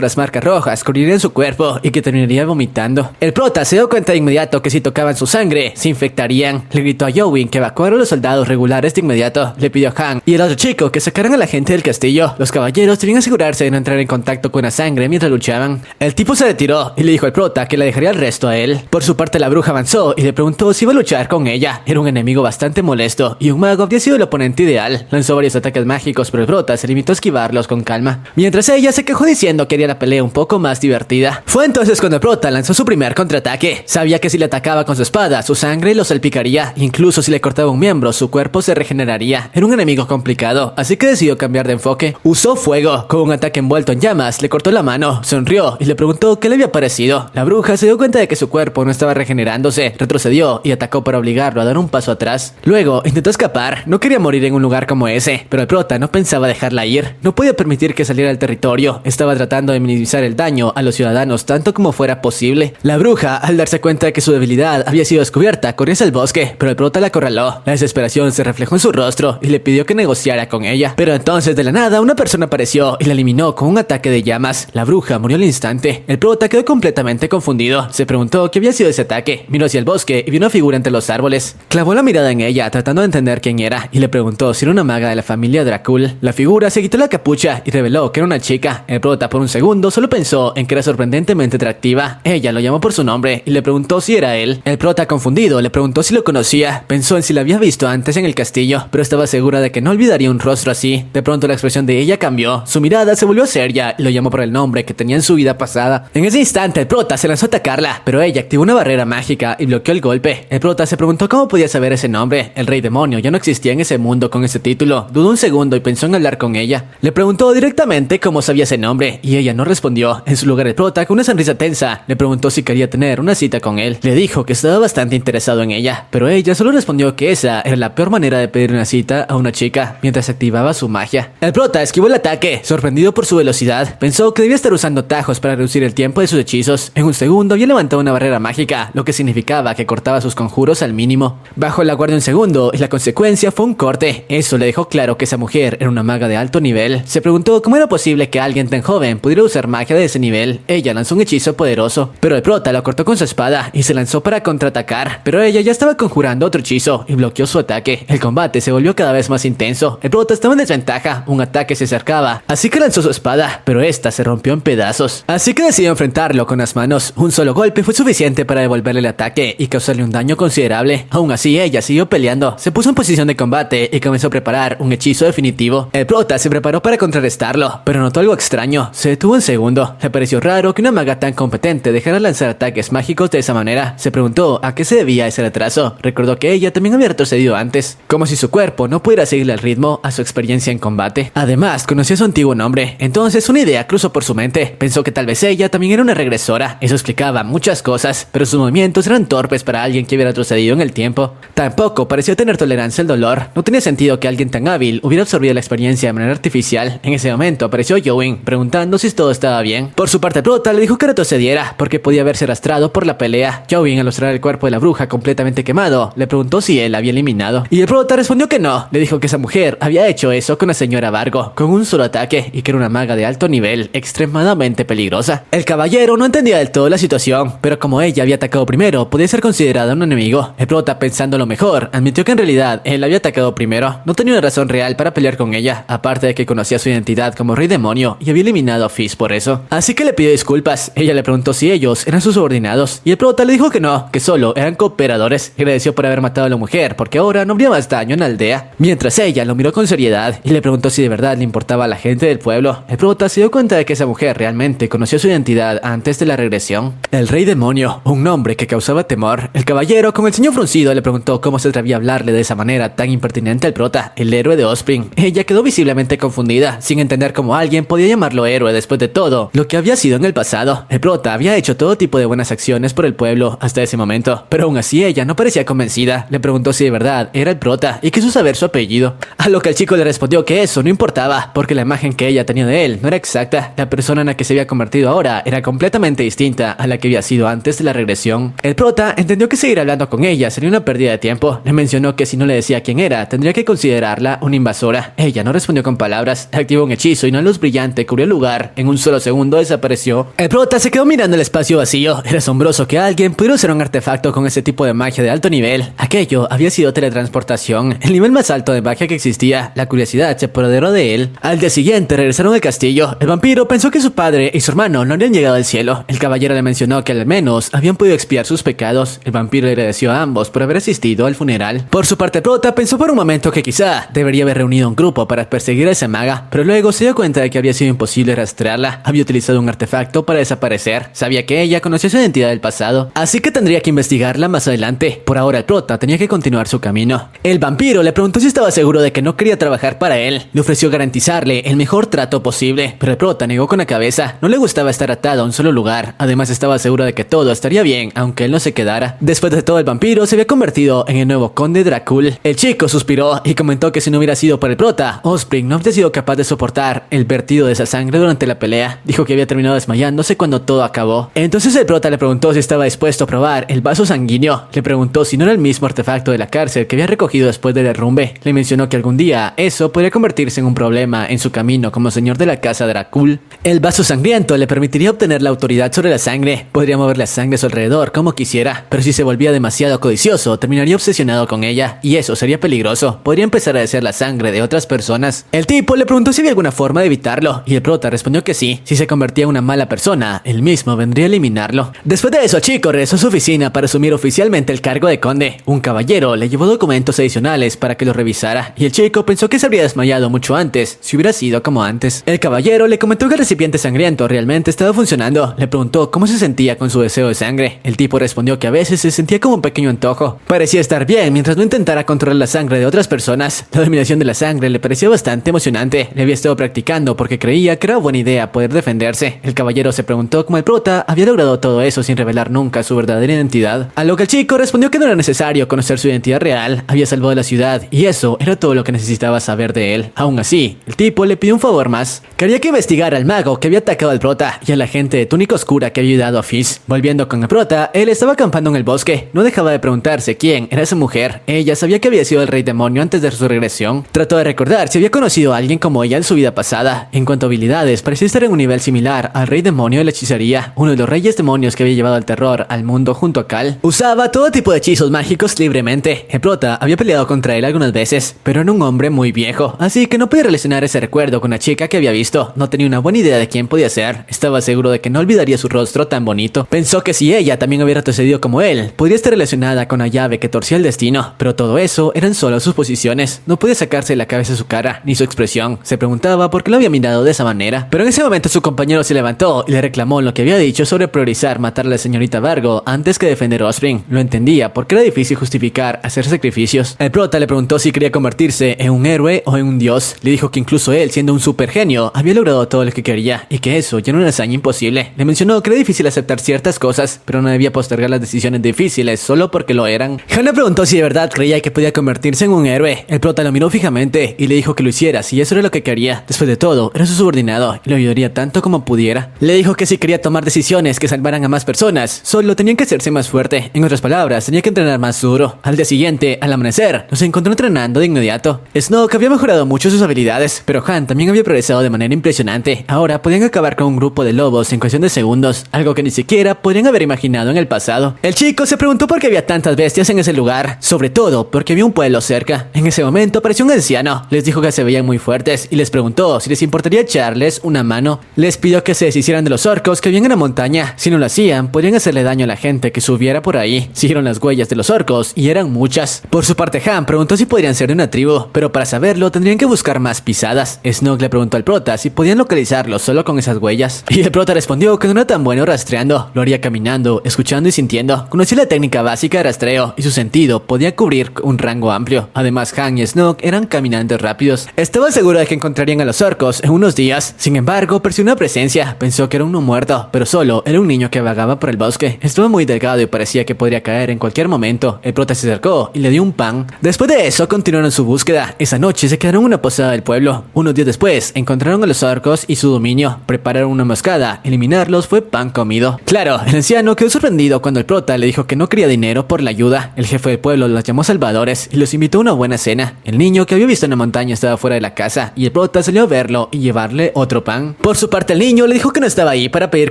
las marcas rojas correrían su cuerpo y que terminaría vomitando. El prota se dio cuenta de inmediato que si tocaban su sangre, se infectarían. Le gritó a Yowen que evacuara a los soldados regulares de inmediato. Le pidió a Han y el otro chico que sacaran a la gente del castillo. Los caballeros debían asegurarse de no entrar en contacto con la sangre mientras luchaban. El tipo se retiró y le dijo al prota que le dejaría el resto a él. Por su parte, la bruja avanzó y le preguntó si iba a luchar con ella. Era un enemigo bastante molesto y un mago había sido el oponente ideal. Lanzó varios ataques mágicos, pero el prota se limitó a esquivarlos con calma. Mientras ella se quejó diciendo que haría la pelea un poco más divertida. Fue entonces cuando el prota lanzó su primer contraataque. Sabía que si le atacaba con su espada, su sangre lo salpicaría. Incluso si le cortaba un miembro, su cuerpo se regeneraría. Era un enemigo complicado, así que decidió cambiar de enfoque. Usó fuego. Con un ataque envuelto en llamas, le cortó la mano, sonrió y le preguntó qué le había parecido. La bruja se dio cuenta de que su cuerpo no estaba regenerándose, retrocedió y atacó para obligarlo a dar un paso atrás. Luego intentó escapar. No quería morir en un lugar como ese, pero el prota no pensaba dejarla ir. No podía permitir que saliera del territorio. Estaba tratando de minimizar el daño a los ciudadanos tanto como fuera posible. La bruja, al darse cuenta de que su debilidad había sido descubierta, corrió hacia el bosque, pero el prota la acorraló. La desesperación se reflejó en su rostro y le pidió que negociara con ella. Pero entonces, de la nada, una persona apareció y la eliminó con un ataque de llamas. La bruja murió al instante. El prota quedó completamente confundido. Se preguntó qué había sido ese ataque. Miró hacia el bosque y vio una figura entre los árboles. Clavó la mirada en ella, tratando de entender quién era, y le preguntó si era una maga de la familia Dracul. La figura se quitó la capucha y reveló que era una chica. El prota por un segundo solo pensó en que era sorprendentemente atractiva. Ella lo llamó por su nombre y le preguntó si era él. El prota, confundido, le preguntó si lo conocía. Pensó en si la había visto antes en el castillo, pero estaba segura de que no olvidaría un rostro así. De pronto la expresión de ella cambió. Su mirada se volvió seria y lo llamó por el nombre que tenía en su vida pasada. En ese instante el prota se lanzó a atacarla, pero ella activó una barrera mágica y bloqueó el golpe. El prota se preguntó cómo podía saber ese nombre. El rey demonio ya no existía en ese mundo con ese título. Dudó un segundo y pensó en hablar con ella. Le preguntó directamente cómo sabía ese nombre y ella no respondió. En su lugar el prota, con una sonrisa tensa, le preguntó si quería tener una cita con él. Le dijo que estaba bastante interesado en ella, pero ella solo respondió que esa era la peor manera de pedir una cita a una chica mientras activaba su magia. El prota esquivó el ataque, sorprendido por su velocidad. Pensó que debía estar usando tajos para reducir el tiempo de sus hechizos. En un segundo había levantado una barrera mágica, lo que significaba que cortaba sus conjuros al mínimo. Bajó la guardia un segundo y la consecuencia fue un corte. Eso le dejó claro que esa mujer era una maga de alto nivel. Se preguntó cómo era posible que alguien tan joven pudiera usar magia de ese nivel. Ella lanzó un hechizo poderoso, pero el prota lo cortó con su espada y se lanzó para contraatacar, pero ella ya estaba conjurando otro hechizo y bloqueó su ataque. El combate se volvió cada vez más intenso. El prota estaba en desventaja, un ataque se acercaba, así que lanzó su espada, pero esta se rompió en pedazos. Así que decidió enfrentarlo con las manos. Un solo golpe fue suficiente para devolverle el ataque y causarle un daño considerable. Aún así, ella siguió peleando, se puso en posición de combate y comenzó a preparar un hechizo definitivo. El prota se preparó para contrarrestarlo, pero notó algo extraño. Se detuvo un segundo. Le pareció raro que una maga tan competente dejara lanzar ataques mágicos de esa manera. Se preguntó a qué se debía ese retraso. Recordó que ella también había retrocedido antes, como si su cuerpo no pudiera seguirle el ritmo a su experiencia en combate. Además, conocía su antiguo nombre. Entonces una idea cruzó por su mente. Pensó que tal vez ella también era una regresora. Eso explicaba muchas cosas, pero sus movimientos eran torpes para alguien que hubiera retrocedido en el tiempo. Tampoco pareció tener tolerancia al dolor. No tenía sentido que alguien tan hábil hubiera absorbido la experiencia de manera artificial. En ese momento apareció Yowen, preguntando si todo estaba bien. Por su parte, prota le dijo que retrocediera porque podía haberse arrastrado por la pelea. Yowen, al mostrar el cuerpo de la bruja completamente quemado, le preguntó si él la había eliminado, y el prota respondió que no. Le dijo que esa mujer había hecho eso con la señora Vargo, con un solo ataque, y que era una maga de alto nivel, extremadamente peligrosa. El caballero no entendía del todo la situación, pero como ella había atacado primero, podía ser considerada un enemigo. El prota, pensando lo mejor, admitió que en realidad él había atacado primero. No tenía una razón real para pelear con ella, aparte de que conocía su identidad como rey demonio y había eliminado a Fizz por eso. Así que le pidió disculpas. Ella le preguntó si ellos eran sus subordinados, y el prota le dijo que no, que solo eran cooperadores. Agradeció por haber matado a la mujer, porque ahora no habría más daño en la aldea. Mientras ella lo miró con seriedad y le preguntó si de verdad le importaba a la gente del pueblo, el prota se dio cuenta de que esa mujer realmente conoció su identidad antes de la regresión. El rey demonio, un nombre que causaba temor. El caballero, con el ceño fruncido, le preguntó cómo se atrevía a hablarle de esa manera tan impertinente al prota, el héroe de Osprey. Ella quedó visiblemente confundida, sin entender cómo alguien podía llamarlo héroe después de todo lo que había sido en el pasado. El prota había hecho todo tipo de buenas acciones por el pueblo hasta ese momento, pero aún así ella no parecía convencida. Le preguntó si de verdad era el prota y quiso saber su apellido, a lo que el chico le respondió que eso no importaba, porque la imagen que ella tenía de él no era exacta. La persona en la que se había convertido ahora era completamente distinta a la que había sido antes de la regresión. El prota entendió que seguir hablando con ella sería una pérdida de tiempo. Le mencionó que si no le decía quién era, tendría que considerarla una invasora. Ella no respondió con palabras. Activó un un hechizo y una luz brillante cubrió el lugar. En un solo segundo desapareció. El prota se quedó mirando el espacio vacío. Era asombroso que alguien pudiera usar un artefacto con ese tipo de magia de alto nivel. Aquello había sido teletransportación, el nivel más alto de magia que existía. La curiosidad se apoderó de él. Al día siguiente regresaron al castillo. El vampiro pensó que su padre y su hermano no habían llegado al cielo. El caballero le mencionó que al menos habían podido expiar sus pecados. El vampiro le agradeció a ambos por haber asistido al funeral. Por su parte, prota pensó por un momento que quizá debería haber reunido un grupo para perseguir a esa maga, pero luego se dio cuenta de que había sido imposible rastrearla. Había utilizado un artefacto para desaparecer. Sabía que ella conocía su identidad del pasado, así que tendría que investigarla más adelante. Por ahora el prota tenía que continuar su camino. El vampiro le preguntó si estaba seguro de que no quería trabajar para él. Le ofreció garantizarle el mejor trato posible, pero el prota negó con la cabeza. No le gustaba estar atado a un solo lugar. Además estaba seguro de que todo estaría bien, aunque él no se quedara. Después de todo, el vampiro se había convertido en el nuevo conde Drácul. El chico suspiró y comentó que si no hubiera sido por el prota, Osprey no habría sido capaz de soportar el vertido de esa sangre durante la pelea. Dijo que había terminado desmayándose cuando todo acabó. Entonces el prota le preguntó si estaba dispuesto a probar el vaso sanguíneo. Le preguntó si no era el mismo artefacto de la cárcel que había recogido después del derrumbe. Le mencionó que algún día eso podría convertirse en un problema en su camino como señor de la casa Drácul. El vaso sangriento le permitiría obtener la autoridad sobre la sangre. Podría mover la sangre a su alrededor como quisiera, pero si se volvía demasiado codicioso, terminaría obsesionado con ella, y eso sería peligroso. Podría empezar a desear la sangre de otras personas. El tipo le preguntó si había alguna forma de evitarlo, y el prota respondió que sí. Si se convertía en una mala persona, él mismo vendría a eliminarlo. Después de eso, Chico regresó a su oficina para asumir oficialmente el cargo de conde. Un caballero le llevó documentos adicionales para que los revisara, y el chico pensó que se habría desmayado mucho antes, si hubiera sido como antes. El caballero le comentó que el recipiente sangriento realmente estaba funcionando. Le preguntó cómo se sentía con su deseo de sangre. El tipo respondió que a veces se sentía como un pequeño antojo. Parecía estar bien mientras no intentara controlar la sangre de otras personas. La dominación de la sangre le parecía bastante emocionante. Le había estado practicando porque creía que era buena idea poder defenderse. El caballero se preguntó cómo el prota había logrado todo eso sin revelar nunca su verdadera identidad. A lo que el chico respondió que no era necesario conocer su identidad real. Había salvado la ciudad y eso era todo lo que necesitaba saber de él. Aún así, el tipo le pidió un favor más. Quería que investigara al mago que había atacado al prota y a la gente de túnica oscura que había ayudado a Fizz. Volviendo con el prota, él estaba acampando en el bosque. No dejaba de preguntarse quién era esa mujer. Ella sabía que había sido el rey demonio antes de su regresión. Trató de recordar si había conocido a alguien como ella en su vida pasada. En cuanto a habilidades, parecía estar en un nivel similar al rey demonio de la hechicería, uno de los reyes demonios que había llevado el terror al mundo junto a Cal. Usaba todo tipo de hechizos mágicos libremente. El prota había peleado contra él algunas veces, pero era un hombre muy viejo, así que no podía relacionar ese recuerdo con la chica que había visto. No tenía una buena idea de quién podía ser. Estaba seguro de que no olvidaría su rostro tan bonito. Pensó que si ella también había retrocedido como él, podría estar relacionada con la llave que torcía el destino, pero todo eso eran solo suposiciones. No podía sacarse de la cabeza su cara, ni su expresión. Se preguntaba por qué lo había mirado de esa manera. Pero en ese momento su compañero se levantó y le reclamó lo que había dicho sobre priorizar matar a la señorita Vargo antes que defender a Osprey. Lo entendía porque era difícil justificar hacer sacrificios. El prota le preguntó si quería convertirse en un héroe o en un dios. Le dijo que incluso él, siendo un super genio, había logrado todo lo que quería y que eso ya era una hazaña imposible. Le mencionó que era difícil aceptar ciertas cosas, pero no debía postergar las decisiones difíciles solo porque lo eran. Han le preguntó si de verdad creía que podía convertirse en un héroe. El prota lo miró fijamente y le dijo que lo hiciera si eso era lo que quería. Después de todo, era su subordinado y lo ayudaría tanto como pudiera. Le dijo que si quería tomar decisiones que salvaran a más personas, solo tenían que hacerse más fuerte. En otras palabras, tenía que entrenar más duro. Al día siguiente, al amanecer, los encontró entrenando de inmediato. Snoke había mejorado mucho sus habilidades, pero Han también había progresado de manera impresionante. Ahora podían acabar con un grupo de lobos en cuestión de segundos, algo que ni siquiera podrían haber imaginado en el pasado. El chico se preguntó por qué había tantas bestias en ese lugar, sobre todo porque había un pueblo cerca. En ese momento apareció un anciano, les dijo que se veían muy fuertes y les preguntó si les importaría echarles una mano. Les pidió que se deshicieran de los orcos que vivían en la montaña. Si no lo hacían, podrían hacerle daño a la gente que subiera por ahí. Siguieron las huellas de los orcos y eran muchas. Por su parte, Han preguntó si podrían ser de una tribu, pero para saberlo tendrían que buscar más pisadas. Snoke le preguntó al prota si podían localizarlo solo con esas huellas, y el prota respondió que no era tan bueno rastreando, lo haría caminando, escuchando y sintiendo. Conocía la técnica básica de rastreo y su sentido podía cubrir un rango amplio. Además, Han y Snoke eran caminantes rápidos. Estaba seguro de que encontrarían a los orcos en unos días. Sin embargo, percibió una presencia. Pensó que era uno muerto, pero solo era un niño que vagaba por el bosque. Estaba muy delgado y parecía que podría caer en cualquier momento. El prota se acercó y le dio un pan. Después de eso, continuaron su búsqueda. Esa noche se quedaron en una posada del pueblo. Unos días después, encontraron a los orcos y su dominio. Prepararon una emboscada. Eliminarlos fue pan comido. Claro, el anciano quedó sorprendido cuando el prota le dijo que no quería dinero por la ayuda. El jefe del pueblo los llamó salvadores y los invitó a una buena cena. El niño que había visto en la montaña estaba fuera de la casa y el prota prota salió a verlo y llevarle otro pan. Por su parte el niño le dijo que no estaba ahí para pedir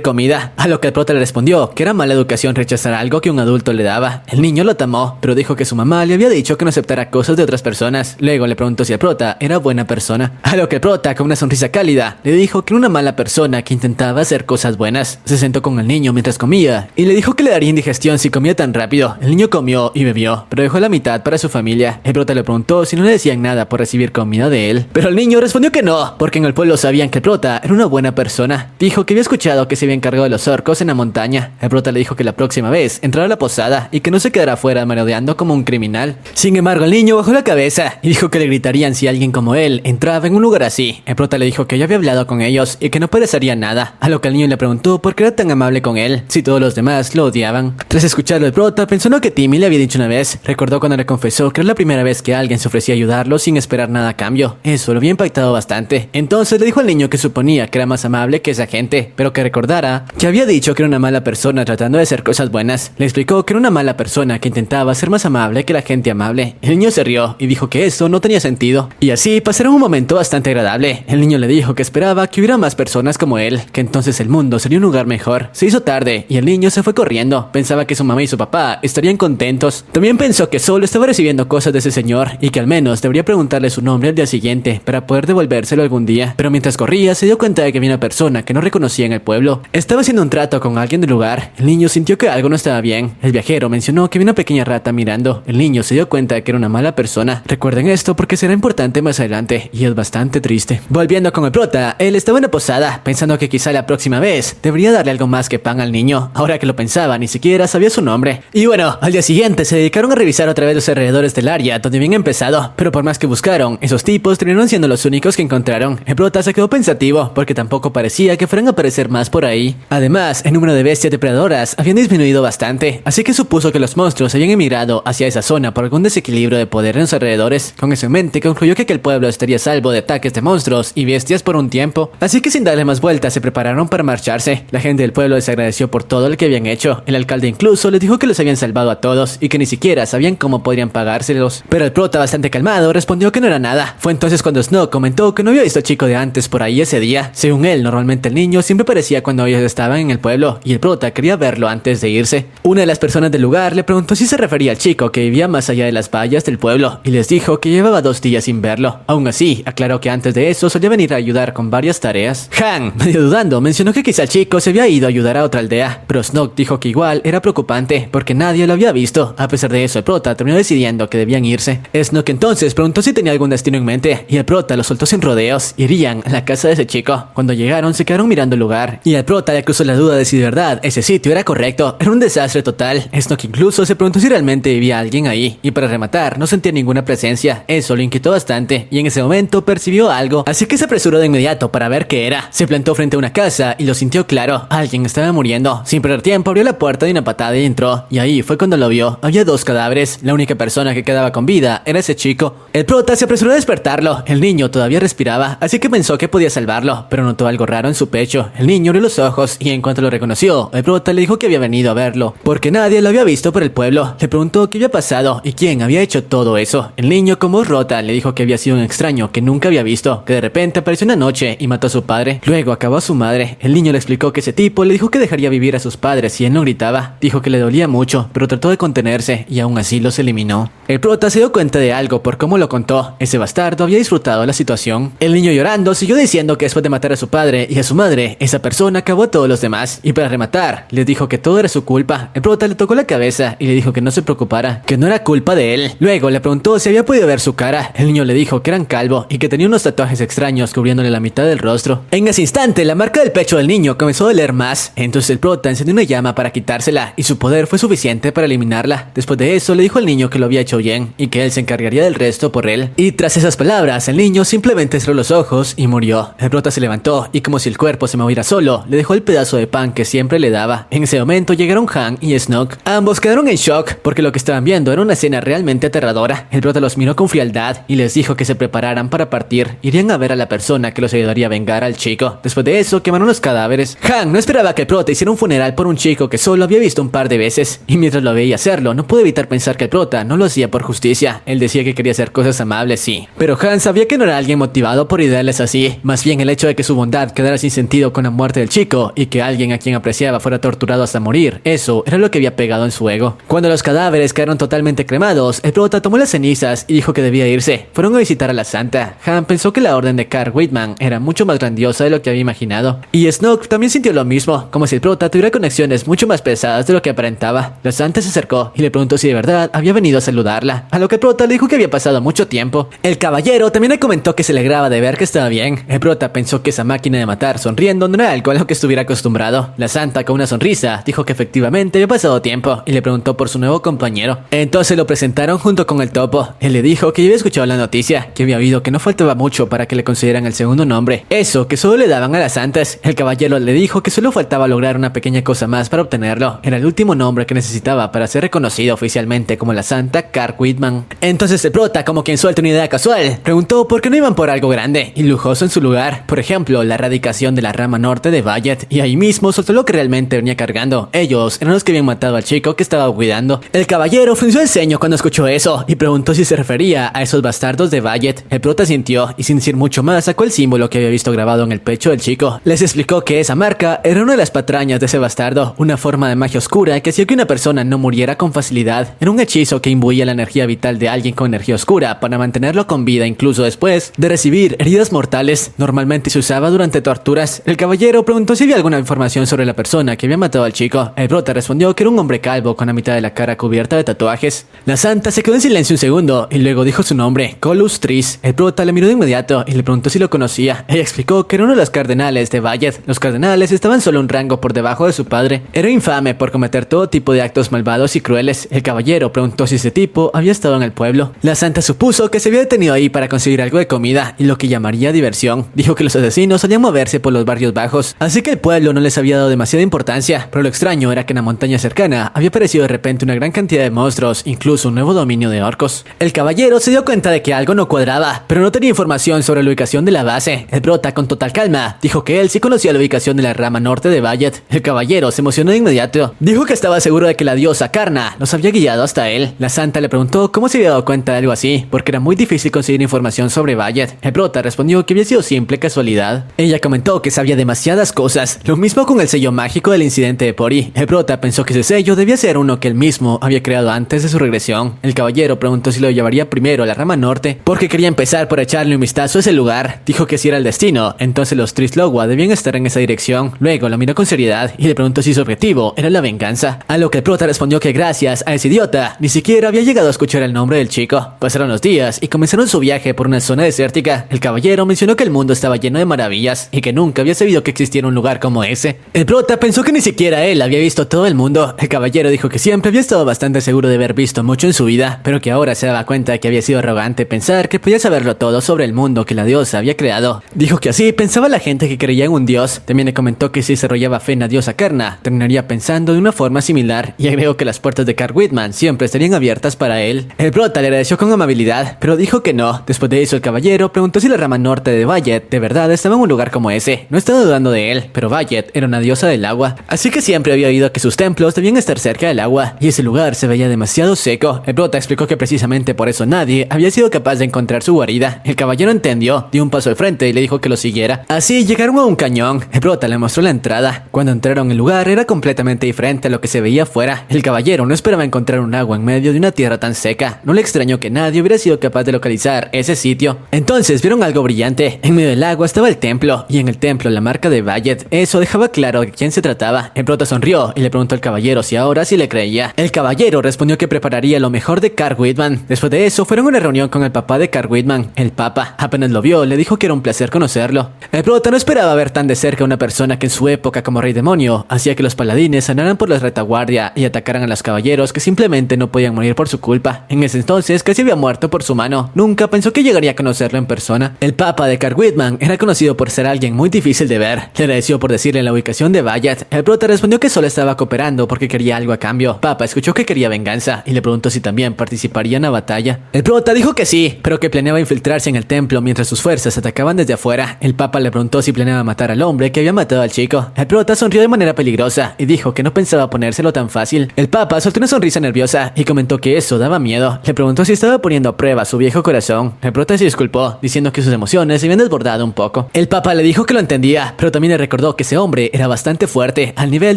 comida, a lo que el prota le respondió que era mala educación rechazar algo que un adulto le daba. El niño lo tomó, pero dijo que su mamá le había dicho que no aceptara cosas de otras personas. Luego le preguntó si el prota era buena persona, a lo que el prota con una sonrisa cálida le dijo que era una mala persona que intentaba hacer cosas buenas. Se sentó con el niño mientras comía y le dijo que le daría indigestión si comía tan rápido. El niño comió y bebió, pero dejó la mitad para su familia. El prota le preguntó si no le decían nada por recibir comida de él, pero el niño respondió que no, porque en el pueblo sabían que el prota era una buena persona. Dijo que había escuchado que se había encargado de los orcos en la montaña. El prota le dijo que la próxima vez entrara a la posada y que no se quedara afuera merodeando como un criminal. Sin embargo, el niño bajó la cabeza y dijo que le gritarían si alguien como él entraba en un lugar así. El prota le dijo que ya había hablado con ellos y que no parecería nada, a lo que el niño le preguntó por qué era tan amable con él, si todos los demás lo odiaban. Tras escucharlo, el prota pensó en lo que Timmy le había dicho una vez. Recordó cuando le confesó que era la primera vez que alguien se ofrecía a ayudarlo sin esperar nada a cambio. Eso lo había impactado bastante. Entonces le dijo al niño que suponía que era más amable que esa gente, pero que recordara que había dicho que era una mala persona tratando de hacer cosas buenas. Le explicó que era una mala persona que intentaba ser más amable que la gente amable. El niño se rió y dijo que eso no tenía sentido. Y así pasaron un momento bastante agradable. El niño le dijo que esperaba que hubiera más personas como él, que entonces el mundo sería un lugar mejor. Se hizo tarde y el niño se fue corriendo. Pensaba que su mamá y su papá estarían contentos. También pensó que solo estaba recibiendo cosas de ese señor y que al menos debería preguntarle su nombre al día siguiente para poder devolvérselo algún día. Pero mientras corría se dio cuenta de que había una persona que no reconocía en el pueblo. Estaba haciendo un trato con alguien del lugar. El niño sintió que algo no estaba bien. El viajero mencionó que había una pequeña rata mirando. El niño se dio cuenta de que era una mala persona. Recuerden esto porque será importante más adelante y es bastante triste. Volviendo con el prota, él estaba en la posada pensando que quizá la próxima vez debería darle algo más que pan al niño. Ahora que lo pensaba, ni siquiera sabía su nombre. Y bueno, al día siguiente se dedicaron a revisar otra vez los alrededores del área donde habían empezado, pero por más que buscaron, esos tipos terminaron siendo los únicos que encontraron. El prota se quedó pensativo porque tampoco parecía que fueran a aparecer más por ahí. Además, el número de bestias depredadoras habían disminuido bastante, así que supuso que los monstruos habían emigrado hacia esa zona por algún desequilibrio de poder en los alrededores. Con eso en mente, concluyó que el pueblo estaría a salvo de ataques de monstruos y bestias por un tiempo, así que sin darle más vueltas se prepararon para marcharse. La gente del pueblo les agradeció por todo lo que habían hecho. El alcalde incluso les dijo que los habían salvado a todos y que ni siquiera sabían cómo podrían pagárselos. Pero el prota, bastante calmado, respondió que no era nada. Fue entonces cuando Snow comentó que no había visto al chico de antes por ahí ese día. Según él, normalmente el niño siempre aparecía cuando ellos estaban en el pueblo y el prota quería verlo antes de irse. Una de las personas del lugar le preguntó si se refería al chico que vivía más allá de las vallas del pueblo y les dijo que llevaba 2 días sin verlo. Aún así, aclaró que antes de eso solía venir a ayudar con varias tareas. Han, medio dudando, mencionó que quizá el chico se había ido a ayudar a otra aldea, pero Snow dijo que igual era preocupante porque nadie lo había visto. A pesar de eso, el prota terminó decidiendo que debían irse. Snow entonces preguntó si tenía algún destino en mente y el prota lo soltó sin rodeos. Irían a la casa de ese chico. Cuando llegaron se quedaron mirando el lugar y el prota le cruzó la duda de si de verdad ese sitio era correcto. Era un desastre total. Snow incluso se preguntó si realmente vivía alguien ahí y para rematar no sentía ninguna presencia. Eso lo inquietó bastante y en ese momento percibió algo, así que se apresuró de inmediato para ver qué era. Se plantó frente a una casa y lo sintió claro. Alguien estaba muriendo. Sin perder tiempo abrió la puerta de una patada y entró, y ahí fue cuando lo vio. Había 2 cadáveres. La única persona que quedaba con vida era ese chico. El prota se apresuró a despertarlo. El niño todavía respiraba, así que pensó que podía salvarlo, pero notó algo raro en su pecho. El niño abrió los ojos y en cuanto lo reconoció, el prota le dijo que había venido a verlo porque nadie lo había visto por el pueblo. Le preguntó qué había pasado y quién había hecho todo eso. El niño, con voz rota, le dijo que había sido un extraño que nunca había visto, que de repente apareció una noche y mató a su padre. Luego acabó a su madre. El niño le explicó que ese tipo le dijo que dejaría vivir a sus padres si él no gritaba. Dijo que le dolía mucho, pero trató de contenerse y aún así los eliminó. El prota se dio cuenta de algo por cómo lo contó. Ese bastardo había disfrutado la situación. El niño, llorando, siguió diciendo que después de matar a su padre y a su madre, esa persona acabó a todos los demás. Y para rematar, les dijo que todo era su culpa. El prota le tocó la cabeza y le dijo que no se preocupara, que no era culpa de él. Luego le preguntó si había podido ver su cara. El niño le dijo que era calvo y que tenía unos tatuajes extraños cubriéndole la mitad del rostro. En ese instante, la marca del pecho del niño comenzó a doler más. Entonces el prota encendió una llama para quitársela y su poder fue suficiente para eliminarla. Después de eso, le dijo al niño que lo había hecho bien y que él se encargaría del resto por él. Y tras esas palabras, el niño simplemente cerró los ojos y murió. El prota se levantó y, como si el cuerpo se moviera solo, le dejó el pedazo de pan que siempre le daba. En ese momento llegaron Han y Snoke. Ambos quedaron en shock porque lo que estaban viendo era una escena realmente aterradora. El prota los miró con frialdad y les dijo que se prepararan para partir. Irían a ver a la persona que los ayudaría a vengar al chico. Después de eso, quemaron los cadáveres. Han no esperaba que el prota hiciera un funeral por un chico que solo había visto un par de veces, y mientras lo veía hacerlo, no pudo evitar pensar que el prota no lo hacía por justicia. Él decía que quería hacer cosas amables, sí, pero Han sabía que no era alguien motivado motivado por ideales así. Más bien el hecho de que su bondad quedara sin sentido con la muerte del chico y que alguien a quien apreciaba fuera torturado hasta morir, eso era lo que había pegado en su ego. Cuando los cadáveres quedaron totalmente cremados, el prota tomó las cenizas y dijo que debía irse. Fueron a visitar a la santa. Han pensó que la orden de Carl Whitman era mucho más grandiosa de lo que había imaginado. Y Snoke también sintió lo mismo, como si el prota tuviera conexiones mucho más pesadas de lo que aparentaba. La santa se acercó y le preguntó si de verdad había venido a saludarla, a lo que el prota le dijo que había pasado mucho tiempo. El caballero también le comentó que se alegraba de ver que estaba bien. El prota pensó que esa máquina de matar sonriendo no era algo a lo que estuviera acostumbrado. La santa, con una sonrisa, dijo que efectivamente había pasado tiempo y le preguntó por su nuevo compañero. Entonces lo presentaron junto con el topo. Él le dijo que ya había escuchado la noticia, que había oído que no faltaba mucho para que le consideraran el segundo nombre, eso que solo le daban a las santas. El caballero le dijo que solo faltaba lograr una pequeña cosa más para obtenerlo. Era el último nombre que necesitaba para ser reconocido oficialmente como la santa Carl Whitman. Entonces el prota, como quien suelta una idea casual, preguntó por qué no iban por algo grande y lujoso en su lugar, por ejemplo la erradicación de la rama norte de Bayet, y ahí mismo soltó lo que realmente venía cargando. Ellos eran los que habían matado al chico que estaba cuidando. El caballero frunció el ceño cuando escuchó eso y preguntó si se refería a esos bastardos de Bayet. El prota sintió y sin decir mucho más sacó el símbolo que había visto grabado en el pecho del chico. Les explicó que esa marca era una de las patrañas de ese bastardo, una forma de magia oscura que hacía que una persona no muriera con facilidad. Era un hechizo que imbuía la energía vital de alguien con energía oscura para mantenerlo con vida incluso después de recibir heridas mortales. Normalmente se usaba durante torturas. El caballero preguntó si había alguna información sobre la persona que había matado al chico. El prota respondió que era un hombre calvo con la mitad de la cara cubierta de tatuajes. La santa se quedó en silencio un segundo y luego dijo su nombre, Colus Tris. El prota le miró de inmediato y le preguntó si lo conocía. Ella explicó que era uno de los cardenales de Bayet. Los cardenales estaban solo un rango por debajo de su padre. Era infame por cometer todo tipo de actos malvados y crueles. El caballero preguntó si ese tipo había estado en el pueblo. La santa supuso que se había detenido ahí para conseguir algo de comida y lo que llamaría diversión. Dijo que los asesinos solían moverse por los barrios bajos, así que el pueblo no les había dado demasiada importancia, pero lo extraño era que en la montaña cercana había aparecido de repente una gran cantidad de monstruos, incluso un nuevo dominio de orcos. El caballero se dio cuenta de que algo no cuadraba, pero no tenía información sobre la ubicación de la base. El prota, con total calma, dijo que él sí conocía la ubicación de la rama norte de Bayet. El caballero se emocionó de inmediato. Dijo que estaba seguro de que la diosa Karna los había guiado hasta él. La santa le preguntó cómo se había dado cuenta de algo así, porque era muy difícil conseguir información sobre Bayet. El prota respondió que había sido simple casualidad. Ella comentó que sabía demasiadas cosas, lo mismo con el sello mágico del incidente de Pori. El prota pensó que ese sello debía ser uno que él mismo había creado antes de su regresión. El caballero preguntó si lo llevaría primero a la rama norte, porque quería empezar por echarle un vistazo a ese lugar. Dijo que si era el destino, entonces los Trislogua debían estar en esa dirección. Luego lo miró con seriedad y le preguntó si su objetivo era la venganza, a lo que el prota respondió que gracias a ese idiota ni siquiera había llegado a escuchar el nombre del chico. Pasaron los días y comenzaron su viaje por una zona desértica. El caballero mencionó que el mundo estaba lleno de maravillas y que nunca había sabido que existiera un lugar como ese. El prota pensó que ni siquiera él había visto todo el mundo. El caballero dijo que siempre había estado bastante seguro de haber visto mucho en su vida, pero que ahora se daba cuenta de que había sido arrogante pensar que podía saberlo todo sobre el mundo que la diosa había creado. Dijo que así pensaba la gente que creía en un dios. También le comentó que si desarrollaba fe en la diosa Karna, terminaría pensando de una forma similar, y agregó que las puertas de Carl Whitman siempre estarían abiertas para él. El prota le agradeció con amabilidad, pero dijo que no. Después de eso el caballero preguntó si la rama norte de Bayet de verdad estaba en un lugar como ese. No estaba dudando de él, pero Bayet era una diosa del agua, así que siempre había oído que sus templos debían estar cerca del agua, y ese lugar se veía demasiado seco. El prota explicó que precisamente por eso nadie había sido capaz de encontrar su guarida. El caballero entendió, dio un paso al frente y le dijo que lo siguiera. Así llegaron a un cañón. El prota le mostró la entrada. Cuando entraron, el lugar era completamente diferente a lo que se veía afuera. El caballero no esperaba encontrar un agua en medio de una tierra tan seca. No le extrañó que nadie hubiera sido capaz de localizar ese sitio. Entonces vieron algo brillante. En medio del agua estaba el templo, y en el templo la marca de Bayet. Eso dejaba claro de quién se trataba. El prota sonrió y le preguntó al caballero si ahora sí le creía. El caballero respondió que prepararía lo mejor de Carl Whitman. Después de eso fueron a una reunión con el papá de Carl Whitman. El papa apenas lo vio, le dijo que era un placer conocerlo. El prota no esperaba ver tan de cerca a una persona que en su época como rey demonio hacía que los paladines andaran por la retaguardia y atacaran a los caballeros que simplemente no podían morir por su culpa. En ese entonces casi había muerto por su mano. Nunca pensó que llegaría a conocerlo en persona. El papa de Carl Whitman era conocido por ser alguien muy difícil de ver. Le agradeció por decirle la ubicación de Bayet. El prota respondió que solo estaba cooperando porque quería algo a cambio. Papa escuchó que quería venganza y le preguntó si también participaría en la batalla. El prota dijo que sí, pero que planeaba infiltrarse en el templo mientras sus fuerzas atacaban desde afuera. El papa le preguntó si planeaba matar al hombre que había matado al chico. El prota sonrió de manera peligrosa y dijo que no pensaba ponérselo tan fácil. El papa soltó una sonrisa nerviosa y comentó que eso daba miedo. Le preguntó si estaba poniendo a prueba su viejo corazón. El prota se disculpó, diciendo diciendo que sus emociones se habían desbordado un poco. El Papa le dijo que lo entendía, pero también le recordó que ese hombre era bastante fuerte, al nivel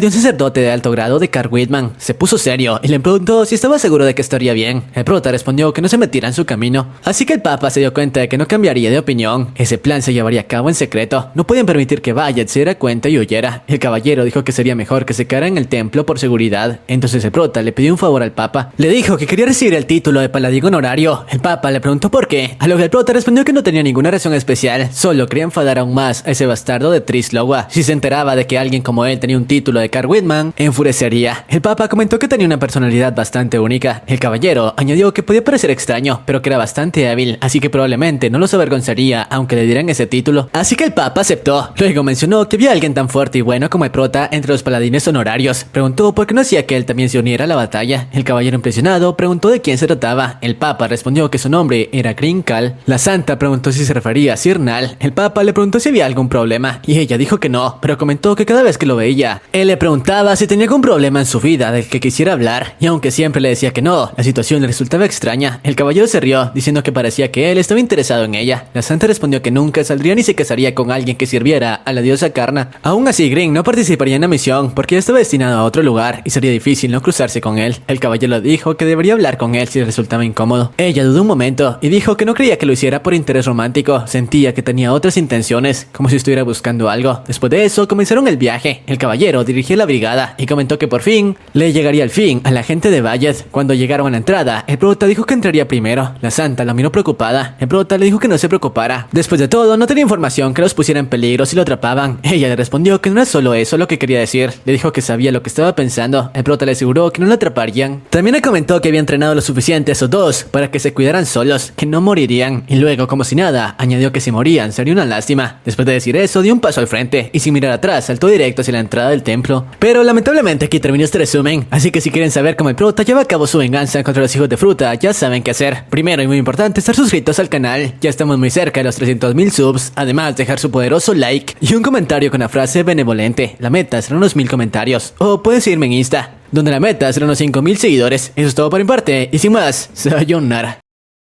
de un sacerdote de alto grado de Carl Whitman. Se puso serio y le preguntó si estaba seguro de que estaría bien. El prota respondió que no se metiera en su camino. Así que el Papa se dio cuenta de que no cambiaría de opinión. Ese plan se llevaría a cabo en secreto. No podían permitir que Bayet se diera cuenta y huyera. El caballero dijo que sería mejor que se quedara en el templo por seguridad. Entonces el prota le pidió un favor al Papa. Le dijo que quería recibir el título de paladín honorario. El Papa le preguntó por qué, a lo que el prota respondió que no tenía ninguna razón especial, solo quería enfadar aún más a ese bastardo de Triss Lowa. Si se enteraba de que alguien como él tenía un título de Carl Whitman, enfurecería. El Papa comentó que tenía una personalidad bastante única. El caballero añadió que podía parecer extraño, pero que era bastante hábil, así que probablemente no los avergonzaría aunque le dieran ese título. Así que el Papa aceptó. Luego mencionó que había alguien tan fuerte y bueno como el prota entre los paladines honorarios. Preguntó por qué no hacía que él también se uniera a la batalla. El caballero impresionado preguntó de quién se trataba. El Papa respondió que su nombre era Grincal. La santa preguntó si se refería a Sir Nal. El Papa le preguntó si había algún problema y ella dijo que no, pero comentó que cada vez que lo veía, él le preguntaba si tenía algún problema en su vida del que quisiera hablar, y aunque siempre le decía que no, la situación le resultaba extraña. El caballero se rió diciendo que parecía que él estaba interesado en ella. La santa respondió que nunca saldría ni se casaría con alguien que sirviera a la diosa Karna. Aún así, Grin no participaría en la misión porque estaba destinado a otro lugar y sería difícil no cruzarse con él. El caballero dijo que debería hablar con él si le resultaba incómodo. Ella dudó un momento y dijo que no creía que lo hiciera por interés romántico, sentía que tenía otras intenciones, como si estuviera buscando algo. Después de eso comenzaron el viaje. El caballero dirigió la brigada y comentó que por fin le llegaría el fin a la gente de Bayet. Cuando llegaron a la entrada, el prota dijo que entraría primero. La santa la miró preocupada. El prota le dijo que no se preocupara. Después de todo, no tenía información que los pusiera en peligro si lo atrapaban. Ella le respondió que no era solo eso lo que quería decir. Le dijo que sabía lo que estaba pensando. El prota le aseguró que no lo atraparían. También le comentó que había entrenado lo suficiente a esos dos para que se cuidaran solos, que no morirían. Y luego, como si nada, añadió que si morían sería una lástima. Después de decir eso, dio un paso al frente y sin mirar atrás saltó directo hacia la entrada del templo. Pero lamentablemente aquí terminó este resumen, así que si quieren saber cómo el prota lleva a cabo su venganza contra los hijos de fruta, ya saben qué hacer. Primero y muy importante, estar suscritos al canal, ya estamos muy cerca de los 300.000 subs, además dejar su poderoso like y un comentario con la frase benevolente. La meta será unos 1000 comentarios, o pueden seguirme en Insta, donde la meta será unos 5000 seguidores. Eso es todo por mi parte, y sin más, sayonara.